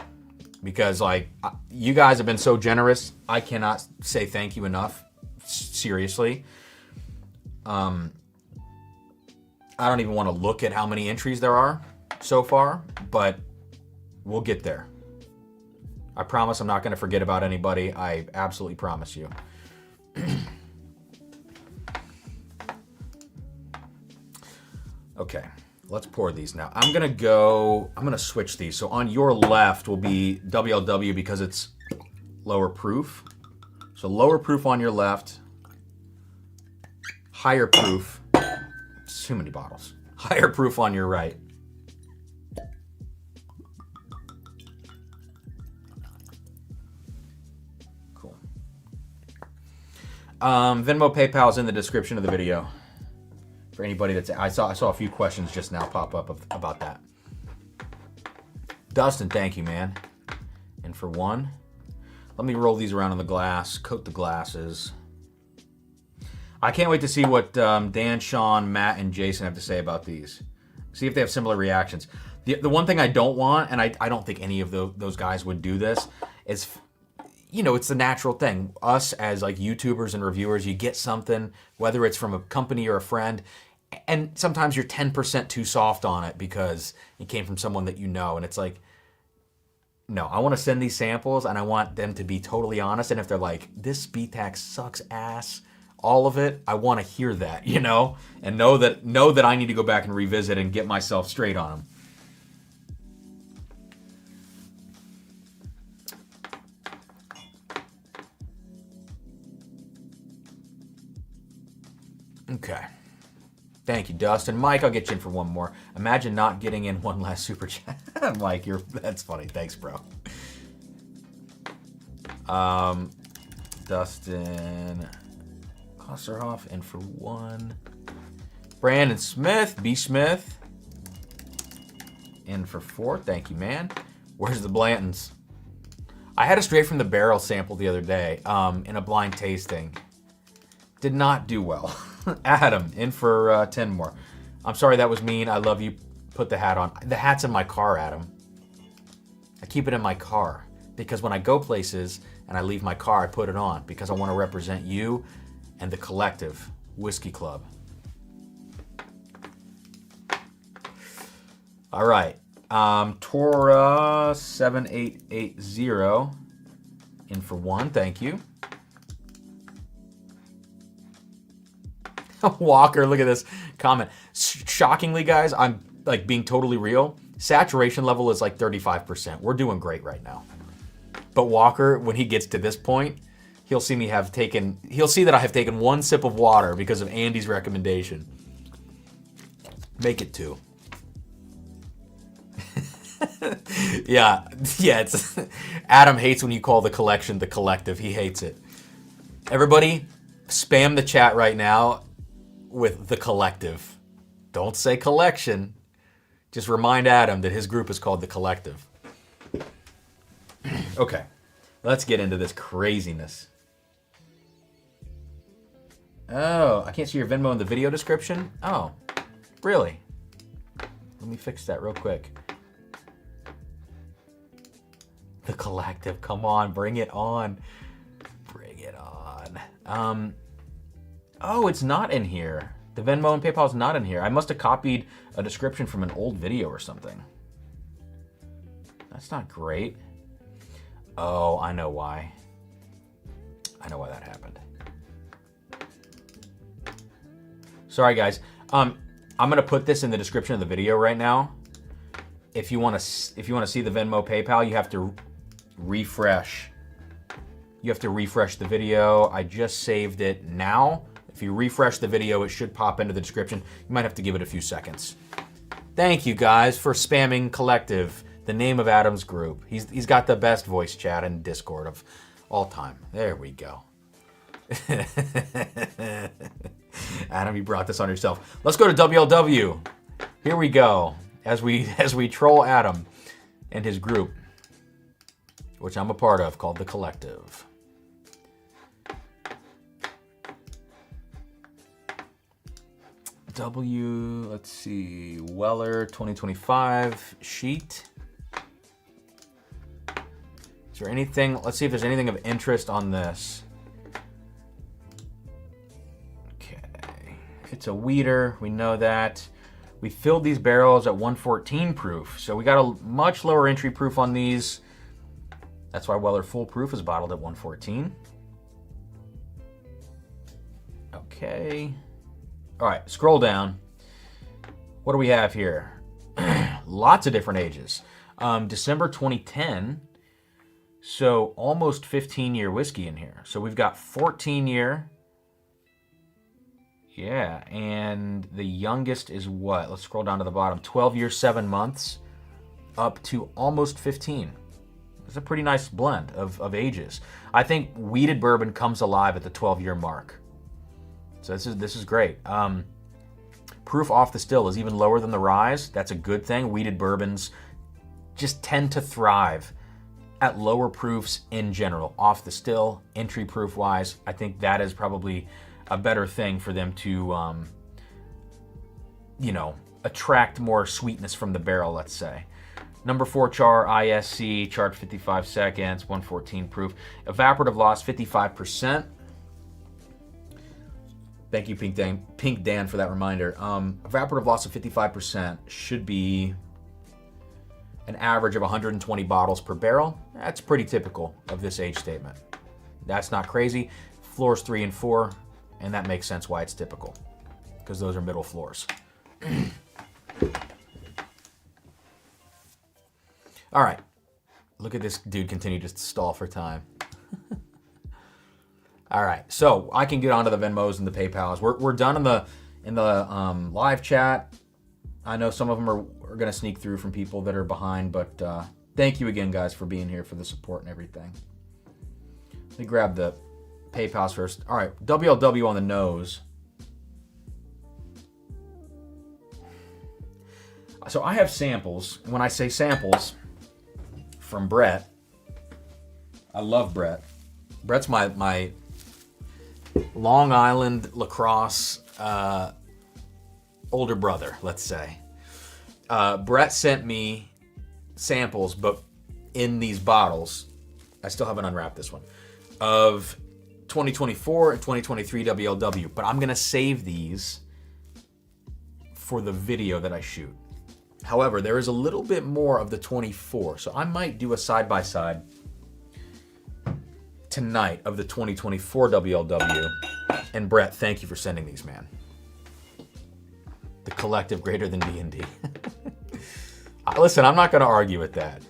Because, like, you guys have been so generous. I cannot say thank you enough. Seriously. I don't even want to look at how many entries there are so far, but we'll get there. I promise I'm not going to forget about anybody. I absolutely promise you. Okay, let's pour these now. I'm gonna switch these. So on your left will be WLW because it's lower proof. So lower proof on your left, higher proof, too many bottles. Higher proof on your right. Cool. Venmo, PayPal is in the description of the video. For anybody that's, I saw a few questions just now pop up about that. Dustin, thank you, man. And for one, let me roll these around on the glass, coat the glasses. I can't wait to see what Dan, Sean, Matt, and Jason have to say about these. See if they have similar reactions. The one thing I don't want, and I don't think any of those guys would do this, is, you know, it's the natural thing. Us as like YouTubers and reviewers, you get something, whether it's from a company or a friend, and sometimes you're 10% too soft on it because it came from someone that you know. And it's like, no, I want to send these samples and I want them to be totally honest. And if they're like, this BTAC sucks ass, all of it, I want to hear that, you know, and know that I need to go back and revisit and get myself straight on them. Okay. Thank you, Dustin. Mike, I'll get you in for one more. Imagine not getting in one last super chat. Mike, that's funny. Thanks, bro. Dustin Klosterhoff in for one. Brandon Smith, B. Smith, in for 4. Thank you, man. Where's the Blantons? I had a straight from the barrel sample the other day in a blind tasting. Did not do well. Adam, in for 10 more. I'm sorry that was mean. I love you. Put the hat on. The hat's in my car, Adam. I keep it in my car because when I go places and I leave my car, I put it on because I want to represent you and the collective Whiskey Club. All right. Tora 7880 in for 1. Thank you. Walker, look at this comment. Shockingly, guys, I'm like being totally real. Saturation level is like 35%. We're doing great right now. But Walker, when he gets to this point, he'll see that I have taken 1 sip of water because of Andy's recommendation. Make it 2. yeah, it's Adam hates when you call the collection the collective. He hates it. Everybody, spam the chat right now with the collective. Don't say collection. Just remind Adam that his group is called the collective. Okay, let's get into this craziness. Oh, I can't see your Venmo in the video description? Oh, really? Let me fix that real quick. The collective, come on, bring it on. Bring it on. Oh, it's not in here. The Venmo and PayPal is not in here. I must have copied a description from an old video or something. That's not great. Oh, I know why. I know why that happened. Sorry, guys. I'm gonna put this in the description of the video right now. If you want to see the Venmo PayPal, you have to refresh. You have to refresh the video. I just saved it now. If you refresh the video, it should pop into the description. You might have to give it a few seconds. Thank you guys for spamming Collective, the name of Adam's group. He's got the best voice chat in Discord of all time. There we go. Adam, you brought this on yourself. Let's go to WLW. Here we go. As we troll Adam and his group, which I'm a part of, called The Collective. Let's see, Weller 2025 sheet. Is there anything, let's see if there's anything of interest on this. Okay, it's a weeder, we know that. We filled these barrels at 114 proof, so we got a much lower entry proof on these. That's why Weller Full Proof is bottled at 114. Okay. All right, scroll down. What do we have here? Lots of different ages. December 2010, so almost 15-year whiskey in here. So we've got 14-year. Yeah, and the youngest is what? Let's scroll down to the bottom. 12 years, 7 months, up to almost 15. It's a pretty nice blend of ages. I think wheated bourbon comes alive at the 12-year mark. So this is great. Proof off the still is even lower than the ryes. That's a good thing. Wheated bourbons just tend to thrive at lower proofs in general. Off the still, entry proof wise, I think that is probably a better thing for them to, attract more sweetness from the barrel, let's say. Number 4 char, ISC, charred 55 seconds, 114 proof. Evaporative loss, 55%. Thank you, Pink Dan, for that reminder. Evaporative loss of 55% should be an average of 120 bottles per barrel. That's pretty typical of this age statement. That's not crazy. Floors 3 and 4, and that makes sense why it's typical, because those are middle floors. All right, look at this dude continue to stall for time. All right, so I can get onto the Venmos and the PayPals. We're done in the live chat. I know some of them are going to sneak through from people that are behind, but thank you again, guys, for being here, for the support and everything. Let me grab the PayPals first. All right, WLW on the nose. So I have samples. When I say samples, from Brett. I love Brett. Brett's my Long Island lacrosse older brother, let's say. Brett sent me samples, but in these bottles, I still haven't unwrapped this one, of 2024 and 2023 WLW, but I'm going to save these for the video that I shoot. However, there is a little bit more of the 24, so I might do a side-by-side tonight of the 2024 WLW. And Brett, thank you for sending these, man. The collective greater than D&D. Listen, I'm not going to argue with that.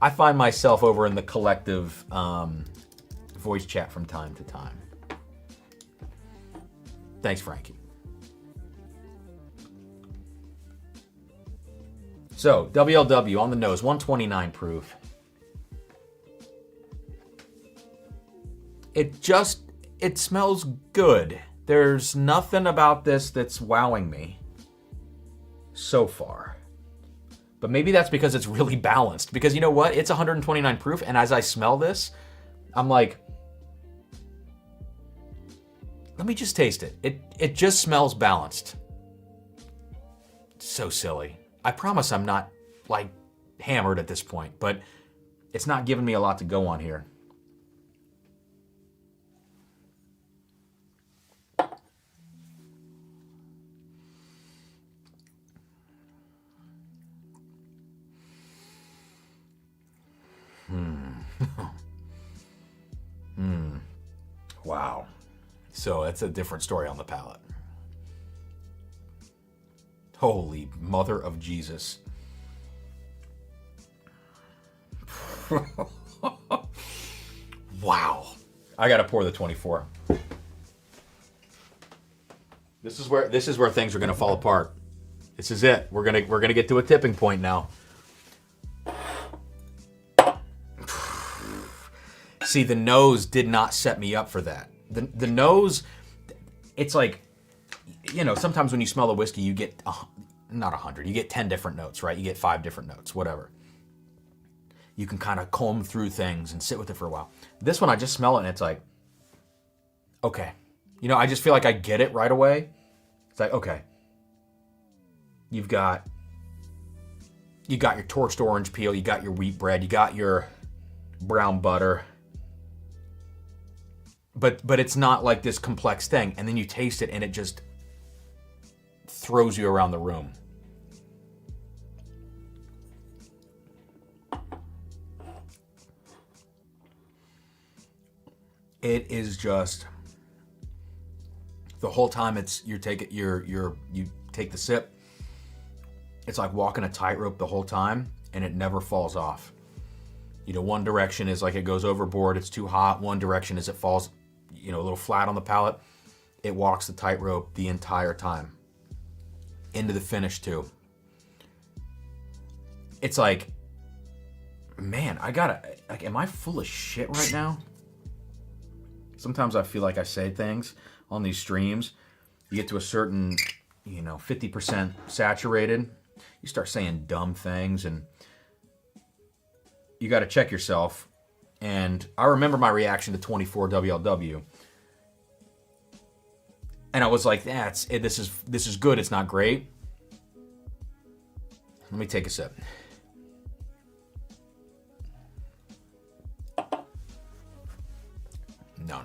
I find myself over in the collective voice chat from time to time. Thanks, Frankie. So, WLW on the nose, 129 proof. It smells good. There's nothing about this that's wowing me so far. But maybe that's because it's really balanced. Because you know what? It's 129 proof, and as I smell this, I'm like, let me just taste it. It just smells balanced. So silly. I promise I'm not, like, hammered at this point, but it's not giving me a lot to go on here. Wow. So that's a different story on the palate. Holy mother of Jesus. Wow. I gotta pour the 24. This is where things are gonna fall apart. This is it. We're gonna get to a tipping point now. See, the nose did not set me up for that. The nose, it's like, you know, sometimes when you smell a whiskey, you get not 100, you get 10 different notes, right? You get 5 different notes, whatever. You can kind of comb through things and sit with it for a while. This one, I just smell it and it's like, okay. You know, I just feel like I get it right away. It's like, okay. You've got your torched orange peel, you got your wheat bread, you got your brown butter. But it's not like this complex thing. And then you taste it and it just throws you around the room. It is just the whole time you take the sip. It's like walking a tightrope the whole time and it never falls off. You know, one direction is like it goes overboard, it's too hot. One direction is it falls, you know, a little flat on the palate. It walks the tightrope the entire time. Into the finish too. It's like, man, am I full of shit right now? Sometimes I feel like I say things on these streams. You get to a certain, 50% saturated. You start saying dumb things and you got to check yourself. And I remember my reaction to 24 WLW. And I was like, this is good. It's not great. Let me take a sip. No.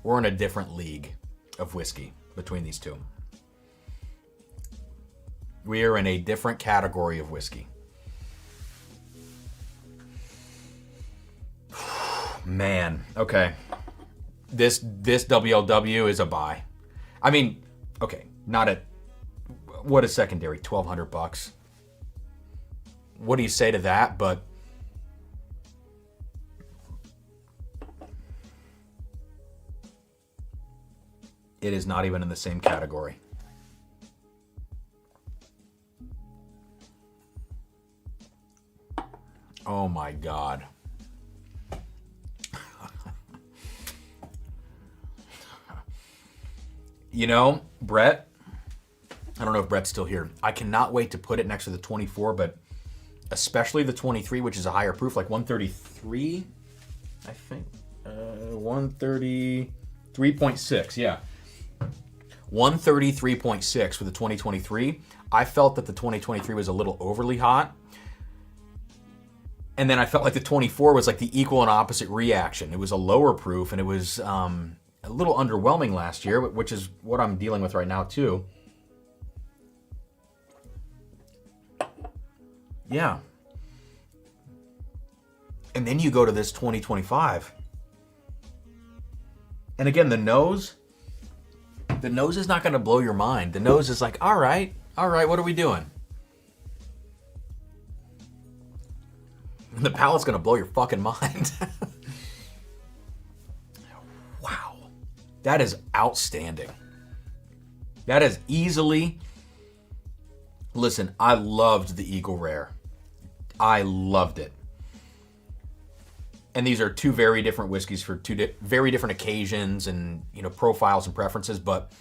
We're in a different league of whiskey between these two. We are in a different category of whiskey. Man, okay. This WLW is a buy. I mean, okay, not at what is secondary? $1,200. What do you say to that? But it is not even in the same category. Oh my God. You know, Brett, I don't know if Brett's still here. I cannot wait to put it next to the 24, but especially the 23, which is a higher proof, like 133, I think. 133.6, yeah. 133.6 for the 2023. I felt that the 2023 was a little overly hot. And then I felt like the 24 was like the equal and opposite reaction. It was a lower proof, and it was a little underwhelming last year, which is what I'm dealing with right now too. Yeah. And then you go to this 2025. And again, the nose is not going to blow your mind. The nose is like, all right, what are we doing? And the palate's going to blow your fucking mind. Wow. That is outstanding. That is easily... Listen, I loved the Eagle Rare. I loved it. And these are two very different whiskeys for two very different occasions and, profiles and preferences, but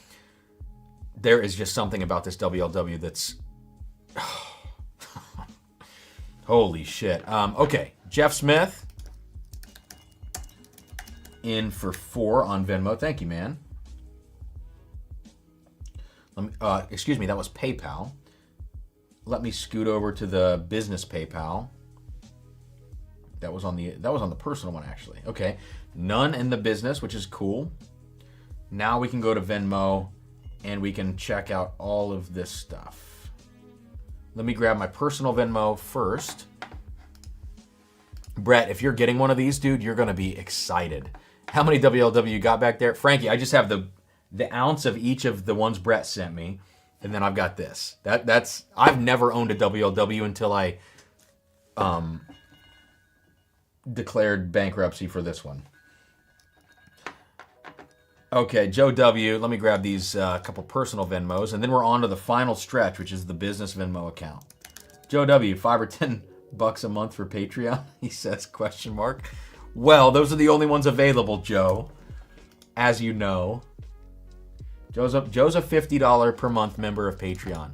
there is just something about this WLW that's... Holy shit. Okay, Jeff Smith in for 4 on Venmo. Thank you, man. Excuse me, that was PayPal. Let me scoot over to the business PayPal. That was on the personal one, actually. Okay, none in the business, which is cool. Now we can go to Venmo and we can check out all of this stuff. Let me grab my personal Venmo first. Brett, if you're getting one of these, dude, you're going to be excited. How many WLW you got back there? Frankie, I just have the ounce of each of the ones Brett sent me, and then I've got this. That's I've never owned a WLW until I declared bankruptcy for this one. Okay, Joe W. Let me grab these couple personal Venmos, and then we're on to the final stretch, which is the business Venmo account. Joe W. $5 or $10 a month for Patreon? He says, question mark. Well, those are the only ones available, Joe. As you know. Joe's a $50 per month member of Patreon.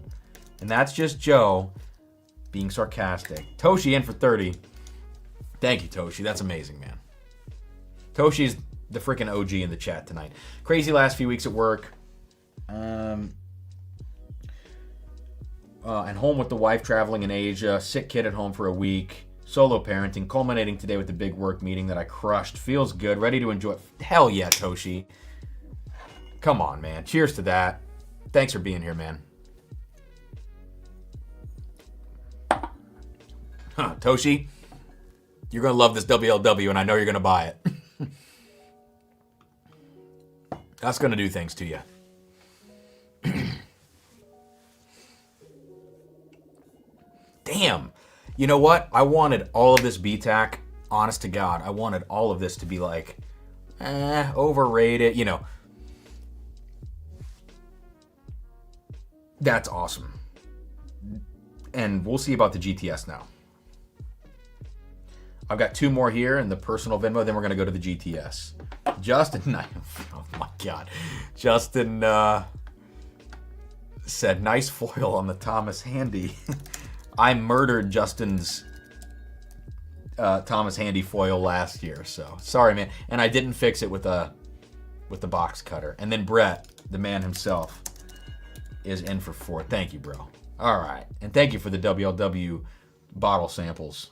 And that's just Joe being sarcastic. Toshi in for 30. Thank you, Toshi. That's amazing, man. Toshi's the freaking OG in the chat tonight. Crazy last few weeks at work. And home with the wife traveling in Asia. Sick kid at home for a week. Solo parenting, culminating today with the big work meeting that I crushed. Feels good, ready to enjoy. Hell yeah, Toshi. Come on, man. Cheers to that. Thanks for being here, man. Toshi, you're going to love this WLW, and I know you're going to buy it. That's going to do things to you. Damn. You know what? I wanted all of this BTAC, honest to God. I wanted all of this to be like, overrated. You know. That's awesome. And we'll see about the GTS now. I've got 2 more here in the personal Venmo, then we're going to go to the GTS. Justin, oh my God. Justin said, nice foil on the Thomas Handy. I murdered Justin's Thomas Handy foil last year, so sorry, man. And I didn't fix it with the box cutter. And then Brett, the man himself, is in for 4. Thank you, bro. All right. And thank you for the WLW bottle samples.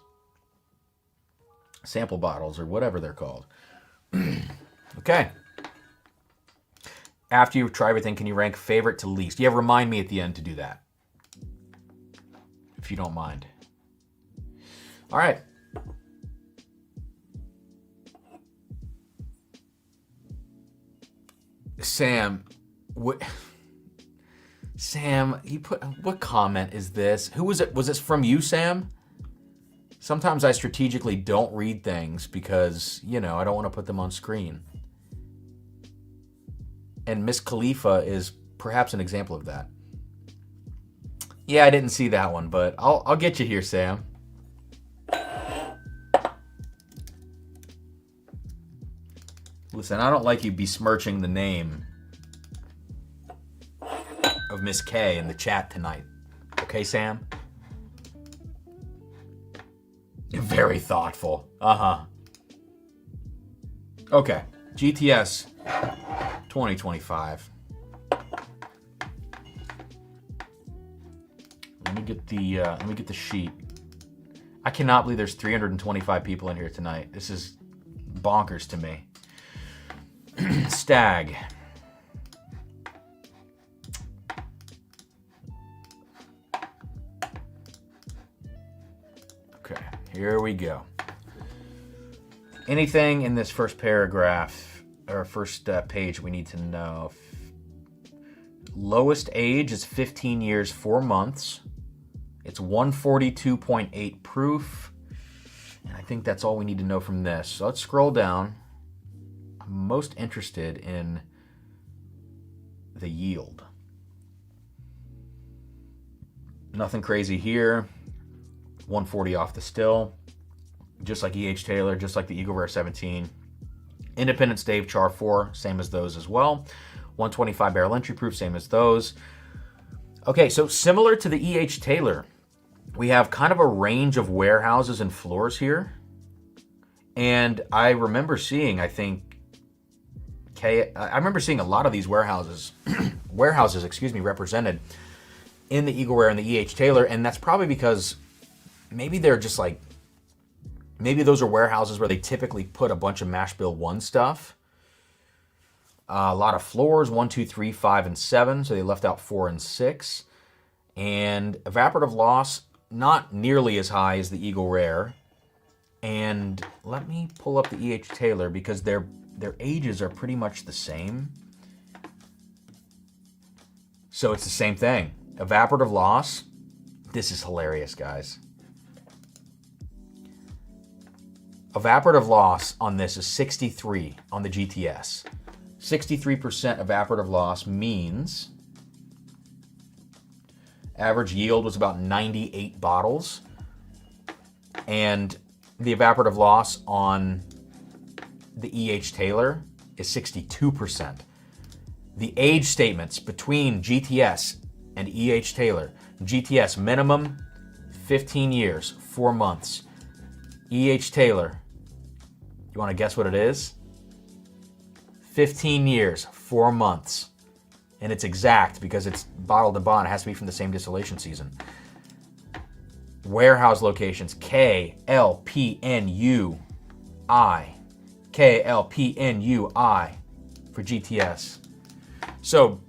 Sample bottles, or whatever they're called. Okay. After you try everything, can you rank favorite to least? Yeah, remind me at the end to do that, if you don't mind. All right. Sam, Sam, you put, what comment is this? Who was it? Was this from you, Sam? Sometimes I strategically don't read things because, you know, I don't want to put them on screen. And Miss Khalifa is perhaps an example of that. Yeah, I didn't see that one, but I'll get you here, Sam. Listen, I don't like you besmirching the name of Miss K in the chat tonight. Okay, Sam? Very thoughtful. Uh-huh. Okay. GTS 2025. Let me get the sheet. I cannot believe there's 325 people in here tonight. This is bonkers to me. Stag. Okay, here we go. Anything in this first paragraph or first page we need to know? Lowest age is 15 years, 4 months. It's 142.8 proof. And I think that's all we need to know from this. So let's scroll down. I'm most interested in the yield. Nothing crazy here. 140 off the still. Just like E.H. Taylor, just like the Eagle Rare 17. Independent Stave Char 4, same as those as well. 125 barrel entry proof, same as those. Okay, so similar to the E.H. Taylor, we have kind of a range of warehouses and floors here. And I remember seeing, I remember seeing a lot of these warehouses, represented in the Eagle Rare and the E.H. Taylor, and that's probably because maybe they're just like, maybe those are warehouses where they typically put a bunch of mash bill 1 stuff. A lot of floors, 1, 2, 3, 5, and 7, so they left out 4 and 6. And evaporative loss, not nearly as high as the Eagle Rare. And let me pull up the E.H. Taylor because they're their ages are pretty much the same. So it's the same thing. Evaporative loss. This is hilarious, guys. Evaporative loss on this is 63 on the GTS. 63% evaporative loss means average yield was about 98 bottles. And the evaporative loss on the E.H. Taylor is 62%. The age statements between GTS and E.H. Taylor. GTS minimum 15 years, 4 months. E.H. Taylor, you want to guess what it is? 15 years, 4 months. And it's exact because it's bottled to bond. It has to be from the same distillation season. Warehouse locations, KLPNUI. KLPNUI for GTS. So,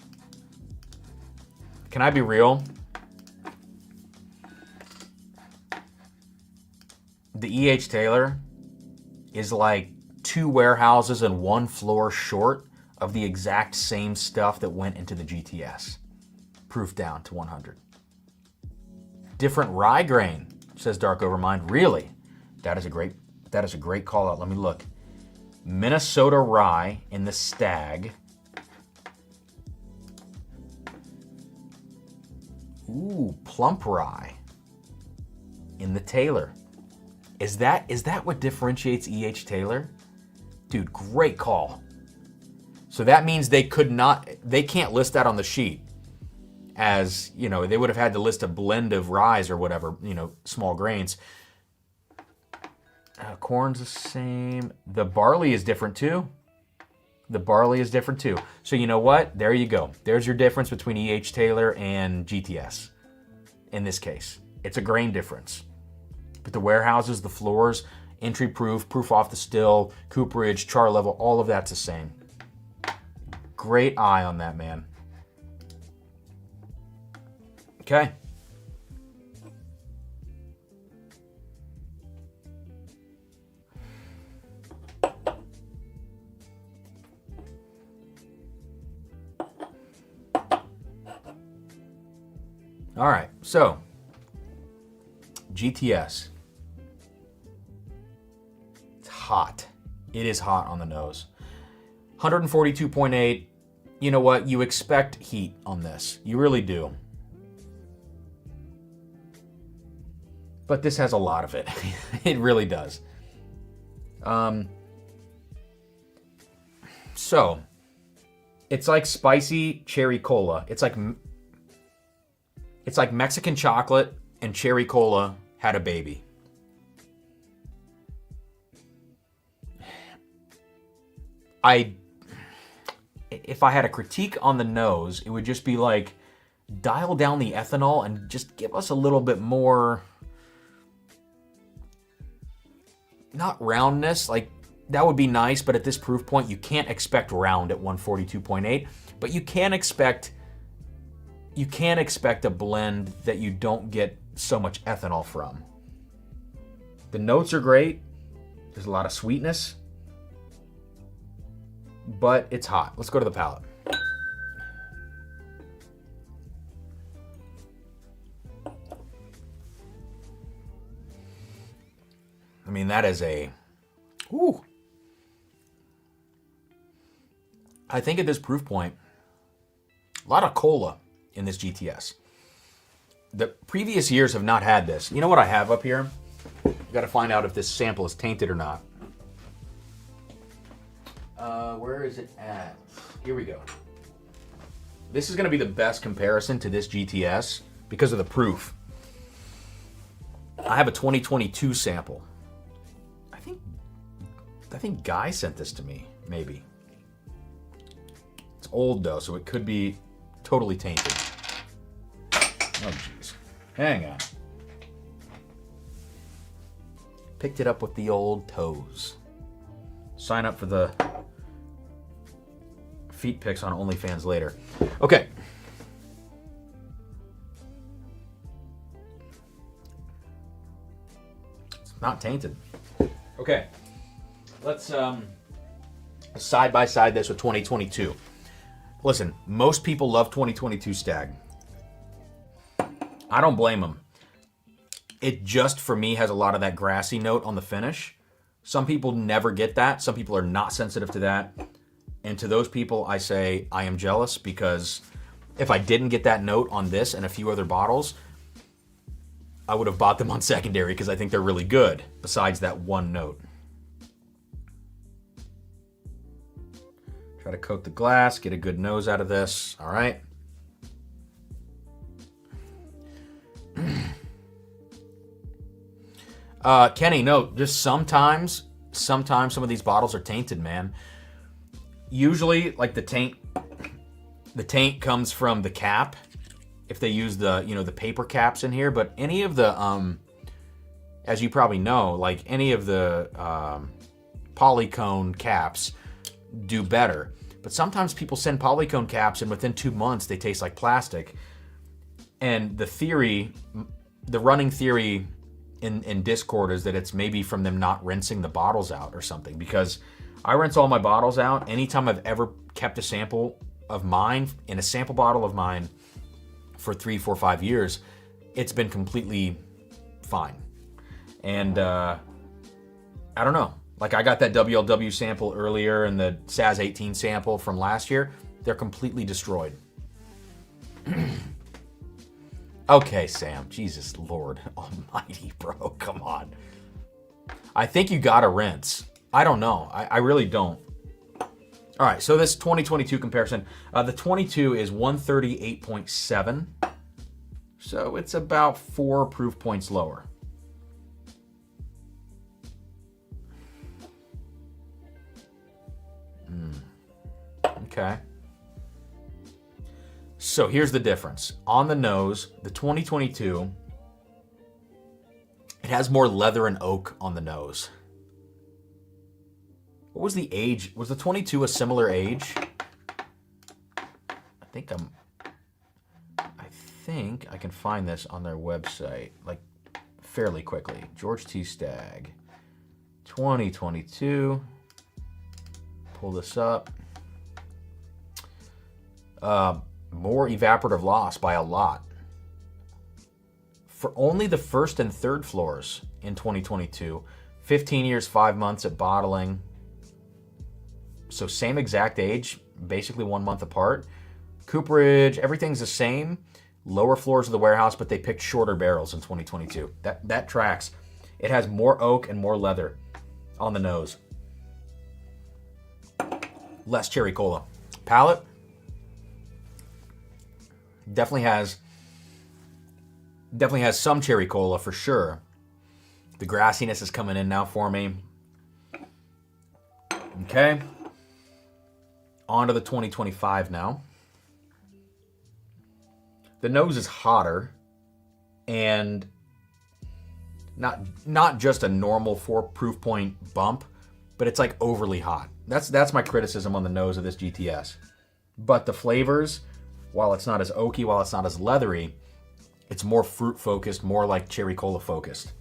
can I be real? The E.H. Taylor is like 2 warehouses and 1 floor short of the exact same stuff that went into the GTS. Proof down to 100. Different rye grain, says Dark Overmind. Really? That is a great call out. Let me look. Minnesota rye in the Stag. Ooh, plump rye in the Taylor. Is that what differentiates E.H. Taylor? Dude, great call. So that means they can't list that on the sheet as, you know, they would have had to list a blend of ryes or whatever, you know, small grains. Corn's the same. The barley is different too. So you know what? There you go. There's your difference between E.H. Taylor and GTS. In this case, it's a grain difference. But the warehouses, the floors, entry proof, proof off the still, cooperage, char level, all of that's the same. Great eye on that, man. Okay. All right, so GTS. It's hot. It is hot on the nose. 142.8. You know what? You expect heat on this. You really do. But this has a lot of it. It really does. So, it's like spicy cherry cola. It's like Mexican chocolate and cherry cola had a baby. If I had a critique on the nose, it would just be like, dial down the ethanol and just give us a little bit more, not roundness, like that would be nice, but at this proof point, you can't expect round at 142.8, but you can expect a blend that you don't get so much ethanol from. The notes are great. There's a lot of sweetness, but it's hot. Let's go to the palate. I mean, that is a, ooh. I think at this proof point, a lot of cola in this GTS. The previous years have not had this. You know what I have up here? Got to find out if this sample is tainted or not. Where is it at? Here we go. This is going to be the best comparison to this GTS because of the proof. I have a 2022 sample. I think Guy sent this to me, maybe. It's old though, so it could be totally tainted. Oh jeez. Hang on. Picked it up with the old toes. Sign up for the feet pics on OnlyFans later. Okay. It's not tainted. Okay. Let's side by side this with 2022. Listen, most people love 2022 Stag. I don't blame them. It just, for me, has a lot of that grassy note on the finish. Some people never get that. Some people are not sensitive to that. And to those people, I say I am jealous, because if I didn't get that note on this and a few other bottles, I would have bought them on secondary, because I think they're really good, besides that one note. Try to coat the glass, get a good nose out of this. All right. Kenny, no, just sometimes some of these bottles are tainted, man. Usually, like the taint comes from the cap, if they use the, the paper caps in here. But any of the, as you probably know, like any of the polycone caps do better. But sometimes people send polycone caps, and within 2 months they taste like plastic. And the running theory in Discord is that it's maybe from them not rinsing the bottles out or something. Because I rinse all my bottles out. Anytime I've ever kept a sample of mine in a sample bottle of mine for 3, 4, 5 years, it's been completely fine. And I don't know. Like, I got that WLW sample earlier and the Saz 18 sample from last year. They're completely destroyed. Okay, Sam. Jesus Lord almighty, bro. Come on. I think you gotta rinse. I don't know. I really don't. All right, so this 2022 comparison. The 22 is 138.7. So it's about 4 proof points lower. Okay. So here's the difference. On the nose, the 2022, it has more leather and oak on the nose. What was the age? Was the 22 a similar age? I think I can find this on their website, like, fairly quickly. George T. Stagg, 2022. Pull this up. More evaporative loss by a lot. For only the first and third floors in 2022, 15 years, 5 months at bottling. So same exact age, basically 1 month apart. Cooperage, everything's the same. Lower floors of the warehouse, but they picked shorter barrels in 2022. That tracks. It has more oak and more leather on the nose. Less cherry cola. Palate definitely has some cherry cola for sure. The grassiness is coming in now for me. Okay. On to the 2025 now. The nose is hotter, and not just a normal 4 proof point bump, but it's like overly hot. That's my criticism on the nose of this GTS. But the flavors, while it's not as oaky, while it's not as leathery, it's more fruit focused, more like cherry cola focused.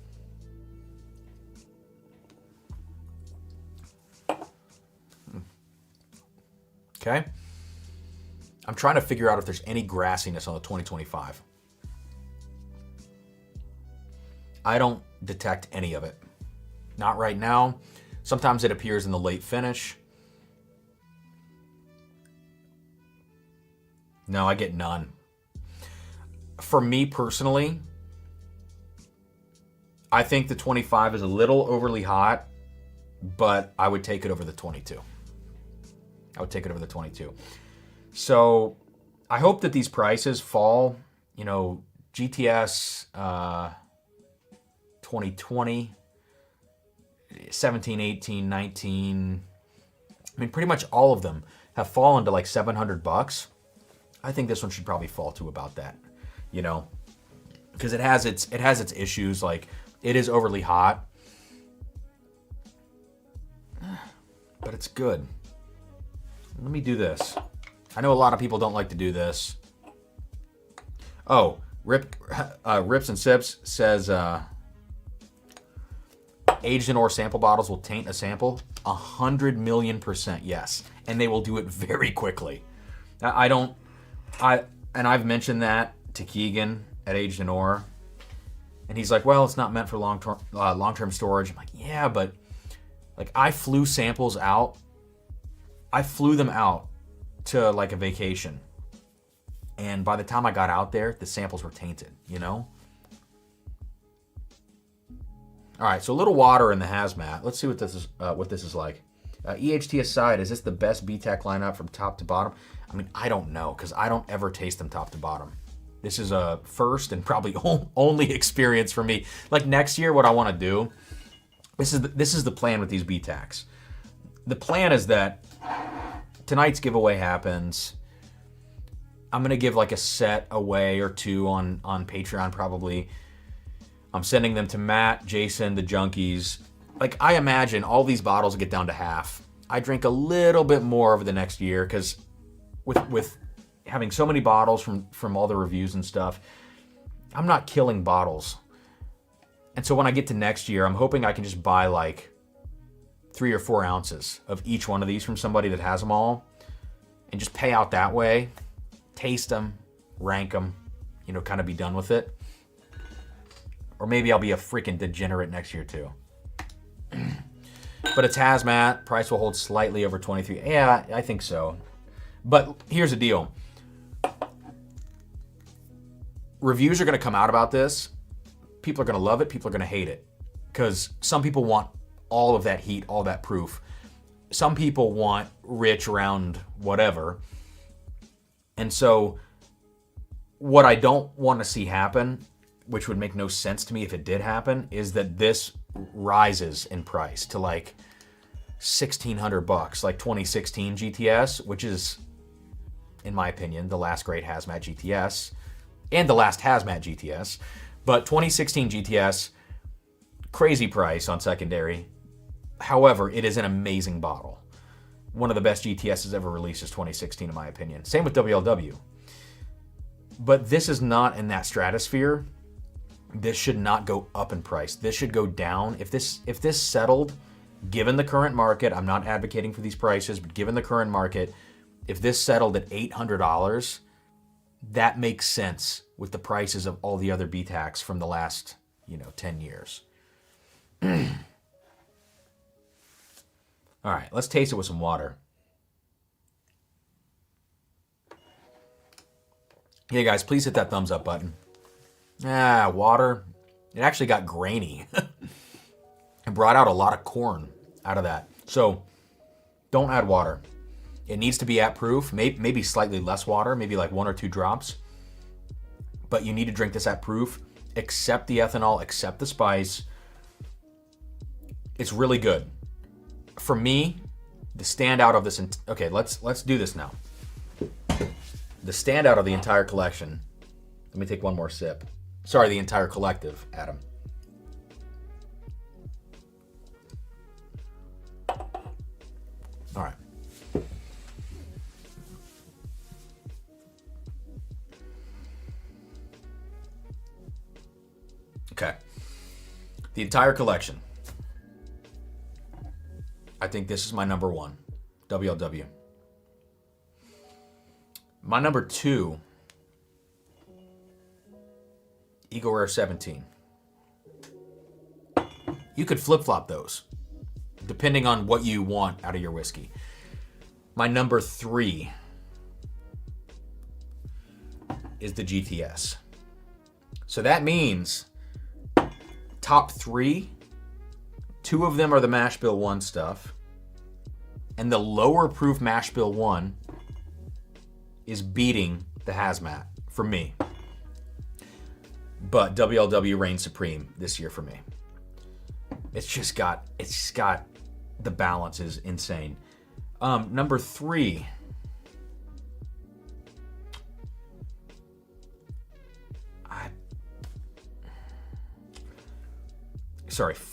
Okay. I'm trying to figure out if there's any grassiness on the 2025. I don't detect any of it. Not right now. Sometimes it appears in the late finish. No, I get none. For me personally, I think the 25 is a little overly hot, but I would take it over the 22. I would take it over the 22. So I hope that these prices fall. GTS 2020, 17, 18, 19. I mean, pretty much all of them have fallen to like $700. I think this one should probably fall to about that, because it has its issues. Like, it is overly hot, but it's good. Let me do this. I know a lot of people don't like to do this. Oh, Rips and Sips says aged in ore sample bottles will taint a sample. 100 million% yes. And they will do it very quickly. And I've mentioned that to Keegan at Aged in Ore. And he's like, well, it's not meant for long-term storage. I'm like, yeah, but like I flew samples out. I flew them out to like a vacation. And by the time I got out there, the samples were tainted, you know? All right, so a little water in the hazmat. Let's see what this is like. EHT aside, is this the best BTAC lineup from top to bottom? I mean, I don't know, because I don't ever taste them top to bottom. This is a first and probably only experience for me. Like next year, what I want to do, this is the plan with these BTACs. The plan is that tonight's giveaway happens. I'm going to give like a set away or two on Patreon probably. I'm sending them to Matt, Jason, the junkies. Like I imagine all these bottles get down to half. I drink a little bit more over the next year because with having so many bottles from all the reviews and stuff, I'm not killing bottles. And so when I get to next year, I'm hoping I can just buy like 3 or 4 ounces of each one of these from somebody that has them all and just pay out that way, taste them, rank them, you know, kind of be done with it. Or maybe I'll be a freaking degenerate next year too. But it's hazmat. Price will hold slightly over 23. Yeah, I think so. But here's the deal. Reviews are going to come out about this. People are going to love it. People are going to hate it. Because some people want all of that heat, all that proof. Some people want rich, round, whatever. And so what I don't want to see happen, which would make no sense to me if it did happen, is that this rises in price to like $1,600, like 2016 GTS, which is, in my opinion, the last great hazmat GTS and the last hazmat GTS. But 2016 GTS, crazy price on secondary. However, it is an amazing bottle. One of the best GTSs ever released is 2016, in my opinion. Same with WLW. But this is not in that stratosphere. This should not go up in price. This should go down. If this settled, given the current market, I'm not advocating for these prices, but given the current market, if this settled at $800, that makes sense with the prices of all the other BTACs from the last, 10 years. All right, let's taste it with some water. Yeah, guys, please hit that thumbs up button. Water. It actually got grainy. It brought out a lot of corn out of that. So don't add water. It needs to be at proof, maybe slightly less water, maybe like 1 or 2 drops. But you need to drink this at proof. Accept the ethanol, accept the spice. It's really good. For me, the standout of this... Okay, let's do this now. The standout of the entire collection... Let me take one more sip. Sorry, the entire collective, Adam. All right. Okay. The entire collection. I think this is my number 1. WLW. My number 2... Eagle Rare 17. You could flip-flop those, depending on what you want out of your whiskey. My number 3 is the GTS. So that means top 3, 2 of them are the Mash Bill 1 stuff, and the lower proof Mash Bill 1 is beating the hazmat for me. But WLW reigns supreme this year for me. It's just got the balance is insane. Number 3.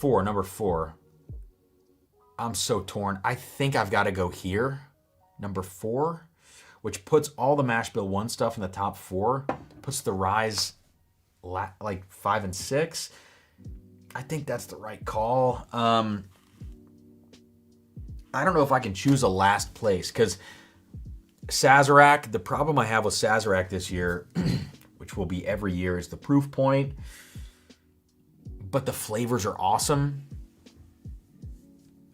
Number 4. I'm so torn. I think I've got to go here. Number 4, which puts all the Mash Bill 1 stuff in the top 4, puts the Ryes like 5 and 6. I think that's the right call. I don't know if I can choose a last place, because Sazerac, the problem I have with Sazerac this year, which will be every year, is the proof point. But the flavors are awesome.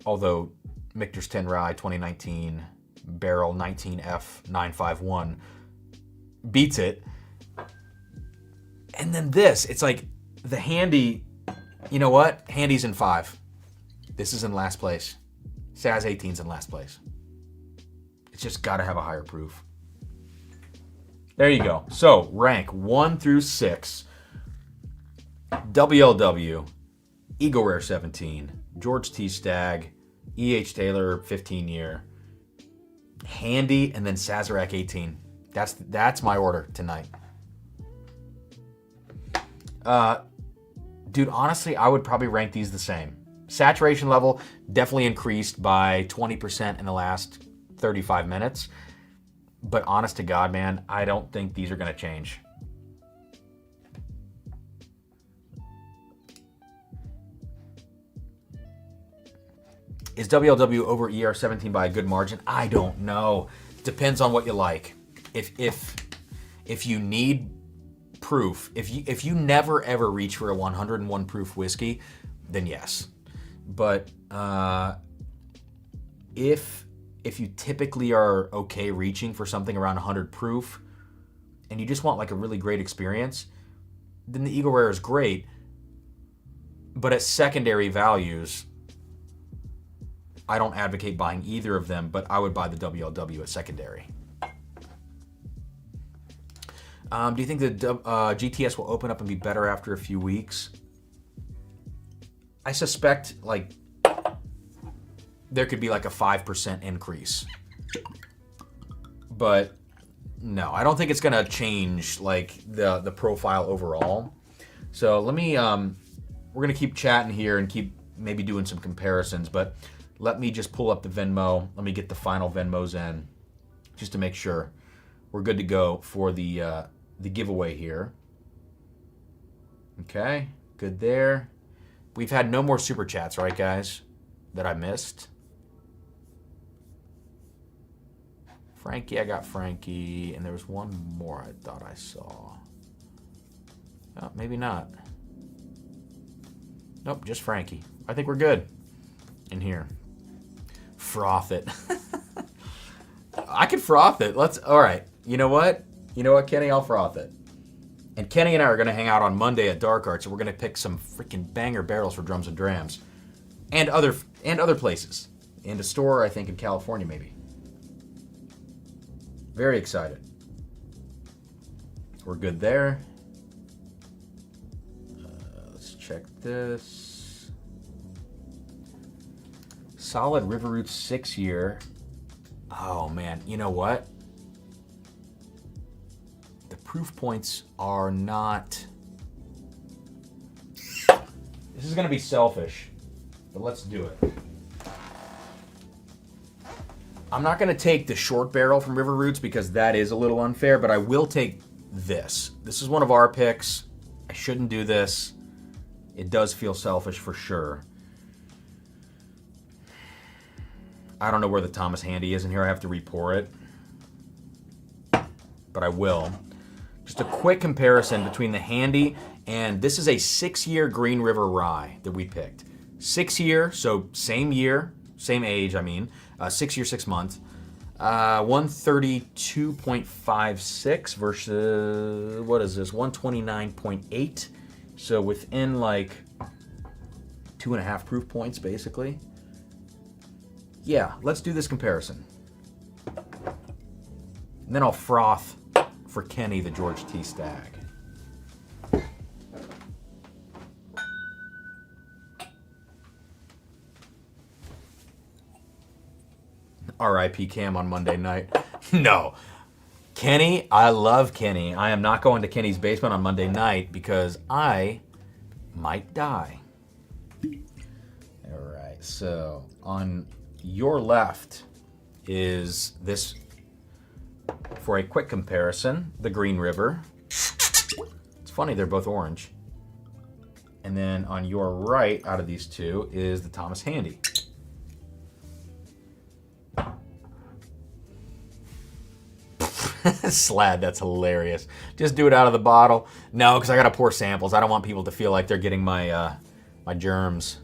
Although Michter's 10 Rye 2019 Barrel 19F951 beats it. And then this, it's like the Handy, you know what? Handy's in 5. This is in last place. Saz 18's in last place. It's just got to have a higher proof. There you go. So rank 1 through 6. WLW, Eagle Rare 17, George T. Stagg, E.H. Taylor 15 year, Handy, and then Sazerac 18. That's my order tonight. Dude, honestly, I would probably rank these the same. Saturation level definitely increased by 20% in the last 35 minutes. But honest to God, man, I don't think these are going to change. Is WLW over ER17 by a good margin? I don't know. Depends on what you like. If you need proof, if you never ever reach for a 101 proof whiskey, then yes. But if you typically are okay reaching for something around 100 proof, and you just want like a really great experience, then the Eagle Rare is great. But at secondary values, I don't advocate buying either of them, but I would buy the WLW at secondary. Do you think the GTS will open up and be better after a few weeks? I suspect like there could be like a 5% increase. But no, I don't think it's gonna change like the profile overall. So let me we're gonna keep chatting here and keep maybe doing some comparisons, but let me just pull up the Venmo. Let me get the final Venmos in just to make sure we're good to go for the giveaway here. Okay, good there. We've had no more super chats, right, guys, that I missed. Frankie, I got Frankie, and there was one more I thought I saw. Oh, maybe not. Nope, just Frankie. I think we're good in here. Froth it. I could froth it. All right. You know what? Kenny? I'll froth it. And Kenny and I are going to hang out on Monday at Dark Arts, and we're going to pick some freaking banger barrels for Drums and Drams. And other places. And a store, I think, in California, maybe. Very excited. We're good there. Let's check this. Solid River Roots 6 year. Oh, man. You know what? The proof points are not... This is going to be selfish, but let's do it. I'm not going to take the short barrel from River Roots because that is a little unfair, but I will take this. This is one of our picks. I shouldn't do this. It does feel selfish for sure. I don't know where the Thomas Handy is in here. I have to re-pour it. But I will. Just a quick comparison between the Handy and this is a 6-year Green River Rye that we picked. 6 year, so same year, same age, 6 year, 6 months. 132.56 versus, what is this, 129.8. So within like 2.5 proof points, basically. Yeah, let's do this comparison. And then I'll froth for Kenny the George T. Stagg. R.I.P. Cam on Monday night. No. Kenny, I love Kenny. I am not going to Kenny's basement on Monday night because I might die. All right, so on your left is this, for a quick comparison, the Green River. It's funny, they're both orange. And then on your right, out of these two, is the Thomas Handy. Slad, that's hilarious. Just do it out of the bottle. No, because I gotta pour samples. I don't want people to feel like they're getting my my germs.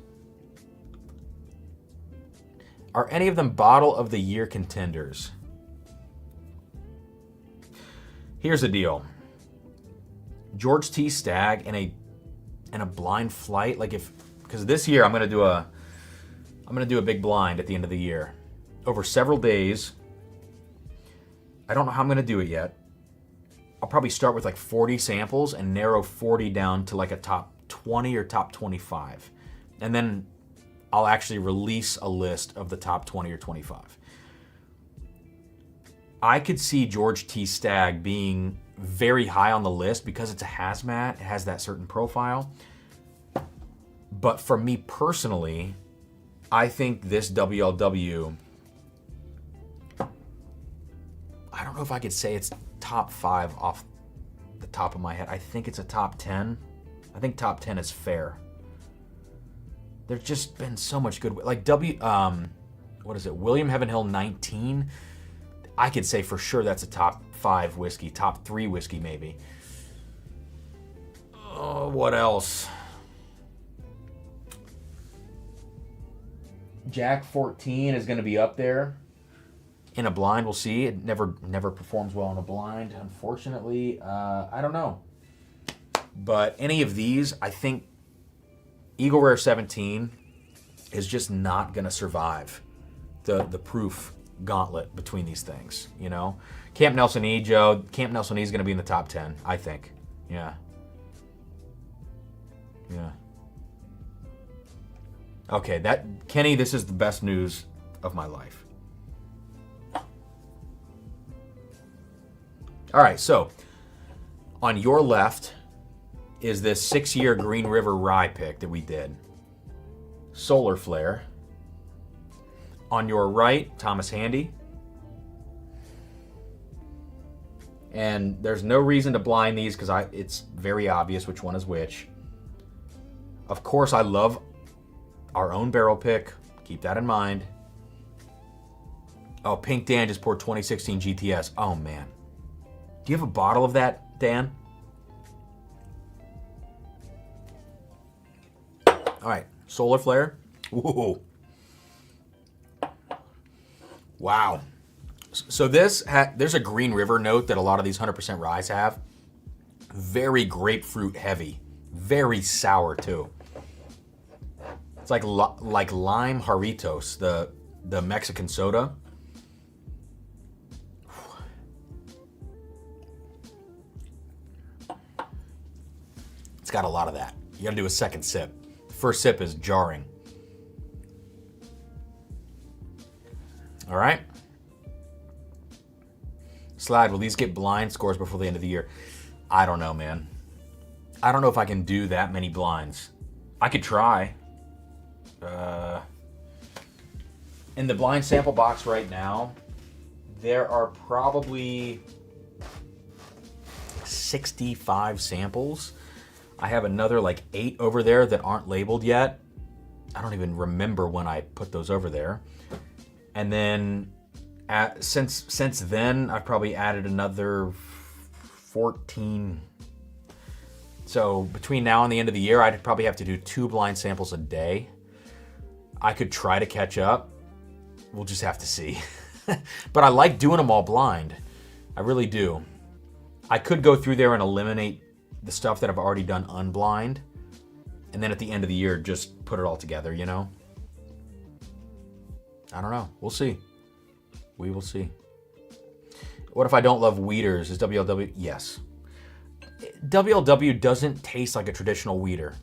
Are any of them bottle of the year contenders? Here's the deal. George T. Stagg in a blind flight, like because this year I'm gonna do a big blind at the end of the year, over several days. I don't know how I'm gonna do it yet. I'll probably start with like 40 samples and narrow 40 down to like a top 20 or top 25, and then I'll actually release a list of the top 20 or 25. I could see George T. Stagg being very high on the list because it's a hazmat. It has that certain profile. But for me personally, I think this WLW, I don't know if I could say it's top 5 off the top of my head. I think it's a top 10. I think top 10 is fair. There's just been so much good, like what is it? William Heaven Hill 19. I could say for sure that's a top 5 whiskey, top 3 whiskey maybe. Oh, what else? Jack 14 is going to be up there in a blind. We'll see. It never performs well in a blind, unfortunately. I don't know. But any of these, I think Eagle Rare 17 is just not going to survive the proof gauntlet between these things, you know? Camp Nelson E, Joe. Camp Nelson E is going to be in the top 10, I think. Yeah. Yeah. Okay, Kenny, this is the best news of my life. All right, so on your left is this 6-year Green River Rye pick that we did. Solar Flare. On your right, Thomas Handy. And there's no reason to blind these because it's very obvious which one is which. Of course, I love our own barrel pick. Keep that in mind. Oh, Pink Dan just poured 2016 GTS. Oh, man. Do you have a bottle of that, Dan? All right, Solar Flare. Ooh. Wow. So there's a Green River note that a lot of these 100% ryes have. Very grapefruit heavy. Very sour, too. It's like lime Jarritos, the Mexican soda. It's got a lot of that. You gotta do a second sip. First sip is jarring. All right. Slide, will these get blind scores before the end of the year? I don't know, man. I don't know if I can do that many blinds. I could try. In the blind sample box right now, there are probably 65 samples. I have another like 8 over there that aren't labeled yet. I don't even remember when I put those over there. And then since then, I've probably added another 14. So between now and the end of the year, I'd probably have to do 2 blind samples a day. I could try to catch up. We'll just have to see. But I like doing them all blind. I really do. I could go through there and eliminate the stuff that I've already done unblind. And then at the end of the year, just put it all together, you know? I don't know. We'll see. We will see. What if I don't love Weeders? Is WLW? Yes. WLW doesn't taste like a traditional weeder.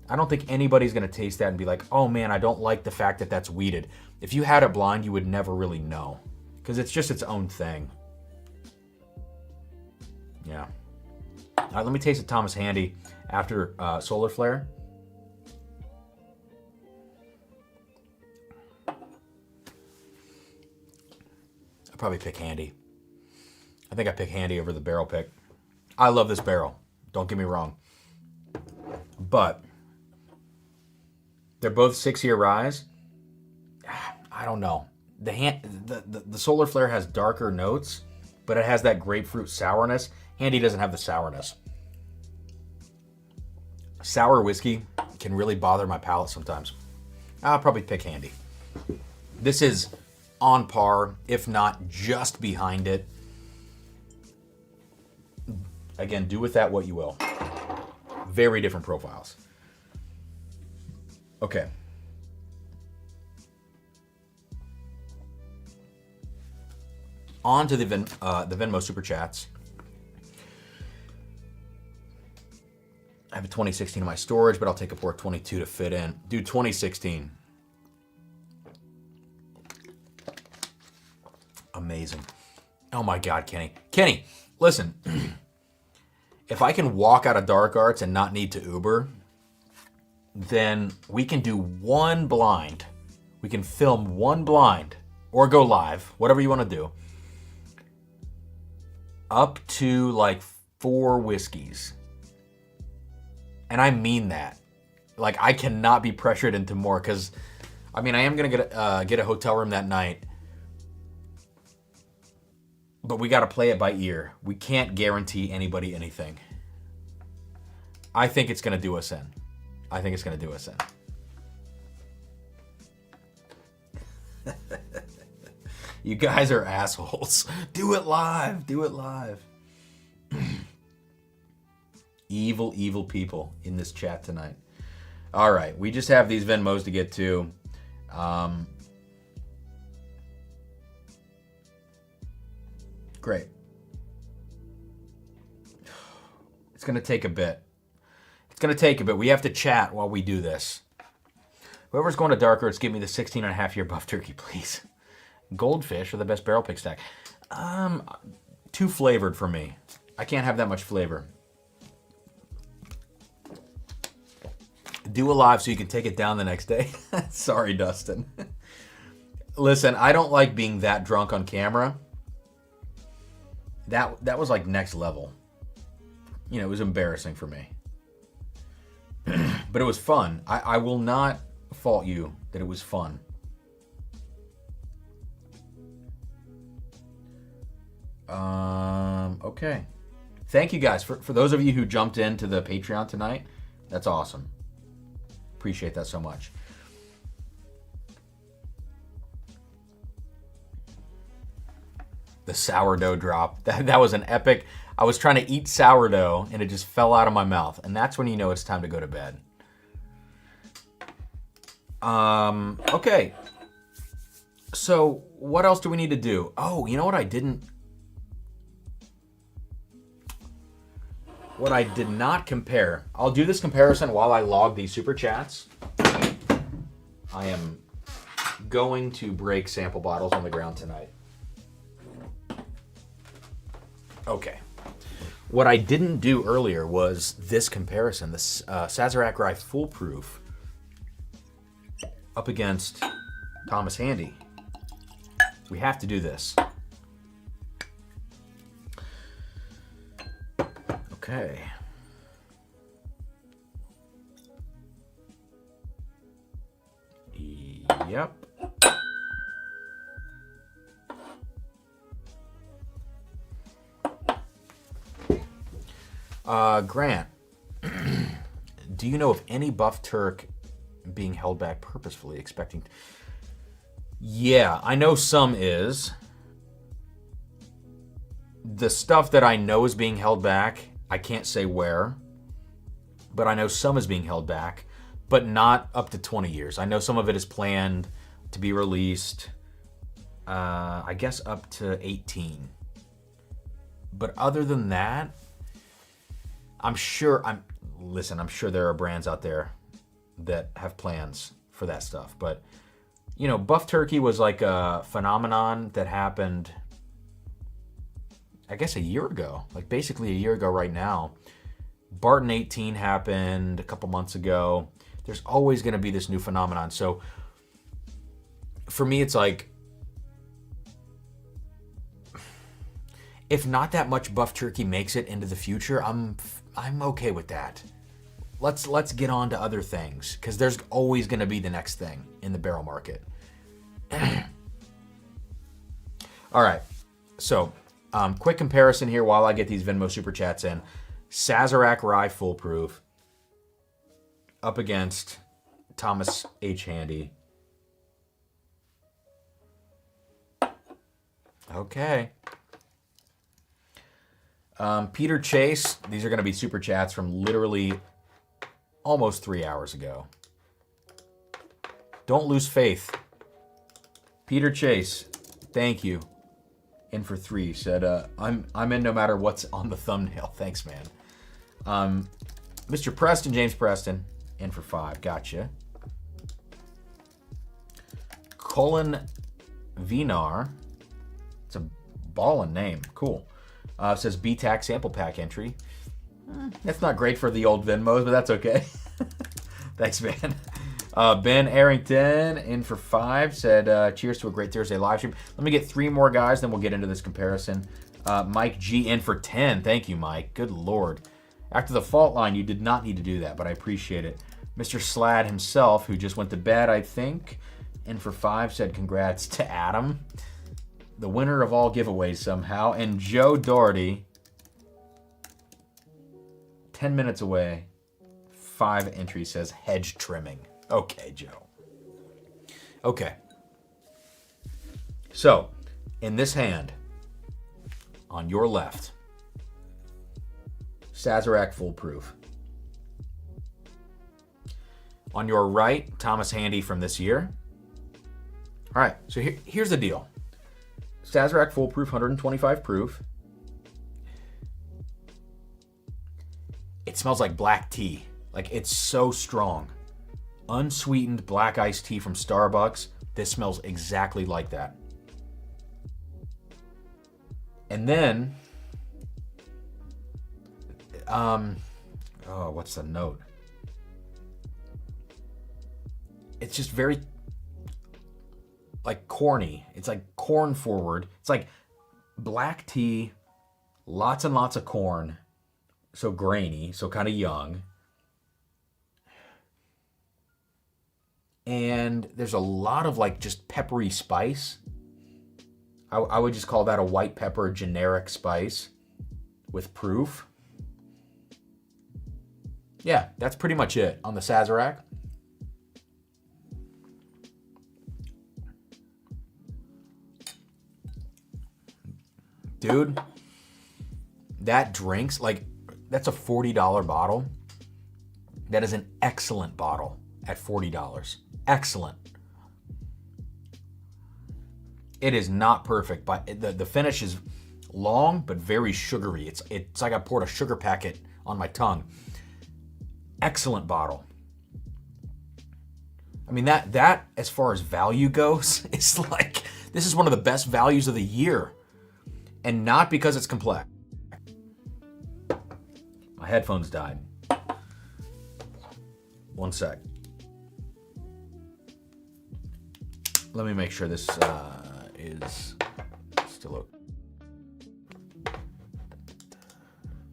I don't think anybody's going to taste that and be like, oh man, I don't like the fact that that's weeded. If you had it blind, you would never really know. Because it's just its own thing. Yeah. All right, let me taste a Thomas Handy after Solar Flare. I'll probably pick Handy. I think I pick Handy over the barrel pick. I love this barrel. Don't get me wrong. But they're both 6-year ryes. I don't know. The Solar Flare has darker notes, but it has that grapefruit sourness. Handy doesn't have the sourness. Sour whiskey can really bother my palate sometimes. I'll probably pick Handy. This is on par, if not just behind it. Again, do with that what you will. Very different profiles. Okay. On to the Venmo Super Chats. I have a 2016 in my storage, but I'll take a port 22 to fit in. Dude, 2016. Amazing. Oh my God, Kenny. Kenny, listen. If I can walk out of Dark Arts and not need to Uber, then we can do one blind. We can film one blind or go live, whatever you want to do, up to like 4 whiskeys. And I mean that. Like, I cannot be pressured into more because, I mean, I am going to get a hotel room that night. But we got to play it by ear. We can't guarantee anybody anything. I think it's going to do us in. I think it's going to do us in. You guys are assholes. Do it live. Do it live. Evil, evil people in this chat tonight. All right. We just have these Venmos to get to. Great. It's going to take a bit. It's going to take a bit. We have to chat while we do this. Whoever's going to Dark Arts, give me the 16.5-year buff turkey, please. Goldfish are the best barrel pick stack. Too flavored for me. I can't have that much flavor. Do a live so you can take it down the next day. Sorry, Dustin. Listen, I don't like being that drunk on camera. That was like next level. You know, it was embarrassing for me. But it was fun. I will not fault you that it was fun. Okay. Thank you guys. For those of you who jumped into the Patreon tonight, that's awesome. Appreciate that so much. The sourdough drop. That was an epic. I was trying to eat sourdough and it just fell out of my mouth. And that's when you know it's time to go to bed. Okay. So what else do we need to do? Oh, you know what I didn't... What I did not compare. I'll do this comparison while I log these super chats. I am going to break sample bottles on the ground tonight. Okay. What I didn't do earlier was this comparison. This Sazerac Rye Foolproof up against Thomas Handy. We have to do this. Okay. Yep. Grant, do you know of any buff Turk being held back purposefully, expecting... Yeah, I know some is. The stuff that I know is being held back, I can't say where, but I know some is being held back, but not up to 20 years. I know some of it is planned to be released, I guess up to 18. But other than that, I'm sure there are brands out there that have plans for that stuff. But, you know, buff turkey was like a phenomenon that happened, I guess, a year ago. Like basically a year ago right now. Barton 18 happened a couple months ago. There's always going to be this new phenomenon. So for me, it's like, if not that much buff turkey makes it into the future, I'm okay with that. Let's get on to other things, because there's always going to be the next thing in the barrel market. All right, so Quick comparison here while I get these Venmo Super Chats in. Sazerac Rye Foolproof up against Thomas H. Handy. Okay. Peter Chase. These are going to be Super Chats from literally almost 3 hours ago. Don't lose faith. Peter Chase, thank you. In for 3, said, I'm in no matter what's on the thumbnail. Thanks, man. Mr. Preston, James Preston, in for 5. Gotcha. Colin Vinar. It's a ballin' name. Cool. Says BTAC sample pack entry. That's not great for the old Venmos, but that's okay. Thanks, man. Ben Arrington, in for 5, said, cheers to a great Thursday live stream. Let me get 3 more guys, then we'll get into this comparison. Mike G, in for 10. Thank you, Mike. Good Lord. After the fault line, you did not need to do that, but I appreciate it. Mr. Slad himself, who just went to bed, I think, in for 5, said congrats to Adam, the winner of all giveaways somehow. And Joe Doherty, 10 minutes away, 5 entries, says hedge trimming. Okay, Joe. Okay. So, in this hand, on your left, Sazerac Foolproof. On your right, Thomas Handy from this year. All right, so here's the deal. Sazerac Foolproof, 125 proof. It smells like black tea. Like, it's so strong. Unsweetened black iced tea from Starbucks. This smells exactly like that. And then, what's the note? It's just very, like, corny. It's like corn forward. It's like black tea, lots and lots of corn. So grainy, so kind of young. And there's a lot of, like, just peppery spice. I would just call that a white pepper generic spice with proof. Yeah, that's pretty much it on the Sazerac. Dude, that drinks, like, that's a $40 bottle. That is an excellent bottle at $40. Excellent. It is not perfect, but the finish is long but very sugary. It's like I poured a sugar packet on my tongue. Excellent bottle. I mean, that as far as value goes, it's like, this is one of the best values of the year. And not because it's complex. My headphones died. One sec. Let me make sure this is still okay.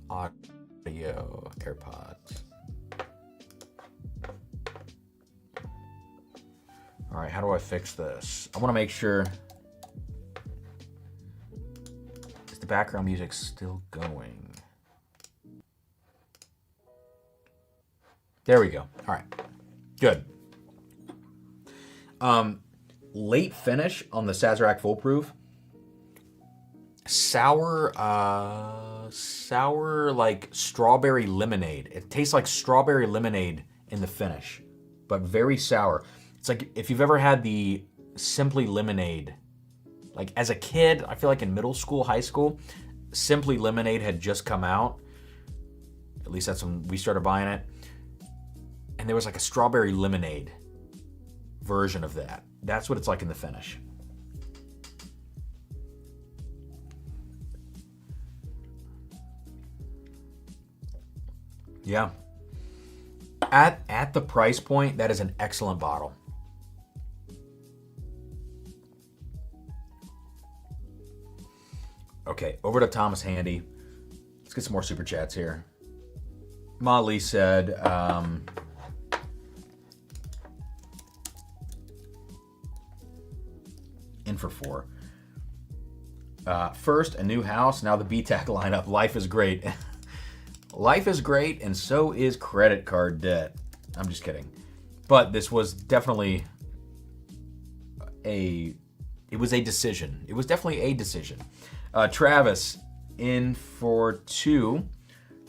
Audio AirPods. All right, how do I fix this? I want to make sure. Is the background music still going? There we go. All right, good. Late finish on the Sazerac Foolproof. Sour like strawberry lemonade. It tastes like strawberry lemonade in the finish, but very sour. It's like if you've ever had the Simply Lemonade. Like as a kid, I feel like in middle school, high school, Simply Lemonade had just come out. At least that's when we started buying it. And there was like a strawberry lemonade version of that. That's what it's like in the finish. Yeah. At the price point, that is an excellent bottle. Okay, over to Thomas Handy. Let's get some more super chats here. Molly said, in for 4. First, a new house. Now the BTAC lineup. Life is great. Life is great, and so is credit card debt. I'm just kidding. But this was definitely it was a decision. It was definitely a decision. Travis, in for 2,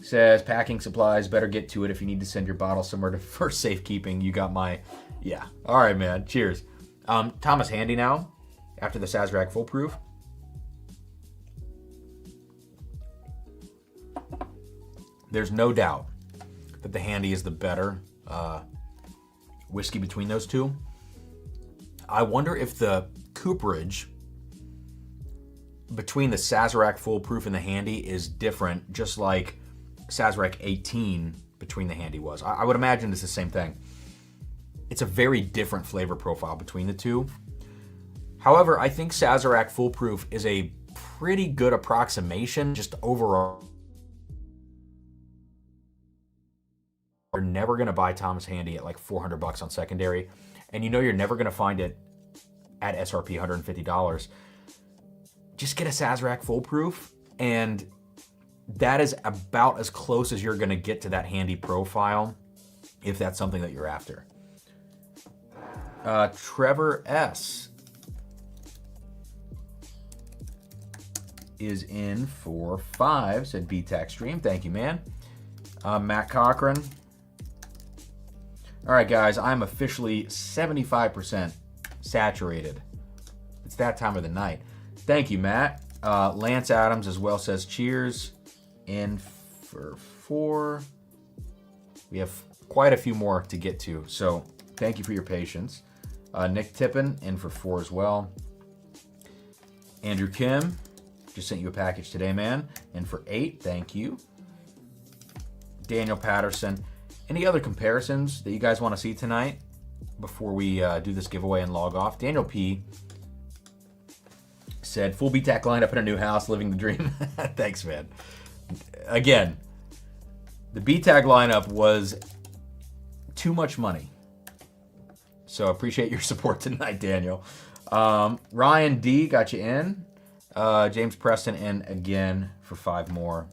says, packing supplies, better get to it if you need to send your bottle somewhere for safekeeping. You got my, yeah. All right, man. Cheers. Thomas Handy now, after the Sazerac Foolproof. There's no doubt that the Handy is the better whiskey between those two. I wonder if the cooperage between the Sazerac Foolproof and the Handy is different, just like Sazerac 18 between the Handy was. I would imagine it's the same thing. It's a very different flavor profile between the two. However, I think Sazerac Foolproof is a pretty good approximation just overall. You're never going to buy Thomas Handy at like $400 on secondary, and you know you're never going to find it at SRP $150. Just get a Sazerac Foolproof, and that is about as close as you're going to get to that Handy profile, if that's something that you're after. Trevor S. is in for 5, said BTAC stream. Thank you, man. Matt Cochran. All right, guys, I'm officially 75% saturated. It's that time of the night. Thank you, Matt. Lance Adams as well says cheers. In for 4. We have quite a few more to get to, so thank you for your patience. Nick Tippin in for 4 as well. Andrew Kim just sent you a package today, man. In for 8, thank you. Daniel Patterson. Any other comparisons that you guys want to see tonight before we do this giveaway and log off? Daniel P. said, full BTAC lineup in a new house, living the dream. Thanks, man. Again, the BTAC lineup was too much money. So appreciate your support tonight, Daniel. Ryan D. got you in. James Preston in again for 5 more.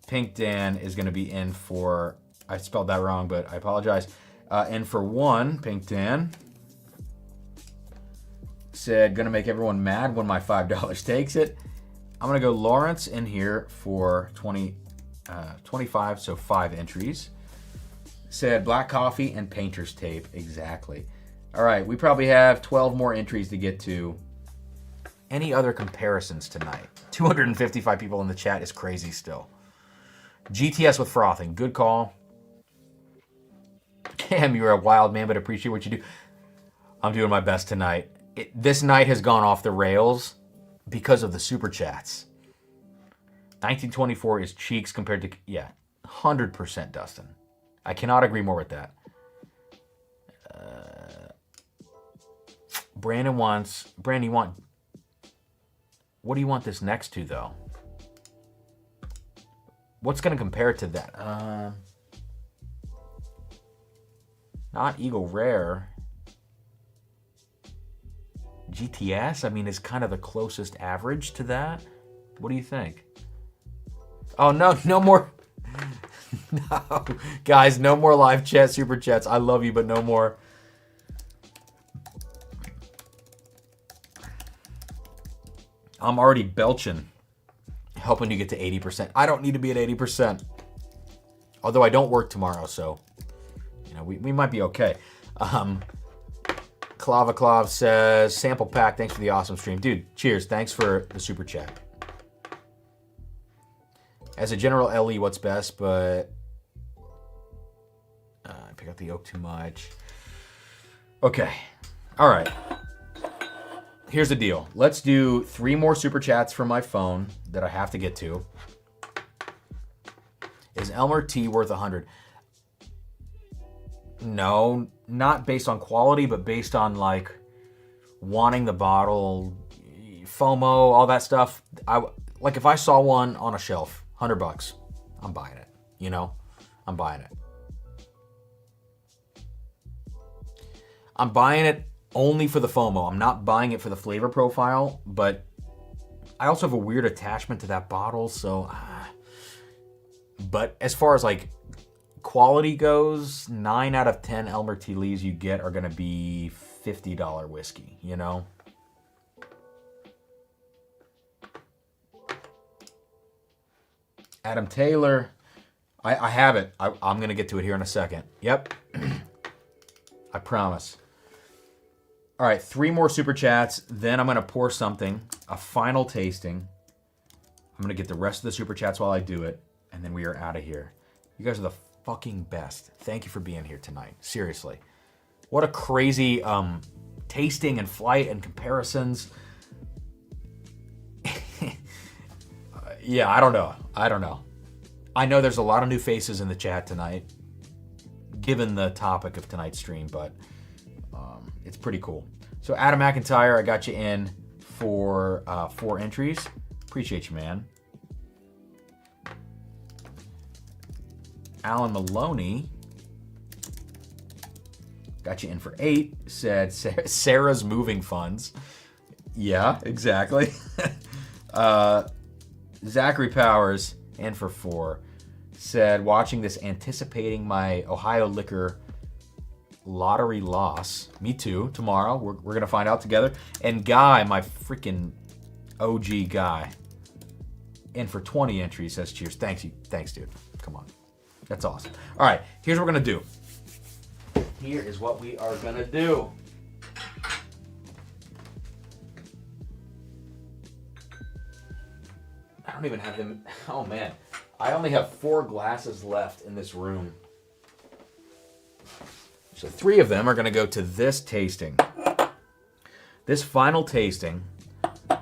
Pink Dan is going to be in for, I spelled that wrong, but I apologize. In for 1, Pink Dan said, going to make everyone mad when my $5 takes it. I'm going to go Lawrence in here for 25, so 5 entries. Said black coffee and painter's tape, exactly. All right, we probably have 12 more entries to get to. Any other comparisons tonight? 255 people in the chat is crazy still. GTS with frothing. Good call. Cam, you're a wild man, but appreciate what you do. I'm doing my best tonight. This night has gone off the rails because of the super chats. 1924 is cheeks compared to, yeah, 100% Dustin. I cannot agree more with that. Brandon, what do you want this next to, though? What's going to compare to that? Not Eagle Rare. GTS, I mean, is kind of the closest average to that. What do you think? Oh, no more. No, guys, no more live chat, super chats. I love you, but no more. I'm already belching, helping you get to 80%. I don't need to be at 80%. Although I don't work tomorrow, so you know we might be okay. Clavaklav says, sample pack, thanks for the awesome stream. Dude, cheers. Thanks for the super chat. As a general LE, what's best, but I pick up the oak too much. Okay. All right. Here's the deal. Let's do 3 more super chats from my phone that I have to get to. Is Elmer T worth 100? No, not based on quality, but based on like wanting the bottle, FOMO, all that stuff. Like if I saw one on a shelf, $100, I'm buying it. You know, I'm buying it. I'm buying it only for the FOMO. I'm not buying it for the flavor profile, but I also have a weird attachment to that bottle, so... But as far as like quality goes, 9 out of 10 Elmer T. Lees you get are going to be $50 whiskey, you know? Adam Taylor, I have it. I'm going to get to it here in a second. Yep. I promise. All right, 3 more super chats. Then I'm going to pour something, a final tasting. I'm going to get the rest of the super chats while I do it. And then we are out of here. You guys are the fucking best. Thank you for being here tonight. Seriously. What a crazy tasting and flight and comparisons. Yeah, I don't know. I know there's a lot of new faces in the chat tonight, given the topic of tonight's stream, but it's pretty cool. So Adam McIntyre, I got you in for 4 entries. Appreciate you, man. Alan Maloney got you in for 8. Said Sarah's moving funds. Yeah, exactly. Zachary Powers in for 4. Said watching this, anticipating my Ohio liquor lottery loss. Me too. Tomorrow we're gonna find out together. And Guy, my freaking OG Guy, in for 20 entries. Says cheers. Thanks, dude. Come on. That's awesome. All right, here's what we're going to do. Here is what we are going to do. I don't even have them. Oh, man. I only have 4 glasses left in this room. So 3 of them are going to go to this tasting. This final tasting. I'm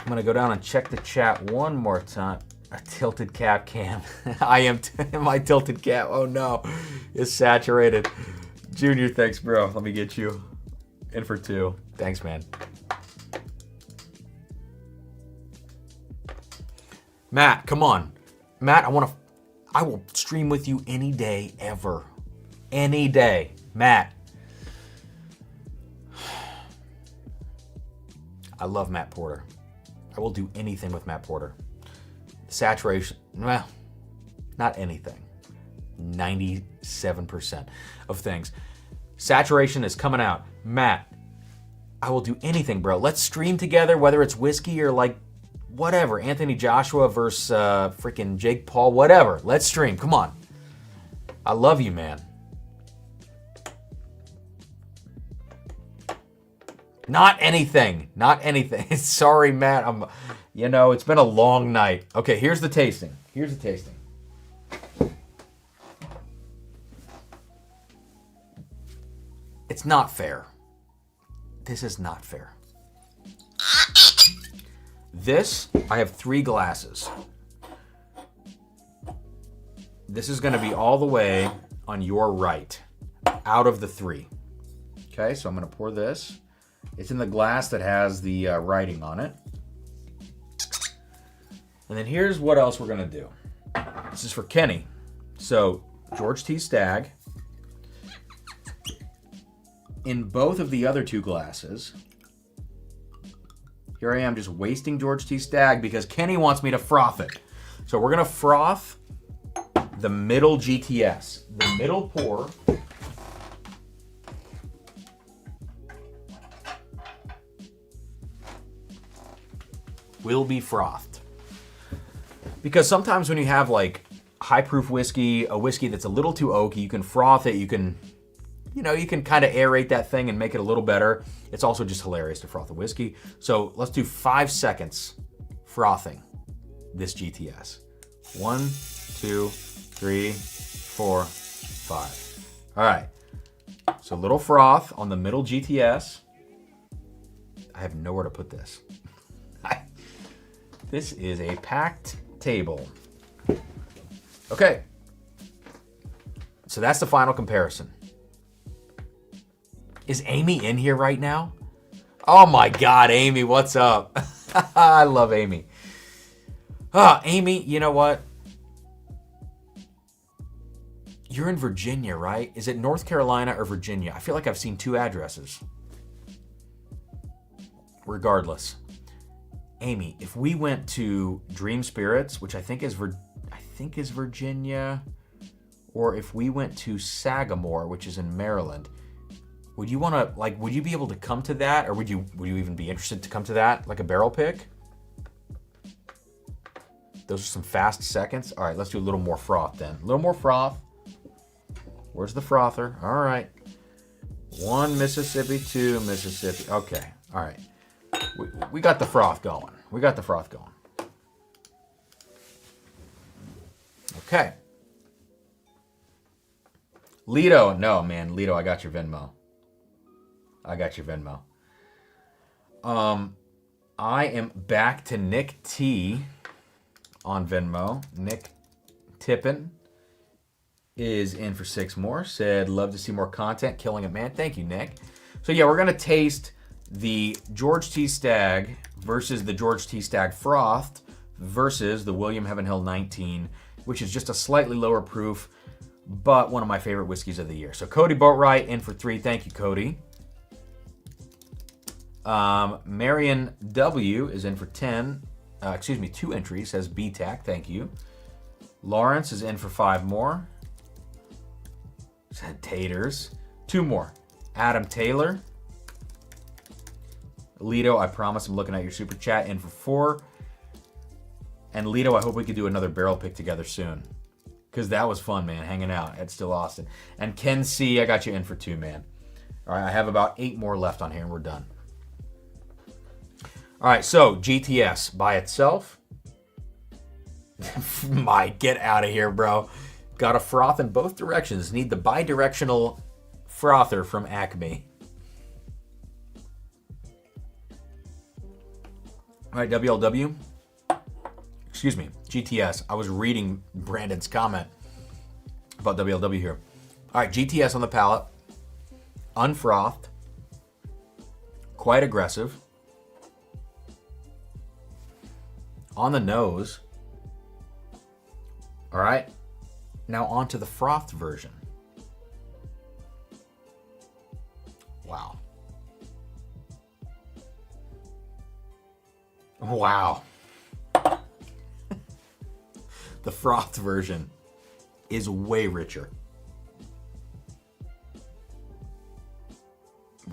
going to go down and check the chat one more time. A tilted cap cam. I am my tilted cap. Oh no, it's saturated. Junior, thanks, bro. Let me get you in for 2. Thanks, man. Matt, come on. Matt, I will stream with you any day ever. Any day. Matt. I love Matt Porter. I will do anything with Matt Porter. Saturation, well, not anything. 97% of things. Saturation is coming out. Matt, I will do anything, bro. Let's stream together, whether it's whiskey or like whatever. Anthony Joshua versus freaking Jake Paul, whatever. Let's stream. Come on. I love you, man. Not anything. Not anything. Sorry, Matt. It's been a long night. Okay, here's the tasting. It's not fair. This is not fair. This, I have 3 glasses. This is going to be all the way on your right, out of the 3. Okay, so I'm going to pour this. It's in the glass that has the writing on it. And then here's what else we're going to do. This is for Kenny. So, George T. Stagg. In both of the other 2 glasses, here I am just wasting George T. Stagg because Kenny wants me to froth it. So we're going to froth the middle GTS. The middle pour. Will be frothed. Because sometimes when you have like high proof whiskey, a whiskey that's a little too oaky, you can froth it, you can kind of aerate that thing and make it a little better. It's also just hilarious to froth a whiskey. So let's do 5 seconds frothing this GTS. 1, 2, 3, 4, 5. All right. So a little froth on the middle GTS. I have nowhere to put this. This is a packed table. Okay. So that's the final comparison. Is Amy in here right now? Oh my God, Amy, what's up? I love Amy. Amy, you know what? You're in Virginia, right? Is it North Carolina or Virginia? I feel like I've seen 2 addresses. Regardless. Amy, if we went to Dream Spirits, which I think is Virginia, or if we went to Sagamore, which is in Maryland, would you want to, like, would you be able to come to that, or would you even be interested to come to that, like a barrel pick? Those are some fast seconds. All right, let's do a little more froth then. A little more froth. Where's the frother? All right. 1 Mississippi, 2 Mississippi. Okay, all right. We got the froth going. We got the froth going. Okay. Lido. No, man. Lido, I got your Venmo. I got your Venmo. I am back to Nick T on Venmo. Nick Tippin is in for 6 more. Said, love to see more content. Killing it, man. Thank you, Nick. So, yeah, we're going to taste the George T. Stagg versus the George T. Stagg Frothed versus the William Heaven Hill 19, which is just a slightly lower proof, but one of my favorite whiskeys of the year. So Cody Boatwright in for 3. Thank you, Cody. Marion W. is in for 10. 2 entries. Says BTAC. Thank you. Lawrence is in for 5 more. Said taters. 2 more. Adam Taylor. Lido, I promise I'm looking at your super chat, in for 4. And Lido, I hope we could do another barrel pick together soon, because that was fun, man, hanging out at Still Austin. And Ken C, I got you in for 2, man. All right, I have about 8 more left on here, and we're done. All right, so GTS by itself. Mike, get out of here, bro. Got a froth in both directions. Need the bi-directional frother from Acme. All right, WLW. Excuse me, GTS. I was reading Brandon's comment about WLW here. All right, GTS on the palate. Unfrothed. Quite aggressive. On the nose. All right. Now on to the frothed version. Wow. Wow. The frothed version is way richer.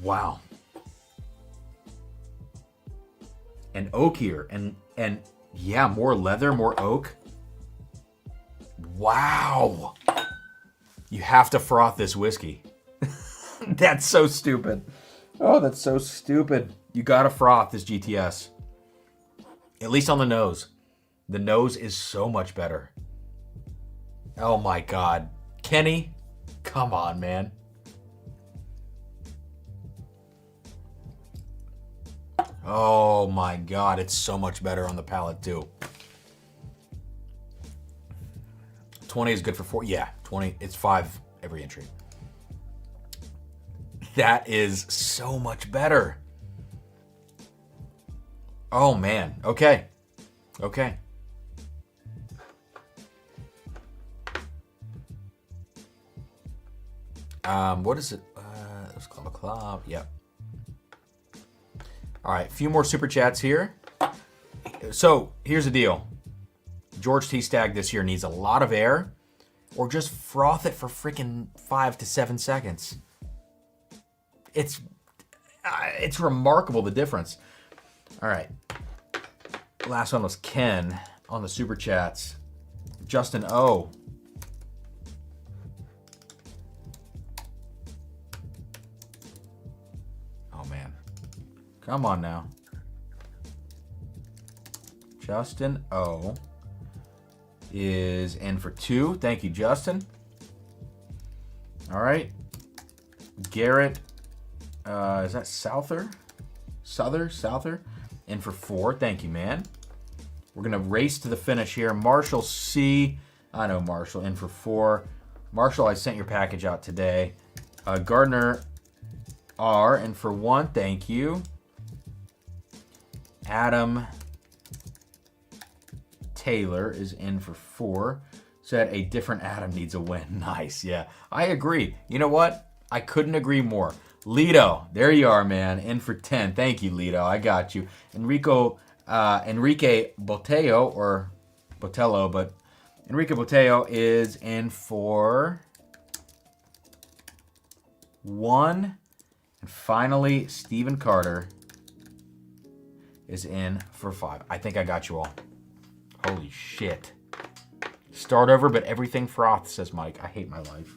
Wow. And oakier and yeah, more leather, more oak. Wow. You have to froth this whiskey. That's so stupid. Oh, that's so stupid. You gotta froth this GTS. At least on the nose. The nose is so much better. Oh my God. Kenny, come on, man. Oh my God, it's so much better on the palate too. 20 is good for 4. Yeah, 20, it's 5 every entry. That is so much better. Oh man, okay. Okay. What is it? Let's call it a club. Yep. All right, a few more super chats here. So here's the deal. George T. Stagg this year needs a lot of air, or just froth it for freaking 5 to 7 seconds. It's remarkable, the difference. All right. Last one was Ken on the super chats. Justin O. Oh man. Come on now. Justin O is in for 2. Thank you, Justin. All right. Garrett, is that Souther? Souther? In for 4. Thank you, man. We're going to race to the finish here. Marshall C. I know Marshall, in for 4. Marshall, I sent your package out today. Gardner R. in for 1. Thank you. Adam Taylor is in for 4. Said a different Adam needs a win. Nice, yeah. I agree. You know what? I couldn't agree more. Lito, there you are, man. In for 10. Thank you, Lito. I got you. Enrique Botello, or Botello, but Enrique Botello is in for 1. And finally, Stephen Carter is in for 5. I think I got you all. Holy shit. Start over, but everything froth, says Mike. I hate my life.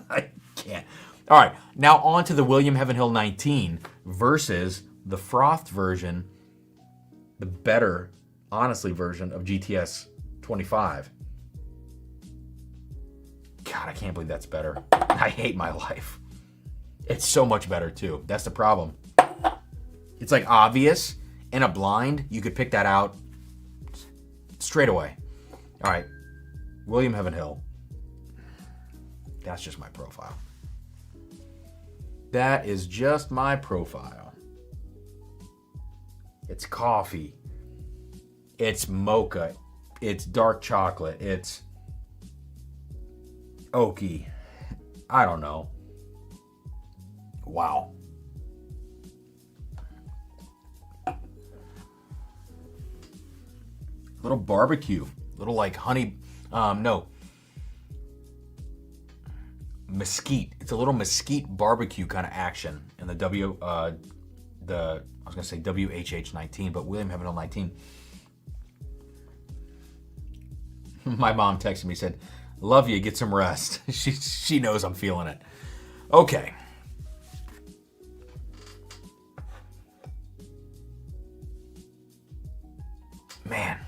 I can't. All right, now on to the William Heaven Hill 19 versus the frothed version, the better, honestly, version of GTS 25. God, I can't believe that's better. I hate my life. It's so much better, too. That's the problem. It's like obvious. In a blind, you could pick that out straight away. All right, William Heaven Hill. That's just my profile. That is just my profile. It's coffee. It's mocha. It's dark chocolate. It's oaky. I don't know. Wow. Little barbecue. Little like honey. No. Mesquite. It's a little mesquite barbecue kind of action in the I was gonna say WHH 19, but William Heaven Hill 19. My mom texted me, said, "Love you, get some rest." She knows I'm feeling it. Okay. Man.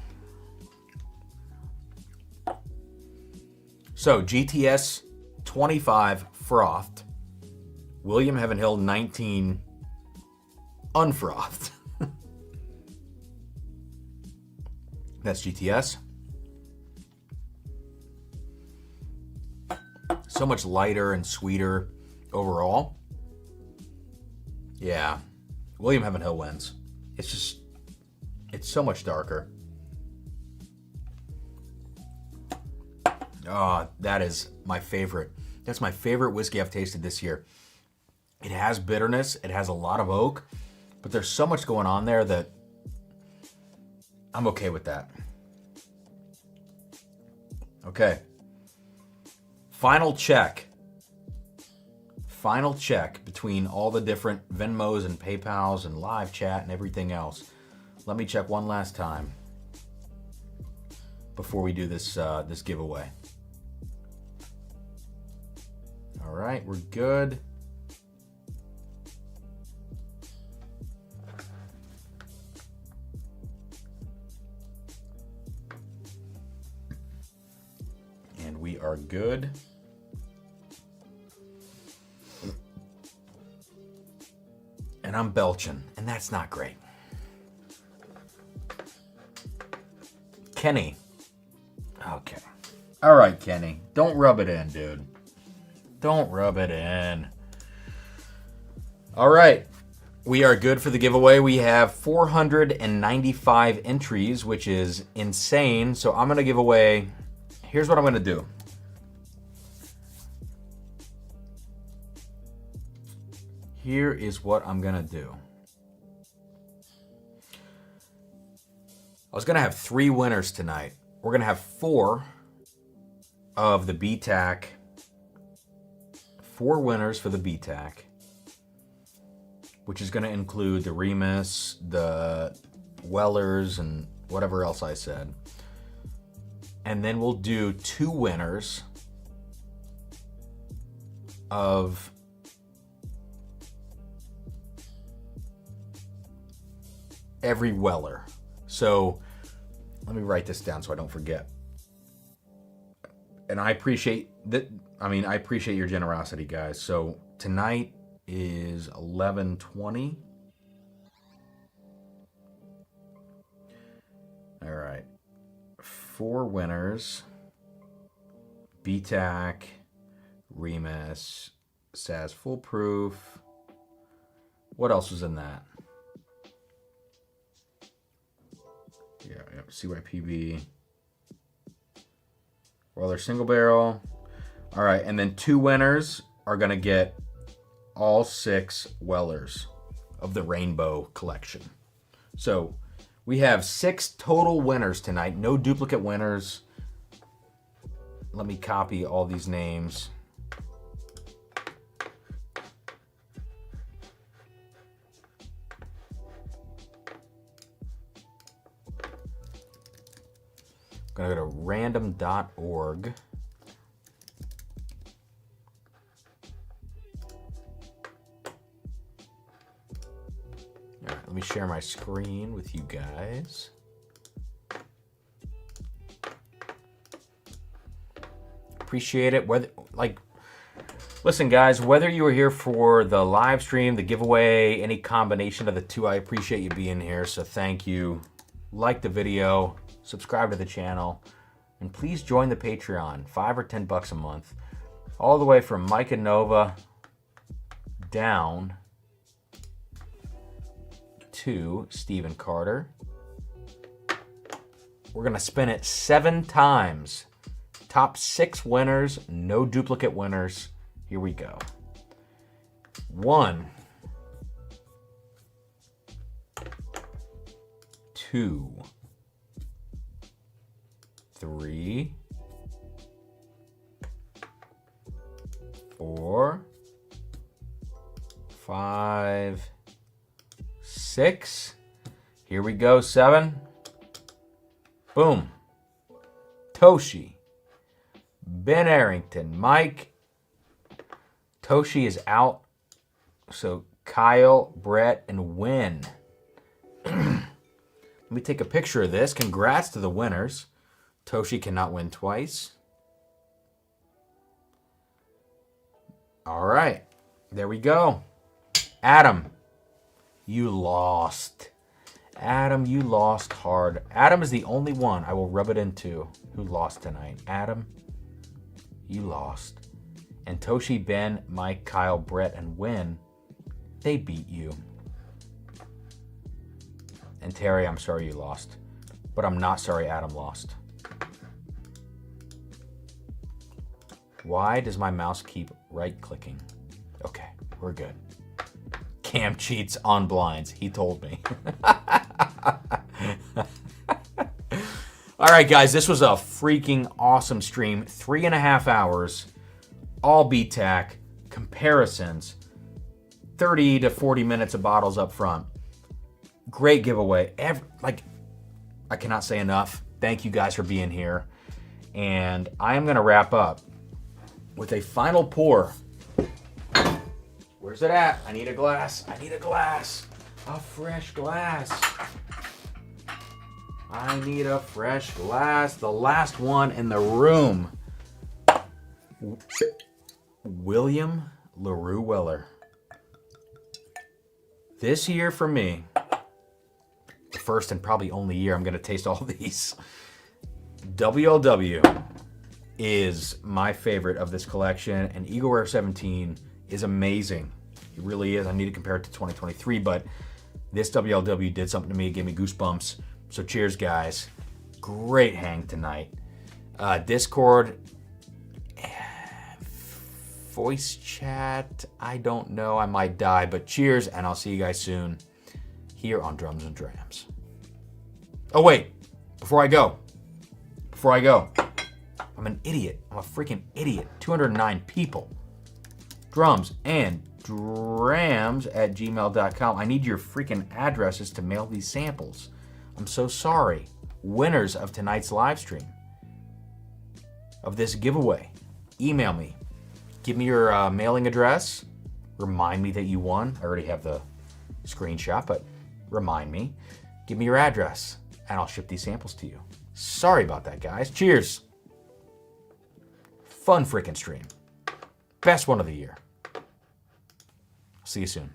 So GTS 25 frothed, William Heaven Hill 19 unfrothed. That's GTS. So much lighter and sweeter overall. Yeah, William Heaven Hill wins. It's so much darker. Oh, that is my favorite. That's my favorite whiskey I've tasted this year. It has bitterness. It has a lot of oak. But there's so much going on there that I'm okay with that. Okay. Final check. Final check between all the different Venmos and PayPals and live chat and everything else. Let me check one last time before we do this this giveaway. All right, we're good. And we are good. And I'm belching, and that's not great. Kenny. Okay. All right, Kenny. Don't rub it in, dude. Don't rub it in. All right. We are good for the giveaway. We have 495 entries, which is insane. So I'm going to give away... Here's what I'm going to do. Here is what I'm going to do. I was going to have 3 winners tonight. We're going to have 4 of the BTAC. 4 winners for the BTAC, which is going to include the Remus, the Wellers, and whatever else I said. And then we'll do 2 winners of every Weller. So let me write this down so I don't forget. And I appreciate that. I mean, I appreciate your generosity, guys. So tonight is 11:20. All right. 4 winners. BTAC, Remus, Saz Foolproof. What else was in that? Yeah, CYPB. Weller single barrel. All right, and then 2 winners are going to get all 6 Wellers of the Rainbow Collection. So we have 6 total winners tonight. No duplicate winners. Let me copy all these names. I'm going to go to random.org. All right, let me share my screen with you guys. Appreciate it. Listen, guys, whether you were here for the live stream, the giveaway, any combination of the two, I appreciate you being here. So thank you. Like the video, subscribe to the channel, and please join the Patreon. $5 or $10 a month, all the way from Mike and Nova down to Stephen Carter. We're gonna spin it 7 times. Top 6 winners, no duplicate winners. Here we go. 1, 2, 3, 4, 5, 6. Here we go, 7. Boom. Toshi. Ben Arrington. Mike. Toshi is out. So Kyle, Brett, and Wynn. Let me take a picture of this. Congrats to the winners. Toshi cannot win twice. All right. There we go. Adam, you lost. Adam, you lost hard. Adam is the only one I will rub it into who lost tonight. Adam, you lost. And Toshi, Ben, Mike, Kyle, Brett, and Wynn, they beat you. And Terry, I'm sorry you lost. But I'm not sorry Adam lost. Why does my mouse keep right-clicking? Okay, we're good. Cam cheats on blinds. He told me. All right, guys, this was a freaking awesome stream. 3.5 hours, all BTAC, comparisons, 30 to 40 minutes of bottles up front. Great giveaway. I cannot say enough. Thank you guys for being here. And I am going to wrap up with a final pour. Where's it at? I need a glass. I need a glass. A fresh glass. I need a fresh glass. The last one in the room. William LaRue Weller. This year for me, the first and probably only year I'm going to taste all these. WLW is my favorite of this collection, and Eagle Rare 17 is amazing. It really is. I need to compare it to 2023, but this WLW did something to me. It gave me goosebumps. So cheers, guys. Great hang tonight. Discord, voice chat, I don't know. I might die, but cheers, and I'll see you guys soon here on Drums and Drams. Oh, wait. Before I go, I'm an idiot. I'm a freaking idiot. 209 people. Drums and drams@gmail.com. I need your freaking addresses to mail these samples. I'm so sorry. Winners of tonight's live stream, of this giveaway, email me. Give me your mailing address. Remind me that you won. I already have the screenshot, but remind me. Give me your address, and I'll ship these samples to you. Sorry about that, guys. Cheers. Fun freaking stream. Best one of the year. See you soon.